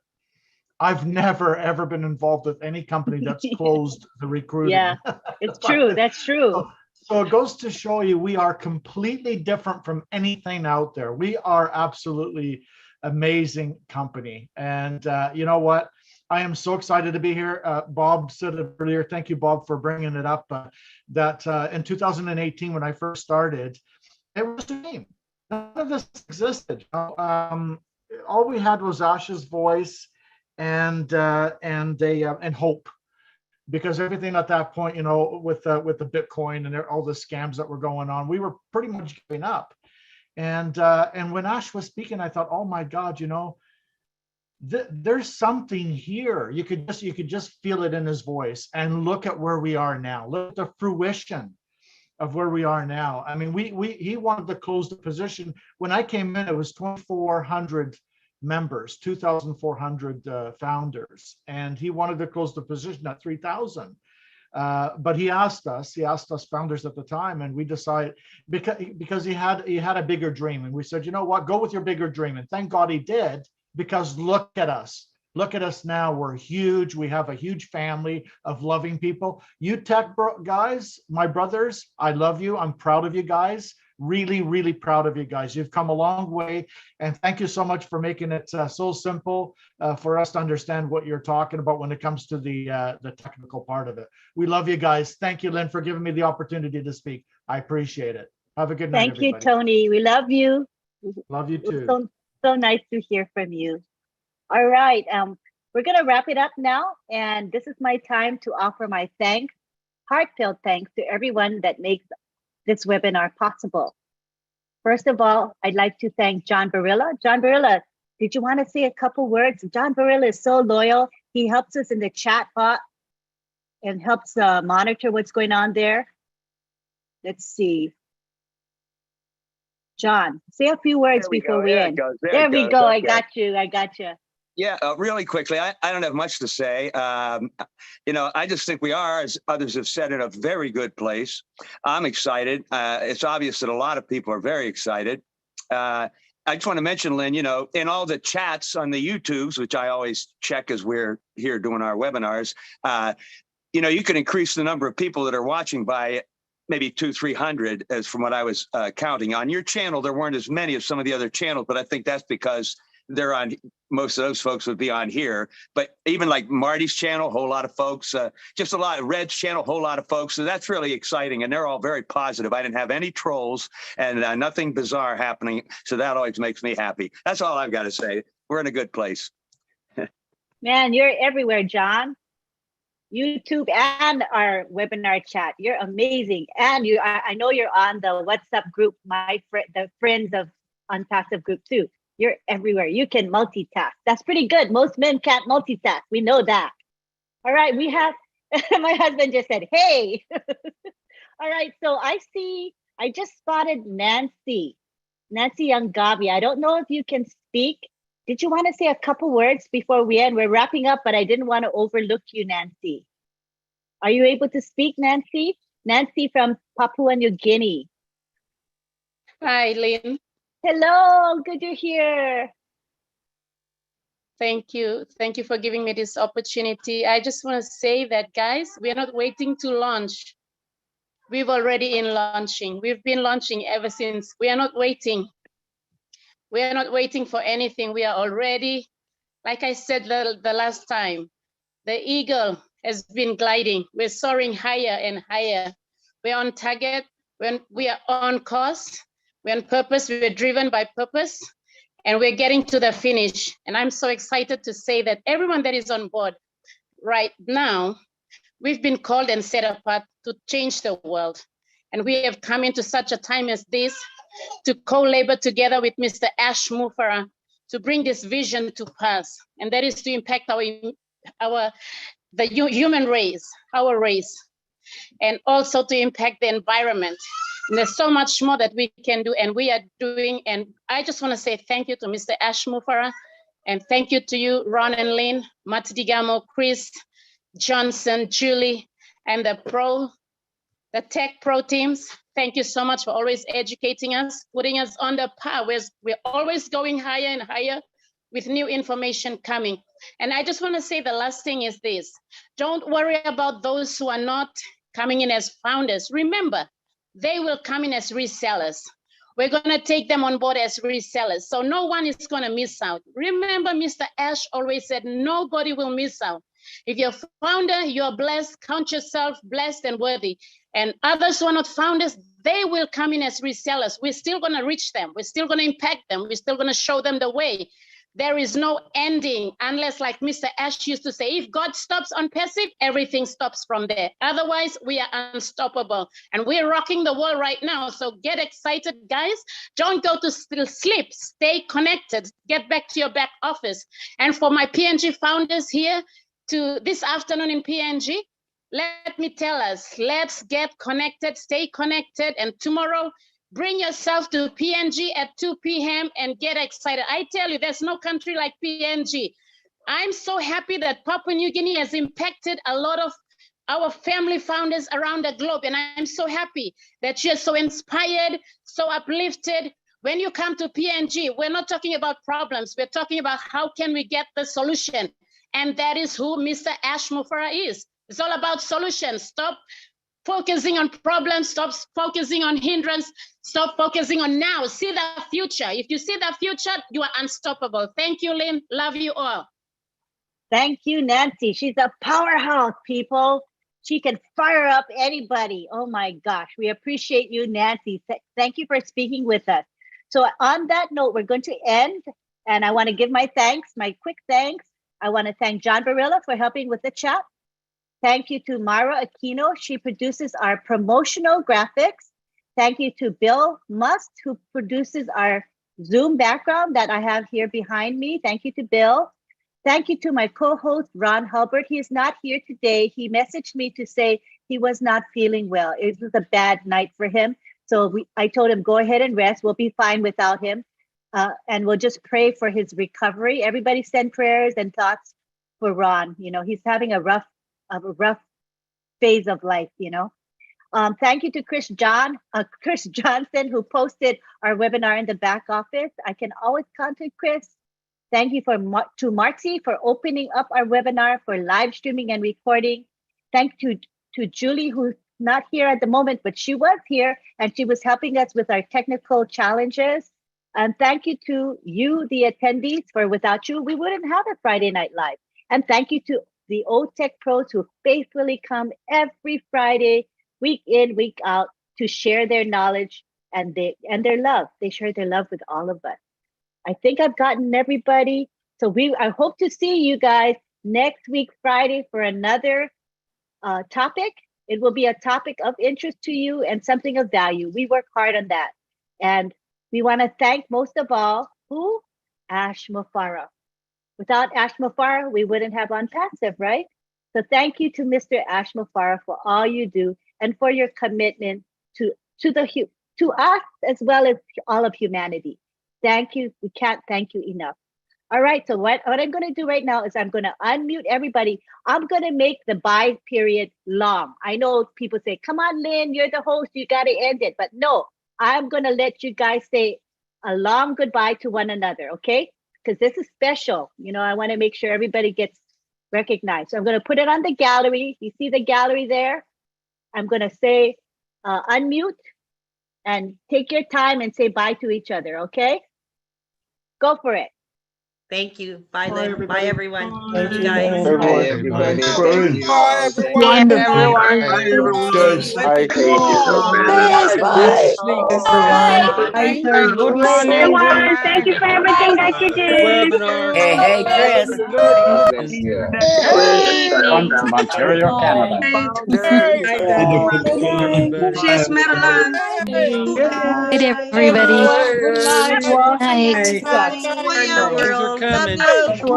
Speaker 7: I've never, ever been involved with any company that's closed the recruiting.
Speaker 1: Yeah, it's true. That's true.
Speaker 7: So it goes to show you we are completely different from anything out there. We are absolutely amazing company. And you know what? I am so excited to be here. Bob said it earlier. Thank you, Bob, for bringing it up. That in 2018, when I first started, it was a dream. None of this existed. All we had was Ash's voice and hope, because everything at that point, you know, with the Bitcoin and all the scams that were going on, we were pretty much giving up. And when Ash was speaking, I thought, oh my God, you know, there's something here. You could just feel it in his voice. And look at where we are now. Look at the fruition of where we are now. I mean, he wanted to close the position. When I came in, it was 2,400 members, 2,400 founders, and he wanted to close the position at 3,000. But he asked us founders at the time, and we decided, because he had a bigger dream, and we said, you know what, go with your bigger dream. And thank God he did, because look at us. Look at us now. We're huge. We have a huge family of loving people. You tech guys, my brothers, I love you. I'm proud of you guys. Really, really proud of you guys. You've come a long way. And thank you so much for making it so simple for us to understand what you're talking about when it comes to the technical part of it. We love you guys. Thank you, Lynn, for giving me the opportunity to speak. I appreciate it. Have a good night,
Speaker 1: everybody. Thank you, Tony. We love you.
Speaker 7: Love you too.
Speaker 1: So nice to hear from you. All right, we're gonna wrap it up now, and this is my time to offer my thanks, heartfelt thanks to everyone that makes this webinar possible. First of all, I'd like to thank John Barilla. John Barilla, did you want to say a couple words? John Barilla is so loyal. He helps us in the chat bot and helps monitor what's going on there. Let's see. John, say a few words before we end. There we go. I got you.
Speaker 8: Yeah, really quickly, I don't have much to say. You know, I just think we are, as others have said, in a very good place. I'm excited. It's obvious that a lot of people are very excited. I just want to mention, Lynn, you know, in all the chats on the YouTubes, which I always check as we're here doing our webinars, you know, you can increase the number of people that are watching by maybe 200-300, as from what I was counting. On your channel, there weren't as many as some of the other channels, but I think that's because they're on, most of those folks would be on here. But even like Marty's channel, a whole lot of folks, just a lot of Red's channel, a whole lot of folks. So that's really exciting. And they're all very positive. I didn't have any trolls and nothing bizarre happening. So that always makes me happy. That's all I've got to say. We're in a good place.
Speaker 1: Man, you're everywhere, John. YouTube and our webinar chat. You're amazing. And I know you're on the WhatsApp group, the Friends of ONPASSIVE group too. You're everywhere. You can multitask. That's pretty good. Most men can't multitask. We know that. All right, we have, my husband just said, hey. All right, so I just spotted Nancy Yangavi. I don't know if you can speak. Did you want to say a couple words before we end? We're wrapping up, but I didn't want to overlook you, Nancy. Are you able to speak, Nancy? Nancy from Papua New Guinea.
Speaker 9: Hi, Lynn.
Speaker 1: Hello, good to hear.
Speaker 9: Thank you. Thank you for giving me this opportunity. I just want to say that, guys, we are not waiting to launch. We've already been launching. We've been launching ever since. We are not waiting. We are not waiting for anything. We are already, like I said the last time, the eagle has been gliding. We're soaring higher and higher. We're on target. We are on course. We're on purpose. We're driven by purpose. And we're getting to the finish. And I'm so excited to say that everyone that is on board right now, we've been called and set apart to change the world. And we have come into such a time as this to co-labor together with Mr. Ash Mufara to bring this vision to pass. And that is to impact the human race, our race, and also to impact the environment. And there's so much more that we can do and we are doing. And I just want to say thank you to Mr. Ash Mufara, and thank you to you, Ron and Lynn, Matidigamo, Chris, Johnson, Julie, and the Tech Pro teams. Thank you so much for always educating us, putting us on the path. We're always going higher and higher with new information coming. And I just want to say the last thing is this. Don't worry about those who are not coming in as founders. Remember, they will come in as resellers. We're going to take them on board as resellers. So no one is going to miss out. Remember, Mr. Ash always said, nobody will miss out. If you're a founder, you're blessed, count yourself blessed and worthy. And others who are not founders, they will come in as resellers. We're still going to reach them. We're still going to impact them. We're still going to show them the way. There is no ending unless, like Mr. Ash used to say, if God stops ONPASSIVE, everything stops from there. Otherwise, we are unstoppable. And we're rocking the world right now. So get excited, guys. Don't go to sleep. Stay connected. Get back to your back office. And for my PNG founders here to this afternoon in PNG, let me tell us, let's get connected, stay connected. And tomorrow, bring yourself to PNG at 2 p.m. and get excited. I tell you, there's no country like PNG. I'm so happy that Papua New Guinea has impacted a lot of our family founders around the globe. And I'm so happy that you're so inspired, so uplifted. When you come to PNG, we're not talking about problems. We're talking about how can we get the solution. And that is who Mr. Ash Mufara is. It's all about solutions. Stop focusing on problems, stop focusing on hindrance, stop focusing on now. See the future. If you see the future, you are unstoppable. Thank you, Lynn. Love you all.
Speaker 1: Thank you, Nancy. She's a powerhouse, people. She can fire up anybody. Oh my gosh. We appreciate you, Nancy. Thank you for speaking with us. So on that note, we're going to end. And I want to give my thanks, my quick thanks. I want to thank John Barilla for helping with the chat. Thank you to Myra Aquino. She produces our promotional graphics. Thank you to Bill Must, who produces our Zoom background that I have here behind me. Thank you to Bill. Thank you to my co-host, Ron Hulbert. He is not here today. He messaged me to say he was not feeling well. It was a bad night for him. So I told him, go ahead and rest. We'll be fine without him. And we'll just pray for his recovery. Everybody send prayers and thoughts for Ron. You know, he's having a rough phase of life, you know. Thank you to Chris Johnson, who posted our webinar in the back office. I can always contact Chris. Thank you to Marty for opening up our webinar for live streaming and recording. Thank you to Julie, who's not here at the moment, but she was here and she was helping us with our technical challenges. And thank you to you, the attendees, for without you, we wouldn't have a Friday Night Live. And thank you to the OTech pros who faithfully come every Friday, week in, week out, to share their knowledge and their love. They share their love with all of us. I think I've gotten everybody. So I hope to see you guys next week, Friday, for another topic. It will be a topic of interest to you and something of value. We work hard on that. And we want to thank most of all, who? Ash Mufara. Without Ash Mufara, we wouldn't have ONPASSIVE, right? So thank you to Mr. Ash Mufara for all you do and for your commitment to us as well as all of humanity. Thank you. We can't thank you enough. All right, so what I'm going to do right now is I'm going to unmute everybody. I'm going to make the bye period long. I know people say, come on, Lynn, you're the host, you got to end it. But no, I'm going to let you guys say a long goodbye to one another, okay? Because this is special. You know, I want to make sure everybody gets recognized. So I'm going to put it on the gallery. You see the gallery there? I'm going to say unmute and take your time and say bye to each other, okay? Go for it.
Speaker 14: Thank you. Bye,
Speaker 7: Bye,
Speaker 14: Lynn. Bye,
Speaker 7: everybody.
Speaker 14: everyone.
Speaker 7: Bye.
Speaker 14: Thank you, guys.
Speaker 20: Bye,
Speaker 19: Everyone.
Speaker 20: everybody.
Speaker 19: Bye.
Speaker 20: Thank you all. Thank you.
Speaker 13: Wonderful.
Speaker 19: Bye,
Speaker 4: Joyce.
Speaker 19: Bye. Thank you so much.
Speaker 10: Yes, bye.
Speaker 21: Everyone.
Speaker 10: Good
Speaker 1: Thanks,
Speaker 10: morning.
Speaker 1: everyone. Thank you for everything that you did.
Speaker 21: Hey, hey, Chris.
Speaker 20: God bless you.
Speaker 11: John from Ontario, Canada.
Speaker 16: Cheers, Madeline.
Speaker 10: Good everybody.
Speaker 3: Everyone, good night.
Speaker 10: Night.
Speaker 16: Warrior world. Love you.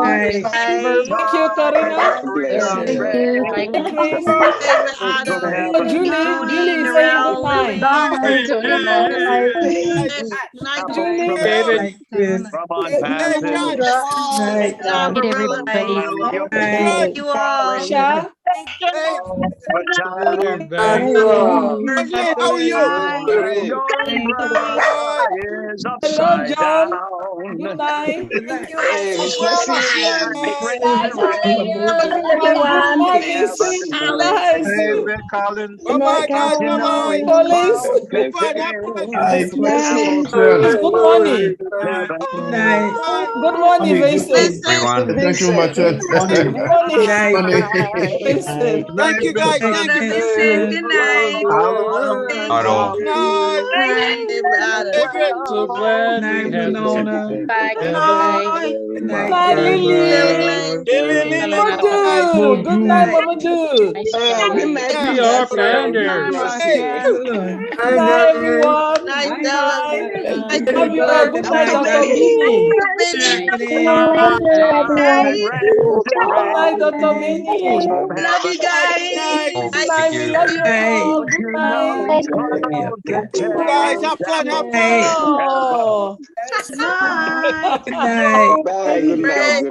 Speaker 3: Thank you, Karina.
Speaker 20: God bless you.
Speaker 10: Thank you.
Speaker 3: Hey, Chris.
Speaker 16: Favorite Adam.
Speaker 3: Oh, Julie. Julie is saying good
Speaker 16: Narelle,
Speaker 3: night.
Speaker 16: Lily. Night,
Speaker 3: Julie.
Speaker 8: From ONPASSIVE.
Speaker 10: Good
Speaker 16: Barbarella.
Speaker 10: everybody.
Speaker 16: Thank you all.
Speaker 3: Aisha.
Speaker 8: How are you? Is
Speaker 3: Hello,
Speaker 8: upside
Speaker 3: John.
Speaker 8: down.
Speaker 3: Good night.
Speaker 20: Hey, Miss Leslie.
Speaker 3: Good morning, sweet nice.
Speaker 2: Bye bye, guys. Bye bye.
Speaker 3: Collins.
Speaker 20: Miss Leslie.
Speaker 3: Collins, good morning.
Speaker 2: Bye.
Speaker 3: Good morning, Vincent.
Speaker 4: Thank you,
Speaker 20: Vincent.
Speaker 4: Martin.
Speaker 3: Good morning,
Speaker 4: Morning.
Speaker 3: Vincent.
Speaker 2: Thank you, guys. Thank
Speaker 16: Brother
Speaker 2: you.
Speaker 16: Vincent, good night. Thank
Speaker 2: Good
Speaker 16: you.
Speaker 2: night.
Speaker 16: Favorite Adam.
Speaker 9: Bye,
Speaker 2: Good
Speaker 9: guys.
Speaker 2: night.
Speaker 3: Good night, Lily.
Speaker 2: Night.
Speaker 3: Mamadou. Good night, Mamadou.
Speaker 20: Good night,
Speaker 2: Yeah. Hey.
Speaker 3: Good night, everyone.
Speaker 16: Night,
Speaker 3: Good
Speaker 16: Della.
Speaker 3: night.
Speaker 16: Night,
Speaker 3: Love you all. Good night, Dr. Beanie.
Speaker 16: Vinny.
Speaker 3: Good night, Dr. Beanie.
Speaker 16: Love you guys.
Speaker 2: Night.
Speaker 3: Good night. We love you all. Good night.
Speaker 2: You guys have fun. Have fun.
Speaker 3: Oh.
Speaker 20: Bye. Good night. Good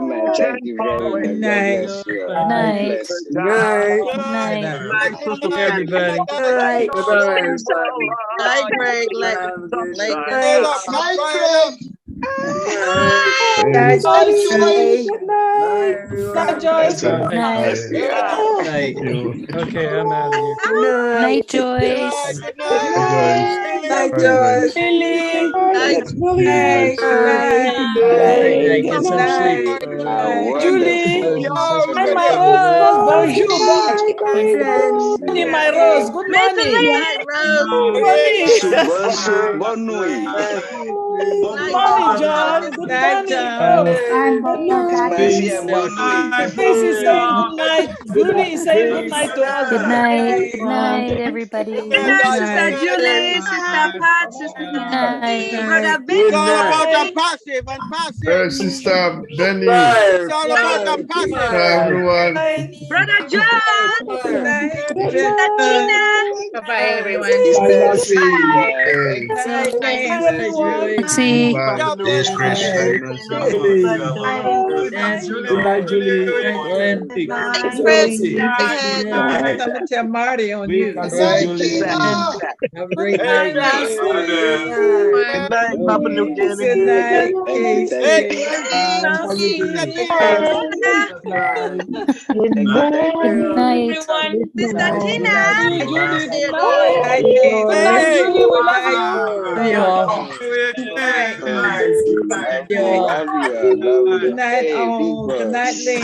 Speaker 20: night. Thank you very much. God bless you.
Speaker 10: Good
Speaker 20: God
Speaker 10: night.
Speaker 20: bless you.
Speaker 10: Good night.
Speaker 16: Night, Greg.
Speaker 2: Stand up.
Speaker 16: Night,
Speaker 2: Stand up.
Speaker 3: Joyce. Good night. Night, Joyce.
Speaker 10: Good night.
Speaker 4: Thank you.
Speaker 10: Good night, Joyce.
Speaker 2: Good night.
Speaker 4: Joyce.
Speaker 3: Lily.
Speaker 16: night.
Speaker 3: Good night. Julie.
Speaker 20: Wonderful.
Speaker 3: And my Rose. Bonjour. Good morning, my Rose. Good morning.
Speaker 16: Night, Rose.
Speaker 3: Good morning.
Speaker 20: Bonne nuit.
Speaker 3: Good morning, John. Good morning. Oh,
Speaker 20: Miss Marcy and bonne nuit.
Speaker 3: Chris is saying good night. Julie is saying good night to us.
Speaker 10: Good night. Good night, everybody.
Speaker 16: Good night, Sister Julie, Sister Pat, Sister
Speaker 10: Good night.
Speaker 16: Brother
Speaker 2: It's all
Speaker 16: Vincent.
Speaker 2: about the passive and passive.
Speaker 4: Sister Benny.
Speaker 2: It's all about the
Speaker 4: Sister
Speaker 2: passive.
Speaker 4: everyone.
Speaker 16: Brother John. Sister Tina.
Speaker 9: Bye-bye, everyone.
Speaker 20: Miss Nancy.
Speaker 4: Hey.
Speaker 3: Hi, everyone.
Speaker 10: See.
Speaker 2: God bless you.
Speaker 3: Good night, Julie.
Speaker 16: Chris, go ahead.
Speaker 17: Thank you, Ma.
Speaker 3: Good night, Nancy.
Speaker 11: Good night, Papa New Guinea.
Speaker 20: Thank you. Thank
Speaker 2: Hey,
Speaker 20: you.
Speaker 10: Good night.
Speaker 16: Sister Tina.
Speaker 3: Julie, good night.
Speaker 2: hey,
Speaker 3: Good night,
Speaker 2: hey.
Speaker 3: Julie. We love you.
Speaker 20: Love you. Love you. Hey, big bro. Bless you.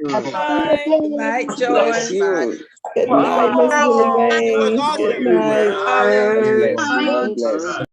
Speaker 2: That was awesome.
Speaker 20: God bless. God bless.